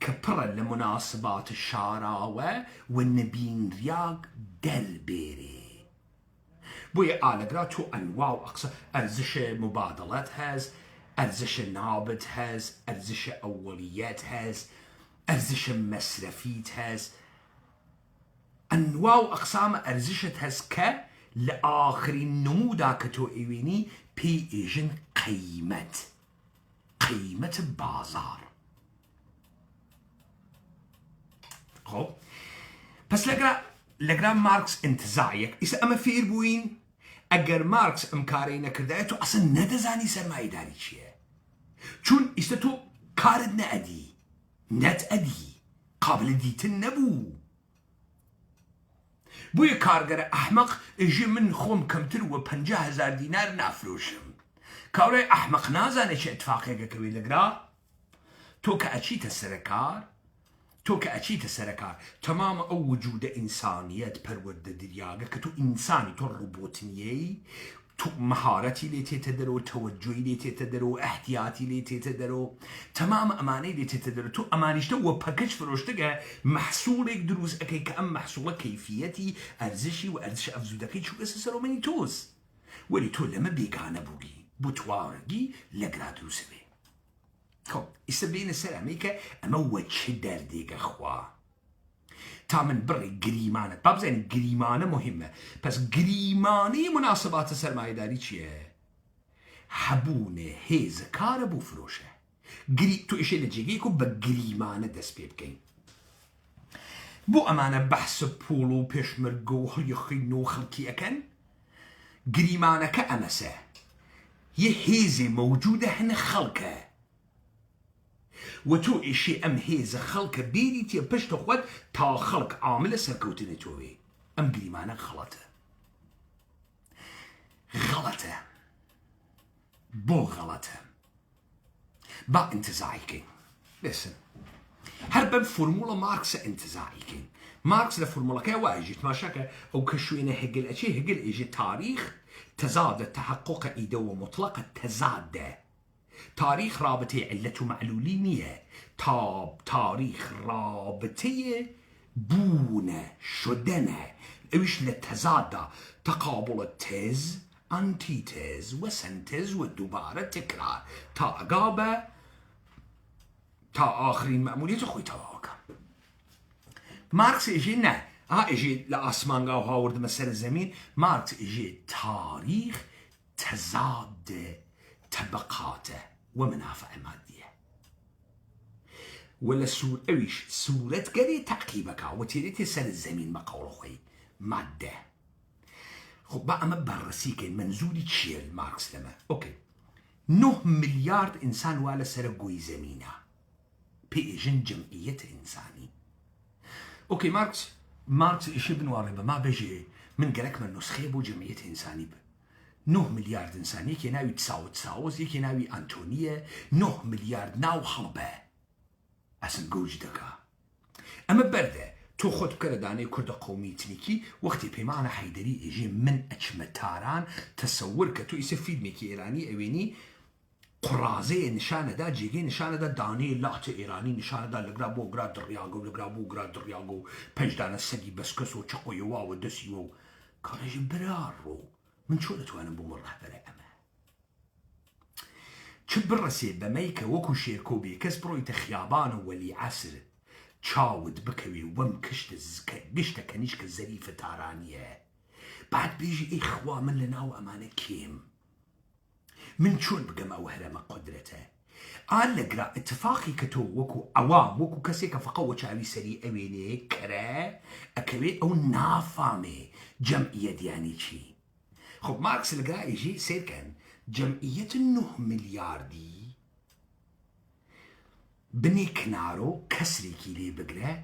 S8: کە پڕە لە مناسبات شاراوە و نەبینریاک دەربێرێ بۆیە ئالەگرا تۆ ئەنواع و ئەقسە ئەرزشە مبادڵەت هەز ئەرزشە نابت هەز ئەرزشە ئەوەلیەت هەز ئەرزشە مەسرەفیت هەز ئەنواع و ئەقسامە ئەرزشت هەز کە لە ئاخرین نمودا کە تۆ ئەوێنی پێی ئێژن قیمەت بازار خب پس لەگرا مارکس ئینتزاعیەک ئیسا ئەمە فێر بووین ئەگەر مارکس ئەم کارەی نەکردایە تۆ ئەسن نەدەزانی سەرمایەداری چییە چون ئیستا تۆ کارت نەئەدی نەتئەدی قابل دیتن نەبوو بۆیە کارگەرە ئەحمەق ئێژێ من خۆم کەمتر وە 50,000 دینار نافرۆشم کاورای ئەحمەق نازانێ چه ئەتفاقێکەکەوێ لەگرا تۆ کە ئەچیتە سەرەکار تەمامە ئەو وجودە ئینسانیەت پەروەردە دریاگە کە تۆ ئینسانی تۆ ڕوبۆتنیەی تو مهارەتی لێ تێتە دەرەوە تەوەجۆی لێ تێتە دەرەوە ئەحتیاتی لێ تێتە دەرەوە تەمامە ئەمانەی لێ تێتە دەرەوە تۆ ئەمانیشتە وە پەکەج فرۆشتەگە مەحسوڵێک دروست ئەەکەی کە ئەم مەحسوڵە کەیفیەتی ئەرزشی و ئەرزش ئەفزوودەکەی چووکەسە سەرۆمەنی تۆز وەلی تۆ لەمە بێگانە بووی بۆ توارگی لەگرا دروست بێ خب ئیستا بینە سەر ئەمەی کە ئەمە وە چ دەردێگە خوا تا من بڕێ گریمانت با بزانین گریمانە مهمە پس گریمانەی مناسباتە سەرمایەداری چییە هەبوونێ هێزە کارە بۆ فرۆشە تۆ ئیشێ لە جێگەیەک و بە گریمانە دەست پێ بکەین بۆ ئەمانە بەحسە پوڵ و پێشمەرگە و هەڵیەخین و خەڵکی ئەەکەن گریمانەکە ئەمەسە یە هێزێ مەوجودە هەنە خەڵکە و تۆ ئیشێ ئەم هێزە خەڵکە بێری تێ پشتە خۆت تا خەڵک عاملە سەرکەوتنە تۆوێ ئەم گریمانە غەڵەتە بۆ غەڵەتە با ئینتزاعیکەین بێسن هەر بەم فۆرموڵە مارکسە ئینتزاعیکەین مارکس لە فۆرموڵەکەی وایژی تماشاکە ئەو کە شوێنە هێگل ئەچێ هێگل ئێژێ تاریخ تەزادە تەحقق ئیدەوە مطلقە تەزادە تاریخ رابطه علت و معلولی نییە تاریخ رابطه بوونە شدنە ئەویش لە تەزادە تەقابڵە تێز ئەنتیتێز و سنتێز و دووبارە تکرار تا ئەگا بە تا ئاخرین مەموریەتە خۆی تەواوەکە مارکس ئێژێ نە ئێژێ لە ئاسمانگا و هاوردمە سەر زەمین مارکس ئێژێ تاریخ تەزاد طبقاته ومنافع مادية ولا سور أويش سورة قري تعقيبك وتيريتي سر الزمين بقول خوي مادة خب بقى ما برسيكين منزولي تشير ماركس لما اوكي 9 مليار انسان ولا سر قوي زمينة بيجن جمعية انساني اوكي ماركس اشي بنواربه ما بيجي من قالك من نسخة بو جمعية انساني 9 مليار انسان یکی ناوی تساوز یکی ناوی ئەنتۆنیە 9 ملیار ناو هەڵبە ئەسن گۆج دەکا ئەمە بەردە تۆ خۆت بکە لە دانەی کوردە قەومی تنیکی وەختی پەیمانە حەیدەری ئێژێ من ئەچمە تاران تەسەور کە تۆ ئیسە فیلمێکی ئێرانی ئەوێنی قڕازەیە نیشانەدا جێگەی نیشانەدا دانەیە لاتە ئێرانی نیشانەدا لەگرا بۆ گرا دڕیاگە و لەگرا بۆ گرا دڕیاگە و پەنجدانە سەگی بەسکەس و چەقۆیەواوە دەسیوە و کارێژی برارڕۆ من چۆن دەتوانم بۆ ڕەهبەرە ئەمە چ بڕەسێ بەمەی کە وەکو شێرکۆبێ کەس بڕۆیتە خیابان و وەلی عەسر چاوت بکەوێ وەم گشتە کەنیشکە زەریفە تارانیە بعد بێژی ئەی خوا من لە ناو ئەمانە کێم من چۆن بگەم ئەو هەرەمە قودرەتە ئان لەگرا ئەتفاقی کە تۆ وەکو ئەوام وەکو کەسێکە فەقەوە چاوی سەری ئەوێنێ کەرە ئەکەوێت ئەو نافامێ جەمعیەت یانی چی خب ماركس لقرا يجي سير كان جمعية 9 ملياردي بني كنارو كسري كيلي بقرا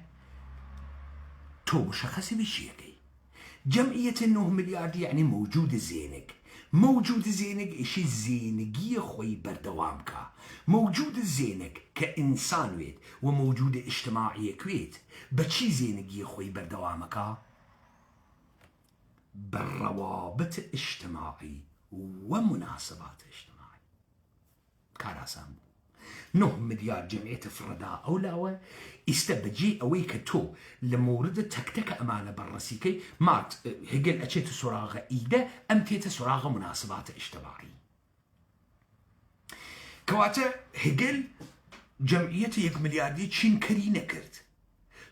S8: تو مشخصي بشيكي جمعية 9 ملياردي يعني موجود زينك موجود زينك إشي زينقية خوي بردوامكا موجود زينك كإنسان ويت وموجود اجتماعية كويت بشي زينقية خوي بردوامكا بالروابط الاجتماعي ومناسبات اجتماعي كاراسامو 9 مليار جمعية فردا أو لاوة استبجي أويك تو لمورد تكتك أمانة برسيكي مات هجل أشيت سراغة إيدا أم تيت سراغة مناسبات اجتماعي كواتا هجل جمعية 1 مليار دي تشين كرينة كرت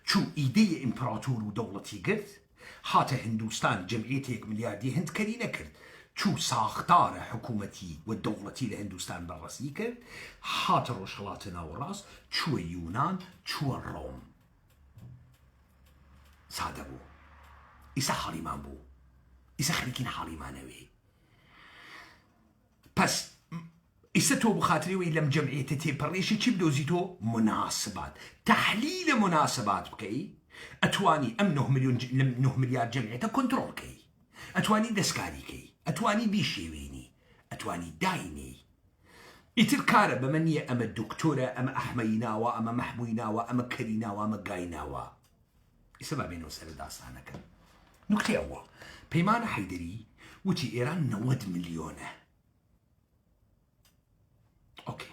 S8: شو إيدي إمبراطور ودولتي كرت حتى هندوستان جمعية 1 مليار دي هند كرينة كرت شو ساختار حكومتي والدولتي لهندوستان برسي كرت حتى روشلاتنا وراس شو يونان شو الروم صادبو إسا حريمان بو إسا خليكين حريمانوي بس إسا تو بخاطري وإلم جمعية تيبريشي چي بدوزيتو مناسبات تحليل مناسبات بكي أتواني أم 9 مليار جمعية كنترول كي أتواني دسكاري كي أتواني بيشيويني أتواني دايني إتركارة بمنية أما الدكتورة أما أحميناوا أما محمويناوا أما كريناوا أما قايناوا إسا بينو سر داستانك نكتة أول بيمان حيدري وتي إيران 9 مليونه أوكي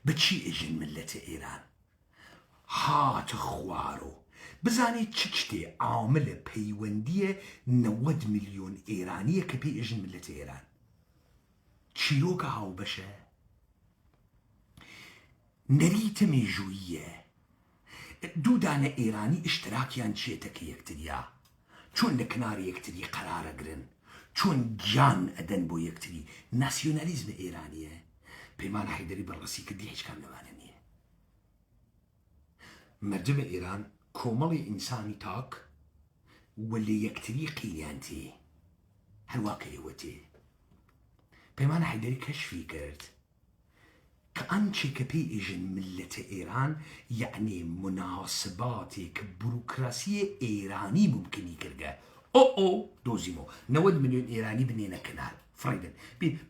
S8: بتشي إجن ملة إيران هات خوارو بزاني تشتي عامل بيوندية 9 مليون إيرانية كبي إجن ملة إيران تشيروكا هاو بشا نريت ميجوية دودانا إيراني اشتراكيان تشيتك يكتريا چون لكناري يكتري قرار قرن چون جان أدن بو يكتري ناسيوناليزم إيرانية بيمان حيدري بالرسي كدي هيش كام نواننية مردم إيران كومالي إنساني تاك واللي يكتري قيليانتي هالواقعي وتي بيمان حيدري كشفي كرت كأنشي كبي إجن ملة إيران يعني مناسباتي كبروكراسية إيراني ممكن يكرقا أو دوزيمو 9 مليون إيراني بنينا كنال فريدن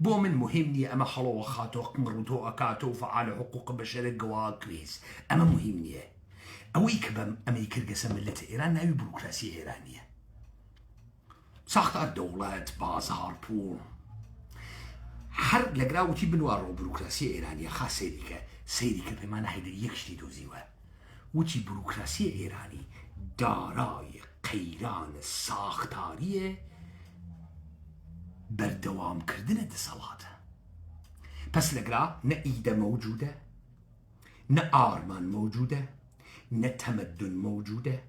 S8: بو من مهمني أما حلو خاتو قمرتو أكاتو فعال حقوق بشر قوا كويس أما مهمني أويك بم أما يكرقا سملة إيران ناوي بروكراسية إيرانية ساخت الدولات بازار بول هر لقراوتي بنوارو بروكراسية إيرانية خاص سيريكا بمعنى هيدا يكشتي دوزيوه وتي بروكراسية إيراني داراي قيران ساختارية بردوام كردنة دسالاته بس لقرا نا إيدا موجودة نا آرمان موجودة نا تمدن موجودة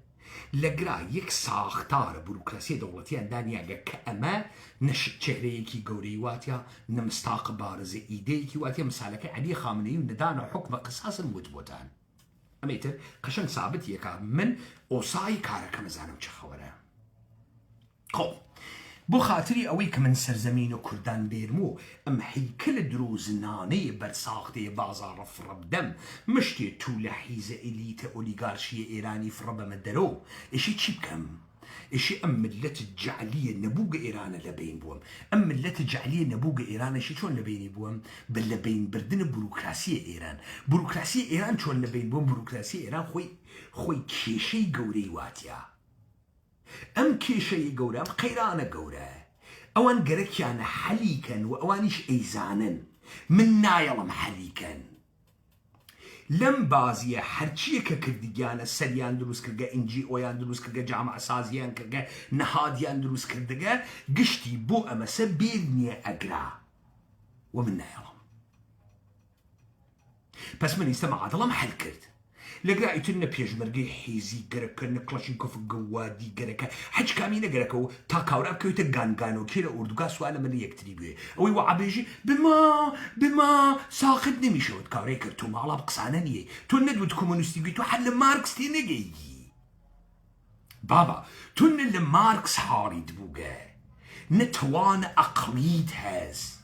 S8: لقرا يك ساختار بروكراسية دولتية دانيا كأما نش شهريكي قوريواتيا نمستاق بارز إيديكي واتيا مسالك علي خامنئي وندانو حكم قصاص المدبوتان أميتر قشن ثابت يكا من أوصاي كاركا مزانو چخورا خب بو خاطري أويك من سرزمين كردان بيرمو أم هيكل دروزناني برساختي بازار فرب دم مشتي طول حيزة إليتا أوليغارشية إيراني فرب مدرو إشي تشي بكم إشي أم ملة الجعلية نبوغ إيران لبين بوم أم ملة الجعلية نبوغ إيران إشي شون لبين بوم بلبين بردن بروكراسية إيران بروكراسية إيران شون لبين بوم بروكراسية إيران خوي كيشي قوري واتيا أم كيشي قورا أم قيرانة قورا أوان قركيان حليكا وأوانيش أيزانا من نايلم حليكا لم بازية حرشية كرديانا سريان دروس كرقا إنجي أويان دروس كرقا جامعة سازيان كرقا نهاديان دروس كرقا قشتي بو أمسا بيدني أقرا ومن نايلم بس من يستمع عدلم حل كرد لقرا يتنا بيجمرقي حيزي قركا نكلاشينكوف قوادي قركا حج كامينة قركا تاكاورا كيوتا غانغانو كيلا أردوغا سوالا من يكتري بيه أوي وعبيجي بما ساخد نميشود كاوري كرتو مالا بقصانانية تو ندود كومونستيقي تو حل ماركس تينيجي بابا تو اللي ماركس هاري دبوغا نتوان عقليت هز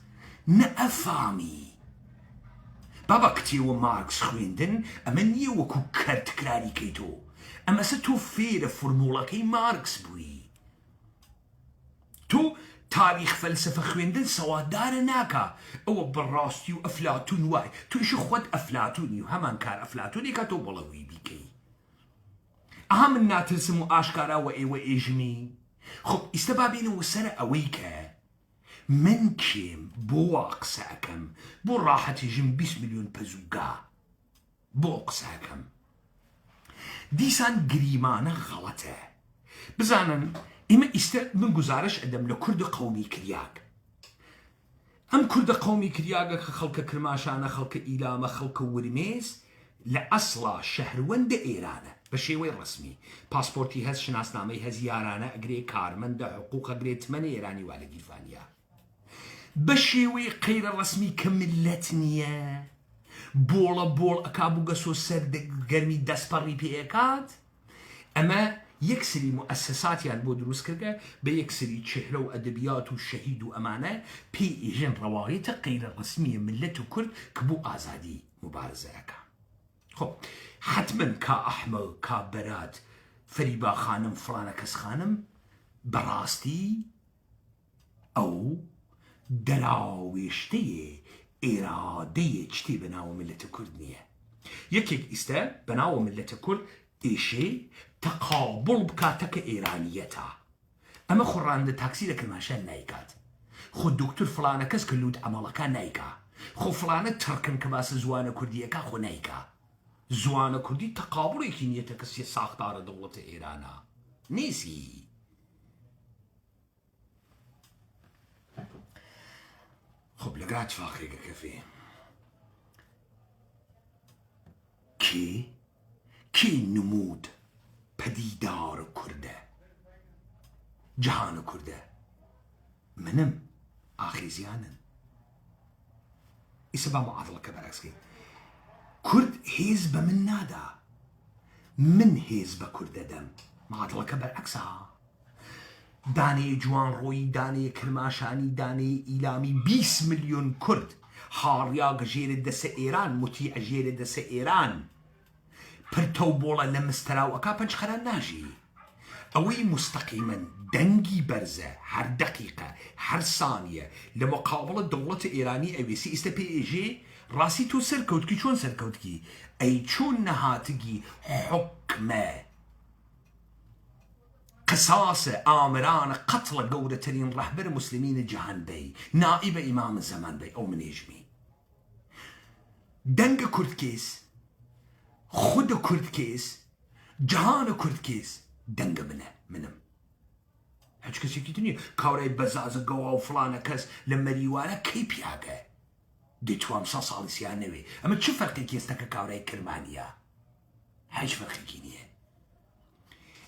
S8: نأفامي بابا كتير ماركس خويندن أما نية وكو كرت كراري كيتو أما ستو فير فرمولا كي ماركس بوي تو تاريخ فلسفة خويندن سوادار ناكا او براستيو أفلاطون واي تو إيشو خود أفلاطوني وهمان كار أفلاطوني كاتو بلوي بيكي أهم الناترسمو آشكارا وإيجمي خب استبابين وسر أويكا من كيم بوق ساكم بو راحة جم 20 مليون بزوغا بوق ساكم ديسان قريمانة غلطة بزانن إما من گزارش أدم لكرد قومي كرياك أم كرد قومي كرياك خلق كرماشانة خلق إيلامة خلق ورميز لأصلا شهر وند إيرانة بشيوي رسمي باسبورتي هز شناسنامي هز يارانة أقري كارمن ده حقوق أقري 8 إيراني والدي الفانية بشيوي غير الرسمي كملتنيا بول أكابو قصو سر قرمي داسباري بيكات أما يكسري مؤسسات يعني بو دروس كركا بيكسري تشهرة وأدبيات وشهيد وأمانة بي إيجن رواية غير الرسمية ملة كرد كبو آزادي مبارزة أكا خب حتما كا أحمد كا براد فريبا خانم فلانة كس خانم براستي أو دراويشتي إرادية جتي بناو ملة كردنية يكيك إستا بناو ملة كرد إيشي تقابل بكاتك إيرانيتا أما خوران دا تاكسي لك الماشان نايكات خو دكتور فلانة كس كلود عمالكا نايكا خو فلانة تركن كباس زوانة كردية خو نايكا زوانة كردي تقابل إيكينيتا كسي ساختار دولة إيرانا نيسي خب لقات فاقيقة كفي كي نمود پدیدار کرده جهان کرده منم آخیزیانن ایسا با معادله که برعکس کرد حزب من نادا من حزب کرده دم معادله که برعکس ها دانه جوان روی دانه کرماشانی دانه ایلامی 20 مليون کرد هاریا جیر دس ایران مطیع جیر دس ایران پرتو بولا لمستراو اكا پنج خران ناجي اوي مستقيما دنجي برزة هر دقيقة هر ثانية لمقابلة دولة ايراني اوي سي است بي جي راسي تو سركوتكي چون سركوتكي اي چون نهاتكي حكمة قصاص آمران قتل قودة ترين رهبر مسلمين جهان بي نائب امام الزمان بي او منيجمي دنگ كرد كيس خود کرد کیس جهان کرد کیس دنگ منم هیچ کسی که تنیه کاری بزاز گوا و فلانه کس لمریوانه کی پیاگه دیتوام سال سیان نوی اما چه فرقی کیست که کاری کرمانیه هیچ فرقی کی نیه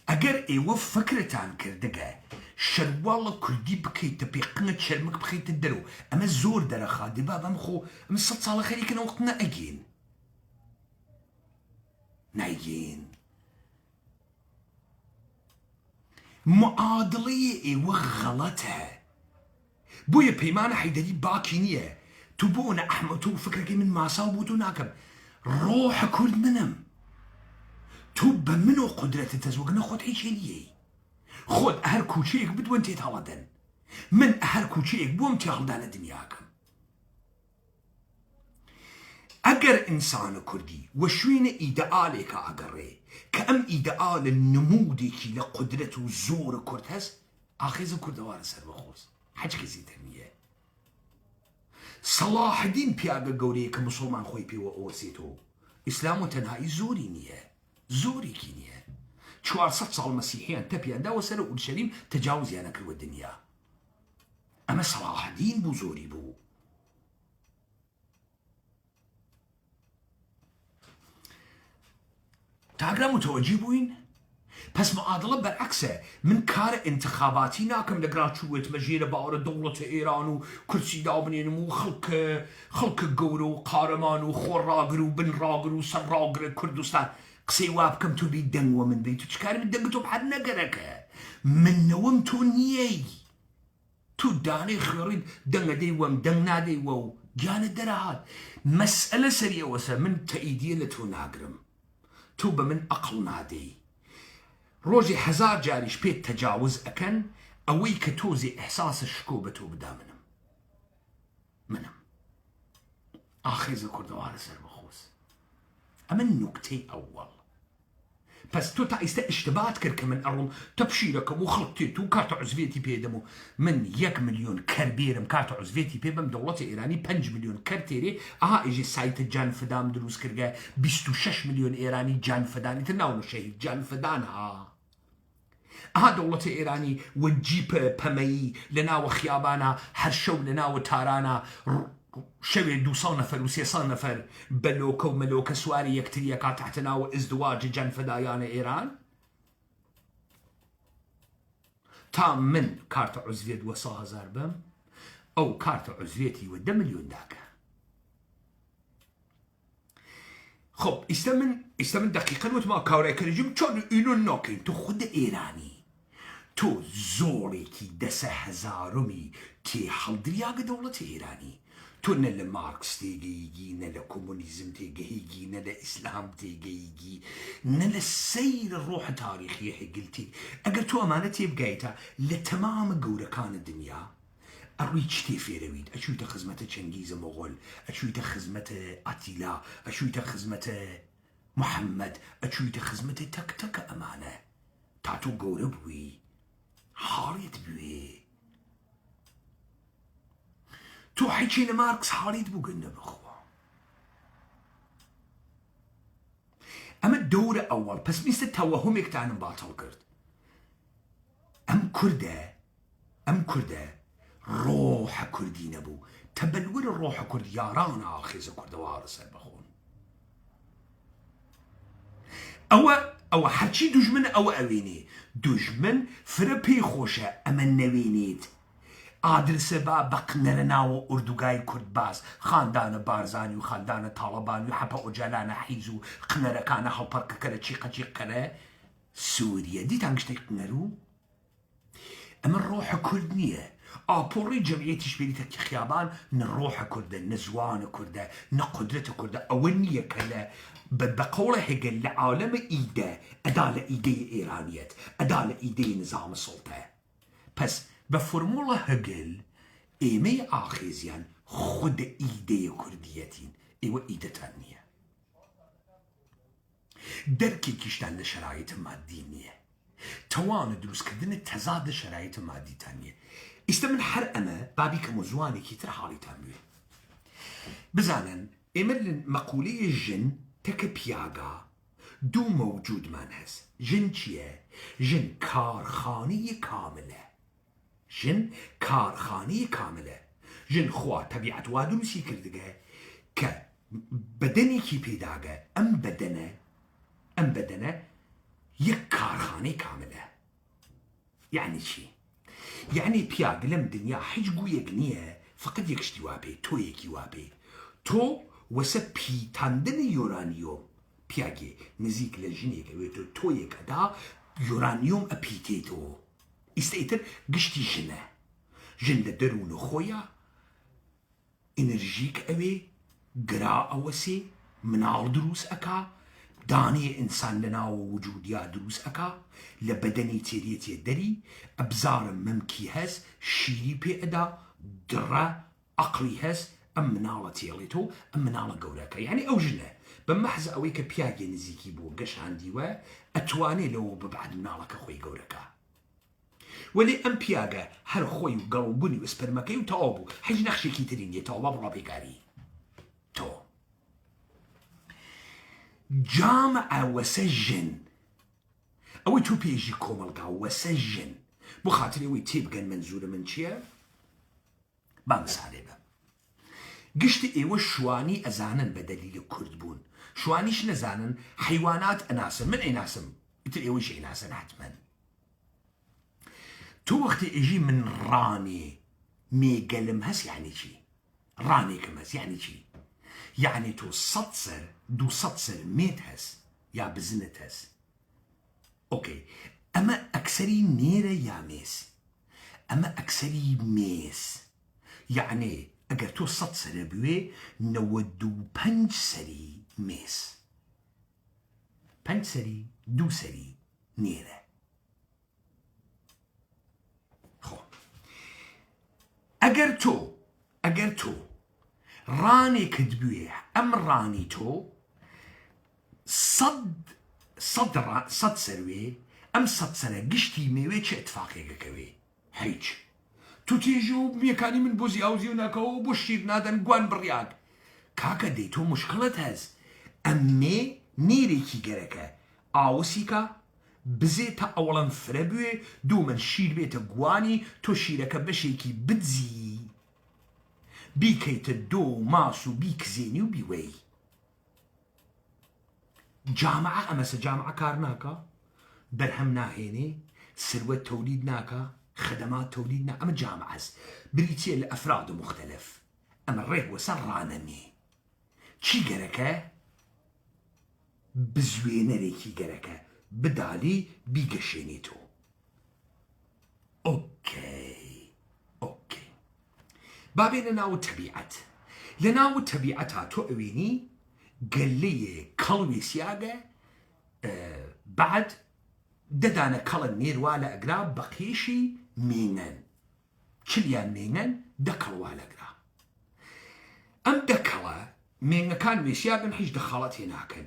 S8: اگر ایوه فکرتان کردگه شروال کردی بکیت بیقنت شرمک بخیت درو اما زور درخا دی بابم خو اما 100 سال خیلی کنه وقتنا اگین نايين معادلية ايوه غلطة بويا بيمانة حيدري باكينية تبونا احمد تو فكرك من ماسا وبوتو ناكم روح كرد منم توب منو قدرة التزوج ناخد عيشينية خد اهر كوشيك بدون تيتهالدن من اهر كوشيك بوم تيهالدان دنياكم اگر انسان كردي وشوين ايدئالك اقري كأم ايدئال النمودي كي لقدرته زور كرد هس اخيز كردوار سر بخوص حج كزي تنمية صلاح الدين بياغا قولي كمسلمان خوي بيو اوسيتو اسلامو تنهاي زوري نية زوري كي نية 400 سال مسيحيان تبيان دا وسر اورشليم تجاوز يانا كرو الدنيا اما صلاح الدين بو زوري بو تاقرا متوجه بوين پس معادلة برعكسه من كار انتخاباتي ناكم لقرا شويت مجيرة باور دولة ايران و كرسي دابنين مو خلق قورو قارمان و خوراقر و بن راقر و سراقر كردستان قسي وابكم تو بي دنگ ومن بيتو چكار من دنگ تو بحر نقرك من نوم تو نيي تو داني خيرين دنگ دي وم دنگ نادي وو جان الدراهات مسألة سرية وسا من تأيدية لتو ناقرم تو بمن أقل نادي روجي 1000 جاريش بيت تجاوز أكن أوي كتوزي إحساس الشكوبة تو بدا منم آخيز كردوار سر بخوص أما النكتي أول بس تو تعيست اشتباهات كرك من أرم تبشيركم وخلطتو كارت عزفيتي بيدمو من 1 مليون كربيرم كارت عزفيتي بيدم دولة إيراني 5 مليون كرتيري إيجي سايت جان فدان دروس كرجا 26 مليون إيراني جان فدان يتناولوا شيء جان فدان دولة إيراني وجيب بمي لنا وخيابانا هرشو لنا وتارانا شوي 200 نفر و 300 نفر بلوكة وملوكة سواري يكتريا كا تحتنا وازدواج جان فدايان إيران تام من كارت عزفيت وصاها زربم أو كارت عزفيتي ودا مليون داكا خب استمن دقيقا وتما كاوري كريجم چون اینو ناكين تو خود إيراني تو زوري كي 10,000 تي حلدرياغ دولة إيراني تو نل ماركس تيجي نل كومونيزم تيجي نل إسلام تيجي نل سير الروح التاريخية قلتي أجر تو أمانتي بقيتها لتمام جورة كان الدنيا أرويج تيفي رويد أشوي تخزمة تشنجيز مغول أشوي تخزمة أتيلا أشوي تخزمة محمد أشوي تخزمة تك أمانة تاتو جورة بوي حاريت بوي تو حكينا ماركس حاريت بوقلنا بخوا أما الدورة أول بس ميست توهمك تاعنا باطل كرد أم كردة روح كردي نبو تبلور الروح كردي يارانا آخيز كردة وارسة بخون أو حكي دجمن أو أويني دجمن فربي خوشة أما نوينيت عادل سبا بقنرنا و اردوغاي كرد باز خاندان بارزاني و خاندان طالبان و حبا اجالان حيزو قنرا كان حو برك كره چيقا چيقا سوريا دي تانگشتي قنرو اما الروح كرد نيه بوري جمعيتي بيريتك خيابان نروح كرده نزوان كرده نقدرة كرده أولنية كلا بقوله هجل لعالم إيده أدالة إيدي إيرانيات أدالة إيدي نظام السلطة بس بفرمولة هجل إيمي آخيزيان خود إيدي كرديتين إيوه إيدة تانية دركي كيشتان لشرايط مادينية توان دروس كردن تزاد شرايط مادي تانية استمن حرقنا بابي كموزواني كي ترى حالي تامي بزانن إمر مقولي الجن تكبياغا دو موجود منهز جن چيه؟ جن كارخاني كاملة جن كارخاني كاملة جن خوا طبيعة وادروسي كردگه ك بدني كي بيداغا أم بدنه يك كارخاني كاملة يعني شي يعني بياغ لم دنيا حجقو يقنية فقد يكشتي وابي تو يكي وابي تو وسا بيتاندن يورانيوم بياغي نزيك للجنيك ويتو تو يكدا يورانيوم أبيتيتو استيتر قشتي جنة جن درون خويا انرجيك اوي قراءة وسي منال دروس اكا داني انسان لنا ووجود يا دروس اكا لبدني تيريتي دري ابزار ممكي هز شيري بي ادا درا عقلي هز ام منالة تيليتو ام منالة قولاكا يعني او جنة بمحز اويك بياجي نزيكي بو قش عندي و اتواني لو ببعد منالك اخوي قولاكا ولي ام بياجا هر خوي وقلبوني وسبرمكي وتعوبو حج نخشي كي تريني تعوبا برابي قاري تو جامع وسجن اوي تو بيجي كوملقا وسجن بو خاطري وي تيبقى المنزولة من شيا بامسالي با قشت ايوه شواني ازانن بدليل كردبون شوانيش نزانن حيوانات اناسن من اي ناسن قلت ايوه شي ناسن حتما تو وقت اجي من راني ميقلم هس يعني شي راني كمس يعني شي يعني تو سطسر دو سطسر ميت هس يا بزنت هس اوكي اما اكسري نيرة يا ميس أما أكسري ميس يعني أجر تو صد سري بوي نودو بنج سري ميس بنج سري دو سري نيرة خو أجر تو راني كدبوي أم راني تو صد سروي أم صد سنة قشتي ميوي چه اتفاقي كوي هيج تو تيجو ميكاني من بوزي أوزي وناكو بوشير نادن قوان برياق كاكا ديتو مشكلة هز أمي نيري كي جركا آوسيكا بزيتا أولا فربوي دو من شير بيتا قواني تو شيركا بشيكي بدزي بيكيت الدو ماسو بيك زيني وبيوي جامعة أما سجامعة كارناكا برهم ناهيني سروة توليد ناكا خدمات توليد ناكا أما جامعة بريتيا لأفراد مختلف أما الريه وسرانمي چي جركا بزوينة ريكي جركا بدالي بيقشينيتو أوكي بابين لناو الطبيعة لناو الطبيعة تؤويني قال لي كلوي سياقة بعد ددانا كل نير والا اقرا بقيشي مينن كليان مينن دكل والا اقرا ام دكلا مين كان ويسياقن حيش دخلت هناكن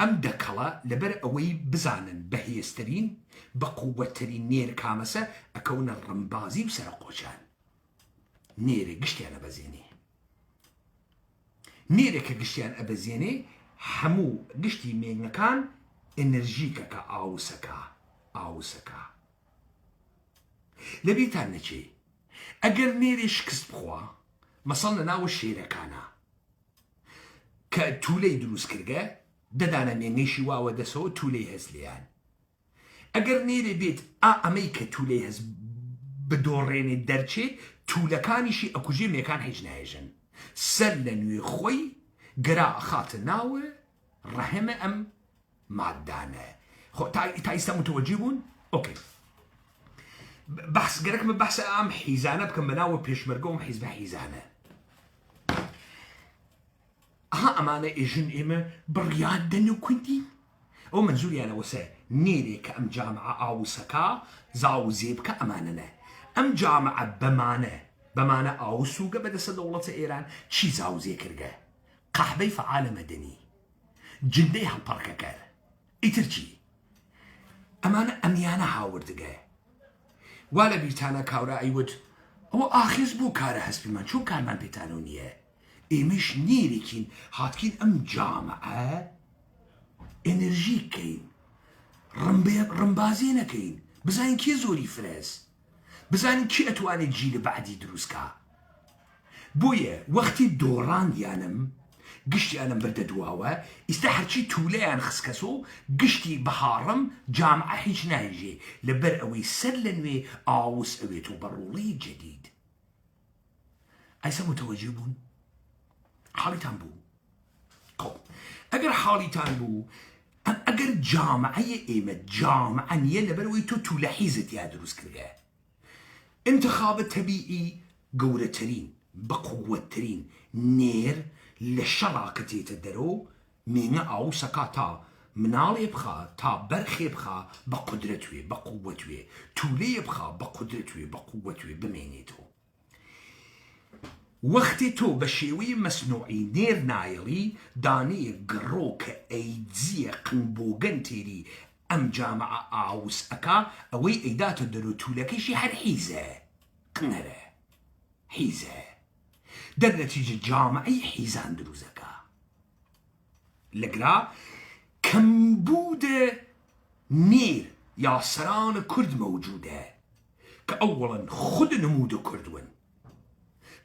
S8: ام دكلا لبر اوي بزانن بهيسترين بقوترين نير كامسة اكون الرمبازي وسرقوشان نيري قشتي انا بزيني نيري كقشتيان أبزيني حمو قشتي مين كان إنرجيكا كأوسكا لبيتان نجي أجر نيري شكست بخوا مصلنا ناو الشيرة كانا كتولي دروس كرقا ددانا مينيشي واوا دسو تولي هزليان أجر نيري بيت أميكا تولي هز بدوريني الدرشي تولكاني شي أكوجي ميكان حيجنا هيجن سلن خوي قراء خاطناوي رحمة أم معدانة خو تايستا متوجبون أوكي بحث قرأك من بحث أم حيزانة بكم بناوي بيشمرقوم حيز بحيزانة أمانة إجن إما برياد دنو كنتي أو منزولي أنا وسا نيري كأم جامعة أوسكا زاو زيبكا أمانة أم جامعة بمعنى أوسوغا بدس دولة إيران شي زاو زيكرغا قحبي فعال مدني جندي هالبركاكا إترجي أمانة أميانا هاوردغا ولا بيتانا كاورا أيود هو آخيز بو كارا هسبي من شو كان من بيتانونية إيمش نيريكين هاتكين أم جامعة إنرجيكين رمبازينكين بزاين كي زوري فراز بزانين كي أتواني تجي لبعدي دروسكا بويا وقتي دوران ديانم قشتي أنا برد دواوا استحرشي توليان خسكسو قشتي بحارم جامعة حيش نايجي لبر أوي سلنوي آوس أوي تبرولي جديد أيسا متوجبون حالي تنبو قو أجر حالي تنبو أجر جامعة إيمة جامعة نيا لبر أوي تولحيزت يا دروس كرغا انتخاب طبيعي قورة ترين بقوة ترين نير لشراكتي تدرو مين أو سكاتا منالي بخا تا برخي بخا بقدرتوي بقوتوي تولي بخا بقدرتوي بقوتوي بمينيتو وقتی تو بشیوی مصنوعی نیر نایلی دانی گروک ایدزی قنبوغن تیری ام جامعه آوس اکا اوی ایداتو درو طولکشی هر حیزه قنره حیزه در نتیجه جامعه حیزان دروزکا لگرا کمبود نیر یا سران کرد موجوده که اولا خود نمود کردون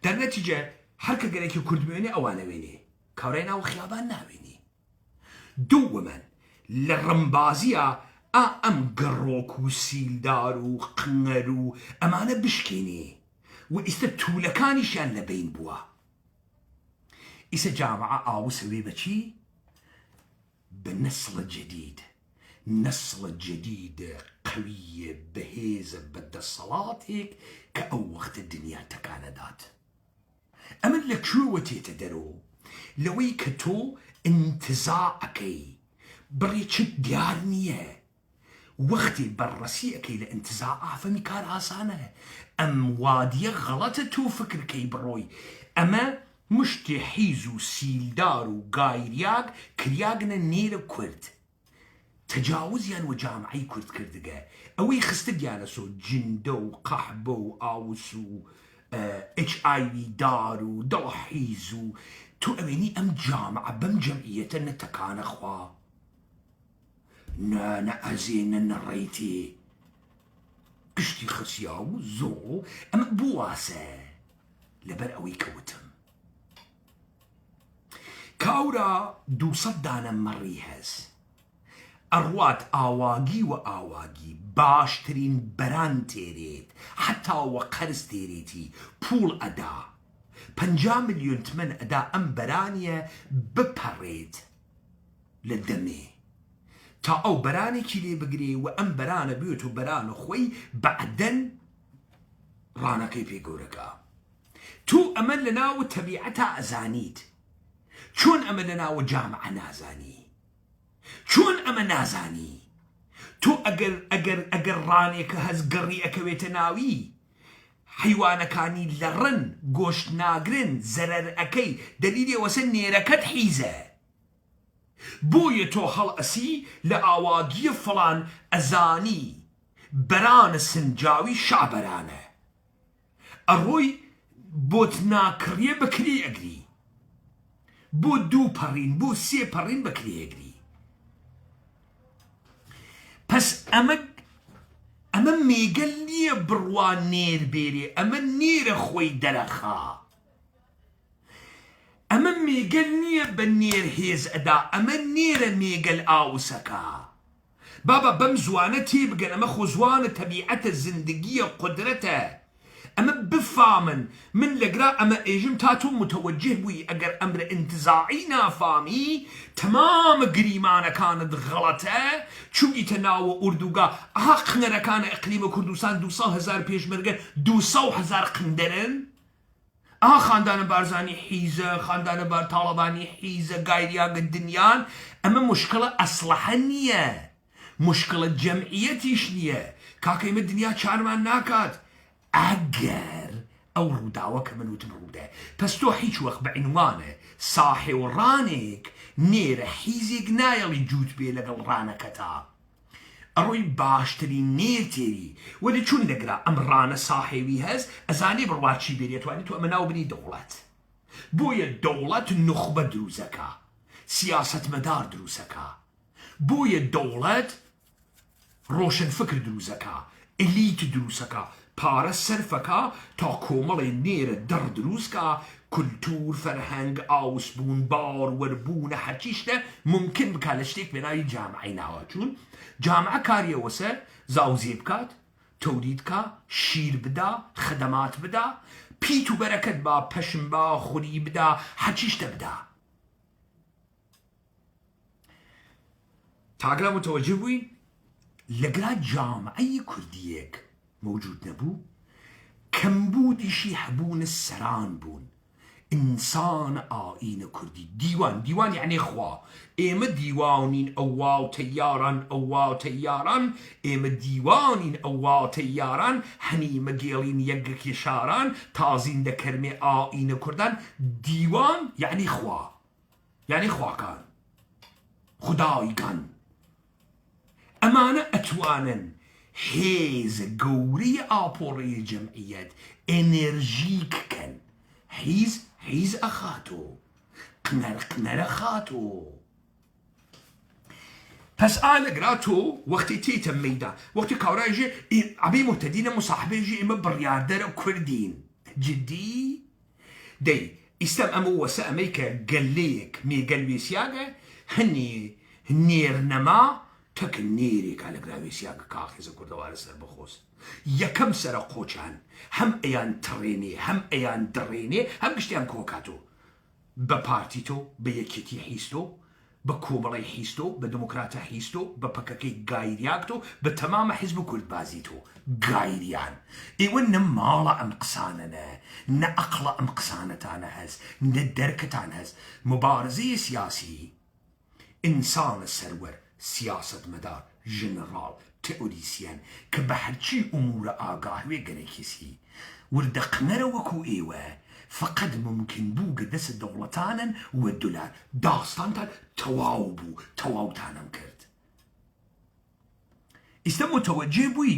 S8: در نتیجه هر که گره که کرد بینی اوانه وینی کارین او خیابان نوینی دوما لرمبازیا ام گروک و سیلدار و قنر و امانه بشکینی و است طولکانیشان لبین بوا است جامعه آوسوی بچی بالنسل الجديد نسل الجديد خوية بهيزة بدأ صلاتك كأو وقت الدنيا تكاندات أمن لك شو وتيتدرو لوي كتو انتزاعكي بريتش ديارنية وقتي برسيكي لانتزاع فمي كان آسانة أم وادية غلطتو فكركي بروي أما مش تحيزو سيلدارو قايرياق كرياقنا نير كورد تجاوز يعني وجامعي كورد كردقة أوي خستد يعني سو جندو قحبو آوسو HIV دارو دلحيزو تو أميني أم جامعة بم جمعية نتكان أخوا نانا أزين نريتي قشتي خسياو زو أم بواسة لبر أوي كوتم كاورا دو صدانا مريهز أروات آواجي وآواجي باشترين بران تيريت حتى وقرز تيريتي بول أدا 5 مليون تمن أدا أم برانية ببريد للدمي تا أو براني كيلي بقري وأم برانة بيوتو برانو خوي بعدن رانا كيفي قوركا تو أمن لنا وتبيعتها أزانيد شون أمن لنا وجامعة نازاني شون أما نازاني تو أجر رانيك هز قري أكويتناوي حيوانا كاني لرن قوشت ناقرن زرر أكي دليلي وسني ركت حيزة بوي تو هل أسي لأواقي فلان أزاني بران السنجاوي شعبرانه أروي بوت ناكري بكري أجري بو 2 برين بو 3 برين بكري أجري بس أما ميقل نية بروان نير بيري أما نير خوي درخا أما ميقل نية بنير هيز أدا أما نير ميقل آوسكا بابا بمزوانة تيبقى أما خوزوانة طبيعة الزندقية قدرته أما بفامن من لقراء أما إيجم تاتو متوجه بوي أجر أمر انتزاعينا فامي تمام قريمانا كانت غلطة شو يتناو أردوغا أخنرا كان إقليم كردستان 200,000 بيشمرقة 200,000 قندرن خاندان بارزاني حيزة خاندان بار طالباني حيزة قايريا الدنيان أما مشكلة أصلحة نية مشكلة جمعيتيش نية كاكيم الدنيا شارمان ناكات أجر أو روداوة كمان وتبروده بس تو حيش وقت بعنوانه صاحي ورانك نير حيزي قنايا اللي جوت بيه لقل رانا كتا أروي باشتري نير تيري ولي چون نقرأ أم رانا صاحي ويهز أزاني برواتشي بيريت واني تو أمناو بني دولت بويا دولت نخبة دروزكا سياسة مدار دروزكا بويا دولت روشن فكر دروزكا إليت دروزكا پارس سرفكا تا كومالي نير در دروسكا كلتور فرهنگ آوسبون بار وربون هرچيشته ممكن بكالشتك بناي جامعي ناواتون جامعة كارية وسه زاوزي بكات توليدكا شير بدا خدمات بدا بيتو بركت با پشم با خوري بدا هرچيشته بدا تاقلا متوجه بوين لقلا جامعي كرديك موجود نبو كمبودشي حبون السران بون إنسان آئين كردي ديوان يعني خوا إما ديوانين أواو تياران إما ديوانين أواو تياران هني مجيلين يقك يشاران تازين دا كرمي آئين كردان ديوان يعني خوا كان خداي كان أمانة أتوانا هيز قوري آبوري جمعيات انرجيك كان هيز أخاتو قنر أخاتو بس أنا قراتو وقتي تيتم ميدا وقتي كورا يجي عبي مهتدين مصاحبين يجي إما بريادر كردين جدي دي استم أمو وسا أميكا قليك مي قلبي سياقة هني نير نما تك نيري كان قراوي سياق كاخيز كردوار سر بخوص يكم سر قوچان هم ايان تريني هم ايان دريني هم قشتيان كوكاتو ببارتيتو بيكيتي حيستو بە کۆمەڵی حیستۆ بە دموکراتە حیستۆ بە پەکەکەی گایریاکتۆ بە تەمامە حیزب کورد بازیتۆ گایریان ئێوە نە ماڵە ئەم قسانەنە نە ئەقڵە ئەم قسانەتانە هەز نە دەرکتان هەز مبارزەی سیاسی ئینسانە سەروەر سیاستمەدار ژنەڕاڵ تئۆریسیان کە بە هەرچی ئومورە ئاگاهوێ گەرەکیسی وردە قنەرە وەکو ئێوە فقط ممکن بوو کە دەست دەوڵەتانن وە دولار داستانتان تەواو بوو تەواوتانم کرد ئێستا متوەجێ بووی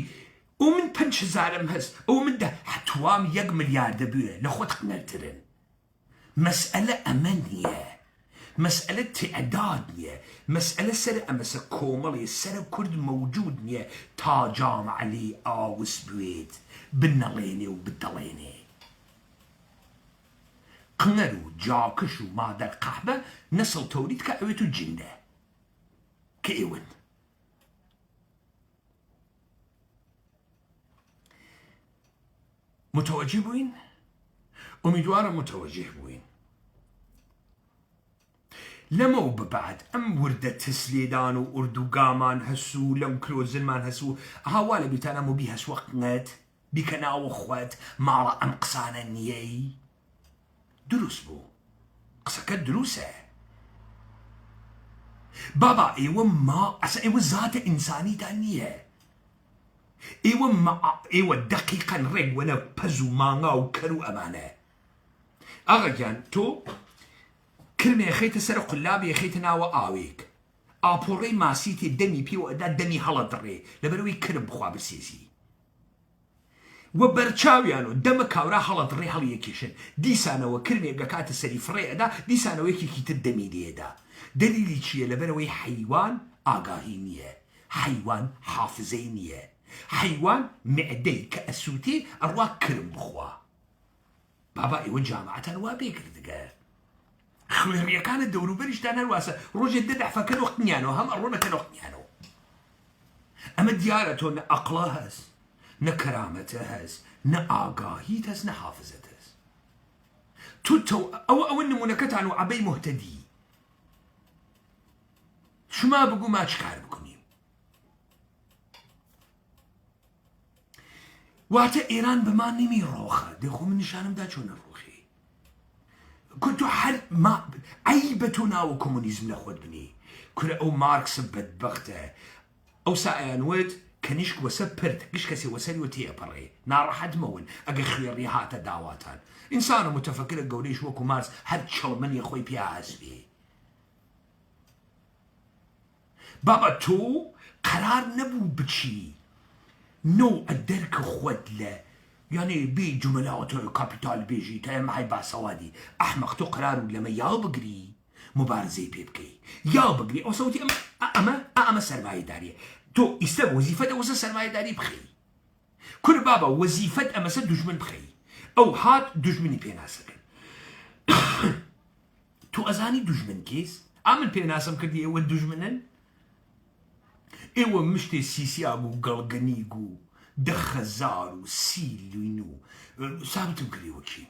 S8: ئەو من 5,000 هەست ئەو من حتوام 1 ملیاردە بووە لە خۆت قنەرترن مەسئلە ئەمە نییە مسألة تعداد نیه مسألة سر أمس كومالي سر كرد موجود نیه تا جامع لي آوس بويد بالنليني وبالدليني قنرو جاكشو مادر قحبة نسل توريد كأويتو جنده كأيون متوجه بوين امیدوارم متوجه بوين لما وبعد ام وردة تسليدان واردوغامان هسو لم كلوزلمان هسو هوالا بيتانا مو بيهس وقت بيكنا وخوات مارا ام قصانا نيي دروس بو قصكت دروسه بابا ايوه ما اصلا ايوه ذات انساني تانية ايوه ما ايوه دقيقا رق وانا بزو مانا وكرو امانه اغا تو كلمة خيت سر قلابي خيت ناوى آويك آبوري ماسيتي دمي بيو أدا دمي هلا دري لبروي كرم بخوا بالسيسي وبرچاويانو دم كاورا هلا دري هلا يكيشن دي سانو كلمة قاكات سري فري أدا دي سانو يكي كي تدمي دي أدا دليلي چيه لبروي حيوان آقاهينية حيوان حافظينية حيوان معدي كأسوتي أروا كرم بخوا بابا ايوه جامعة وابيك ردقا خويريا كانت دورو بريش تانا الواسة روجي الددع فكان وقت نيانو هم أرونا كان وقت نيانو أما ديارتو نا أقلا هز نا كرامته هز نا آقاهيت هز نا حافظت هز توتو أو النمونة كتانو عبي مهتدي شو ما بقو ما تشكار بكوني واتا إيران بما نمي روخة ديخو من نشانم دا چون الروخي كنتو حل ما عيبتنا وكومونيزم لخود بني كنا او ماركس بدبخته او سايان ود كنشك وسبرت كش كسي وسلي وتي ابري نار حد مون اجي خيريهات دعواتان انسان متفكر قوليش وكو مارس حد شل من يخوي بيا حسبي بابا تو قرار نبو بشي نو الدرك خود له يعني بي جملات كابيتال بيجي تايم هاي باسوادي احمق تو قرار لما يا بقري مبارزه بيبكي يا بقري او صوتي اما سرمایه داري تو استب وظيفه وز سرمایه داري بخي كل بابا وظيفه اما دجمن بخي او هات دجمني بيناسك تو ازاني دجمن كيس عمل بيناسم كدي او دجمنن ايوه مشتي سيسي ابو قلقنيقو دخزارو سيلوينو ثابت مكري وكي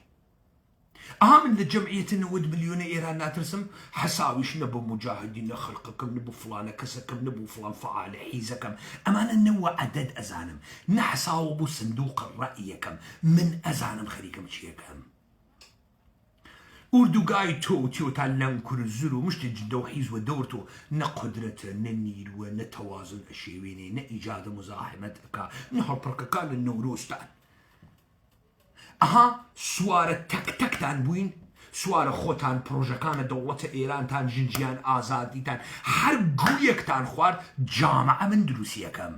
S8: أهم لجمعية نود مليون إيران ناترسم حساويش نبو مجاهدين خلقكم نبو فلان كسكم نبو فلان فعال حيزكم أمانا نوع عدد أزانم نحساو بو صندوق الرأيكم من أزانم خريكم شيكم أردوغاي تو تعلم كرزلو مش تجدو حيز ودورتو نقدرة ننير ونتوازن الشيويني نإيجاد مزاحمة أكا نحر بركاكال النوروستان أها سوار تك تان بوين سوار خوتان بروجكان دولة إيران تان جنجيان آزادي تان حرقويك تان خوار جامعة من دروسيكم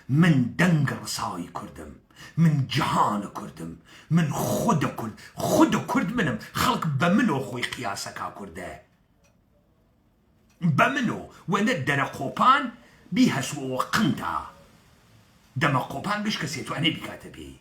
S8: من دنگر ساي كردم من جهان كردم من خود كرد منم خلق بمنو خوي قياسكا كرده بمنو وندر قوبان بيها سوى قنتا دم قوبان بيش كسيتو أنا بكاتبي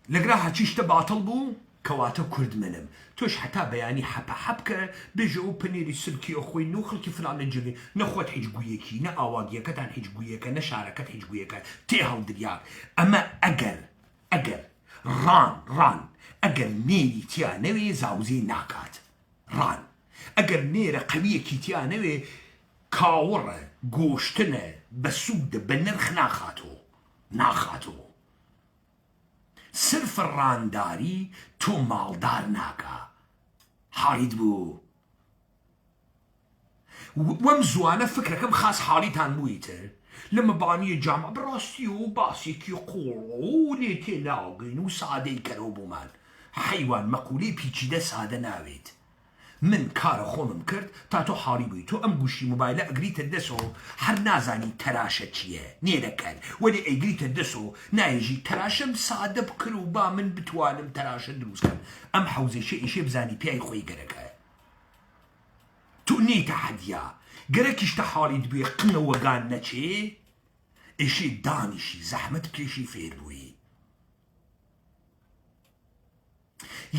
S8: لقراها تشيش تباطل بو كواتا كرد منم توش حتى بياني حبكة بيجو بنيري سلكي أخوي نو خلكي فلان الجري نخوات حجقويكي نا آواقيكا تان حجقويكا نا شاركات حجقويكا تيهاو درياك أما أجر ران أجر ئەگەر نێری تیا نەوێ زاوزێ ناکات ڕان ئەگەر نێرە قەویەکی تیا نەوێ کاوەڕە گۆشتنە بە سوودە بە نرخ ناخاتەوە سرف ڕانداری تۆ ماڵدار ناکە حاڵیت بوو وەم زوانە فکرەکەم خاص حاڵیتان بوویتر لە مەبانیە جامە بڕاستی و باسێکی قۆڵ و لێ تێناگەین و سادەی کەرەوە بوومان حەیوان مەقولەی پیچیدە سادە ناوێت من کارە خۆمم کرد تا تۆ حاڵی بووی تۆ ئەم گوشی مۆبایلە ئەگریتە دەسەوە هەر نازانی تەراشە چییە نێرەکەن وەلی ئەیگریتە دەسەوە نایژی تەراشەم سادە بکر و با من بتوانم تەراشە دروستکەم ئەم حەوزێشە ئیشێ بزانی پیای خۆی گەرەکە تو نیتە حەدیا گەرەکیشتە حاڵیت بوێ قنەوەگان نەچێ ئیشێ دانیشی زەحمەت کێشی فێر بووی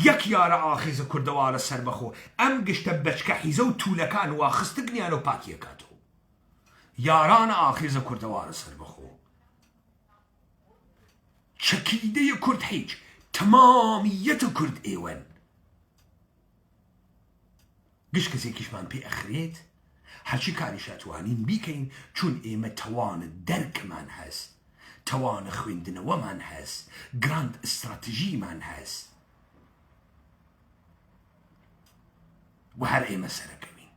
S8: یەک یارە ئاخیزە کوردەوارە سەربەخۆ ئەم گشتە بەچکە حیزە و توولەکان واخستگنیان و پاکیەکاتەوە یارانە ئاخیزە کوردەوارە سەربەخۆ چەکیدەیە کورد هیچ تەمامیەتە کورد ئێوەن گشت کەسێکیشمان پێ ئەخرێت هەرچی کاریشاتوانین بیکەین چون ئێمە تەوانە دەرکمان هەست تەوانە خوێندنەوەمان هەست گراند ئستراتژیمان هەست و هەر ئێمە سەرەکەوین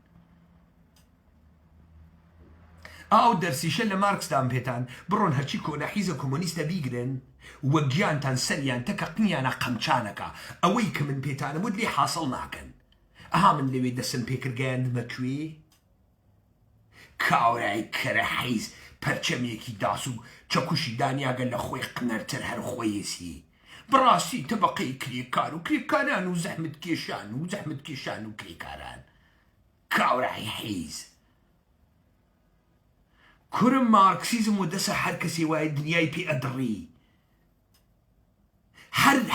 S8: ئاو دەرسیشە لە مارکسدان پێتان بڕۆن هەرچی کۆنە حیزە کۆمۆنیستە بیگرن وە گیانتان سەریان تەکە قنیانە قەمچانەکە ئەوەی کە من پێتانە بود لێ حاصڵ ناکەن ئەها من لەوێ دەسم پێکردگەیاندمە کوێ کاورای کەرە حیز پەرچەمێکی داس و چەکوشی دانیاگە لە خۆی قنەرتر هەر خۆیەسی بڕاستی تەبەقەی کرێکار و کرێکاران و زەحمت کێشان و کرێکاران کاورای حیز کورم مارکسیزم و دەسە هەر کەسێ وایە دنیای پێ ئەدڕی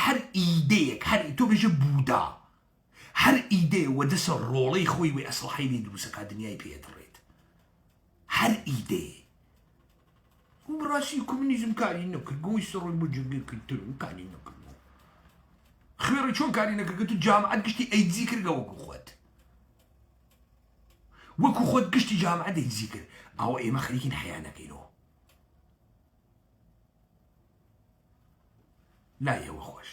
S8: هەر ئیدەیەک هەر تۆ بێژە بوودا هەر ئیدێ و دەسە ڕۆڵەی خۆی وێ ئەسڵحەی لێ دروستەکە دنیای پێ ئەدڕێت هەر ئیدێ بڕاستی کۆمونیزم کاری نەکرد گۆی سڕۆی بۆ جێگەکردن کاری نەکرد خوێڕی چۆن کاری نەکرد تو جامعەت گشتی ئەیدزی کردگە وەکو خۆت گشتی جامعەت ئەیدزی کرد ئەوە ئێمە خەریکین حەیانەکەینەوە لایەوە خۆش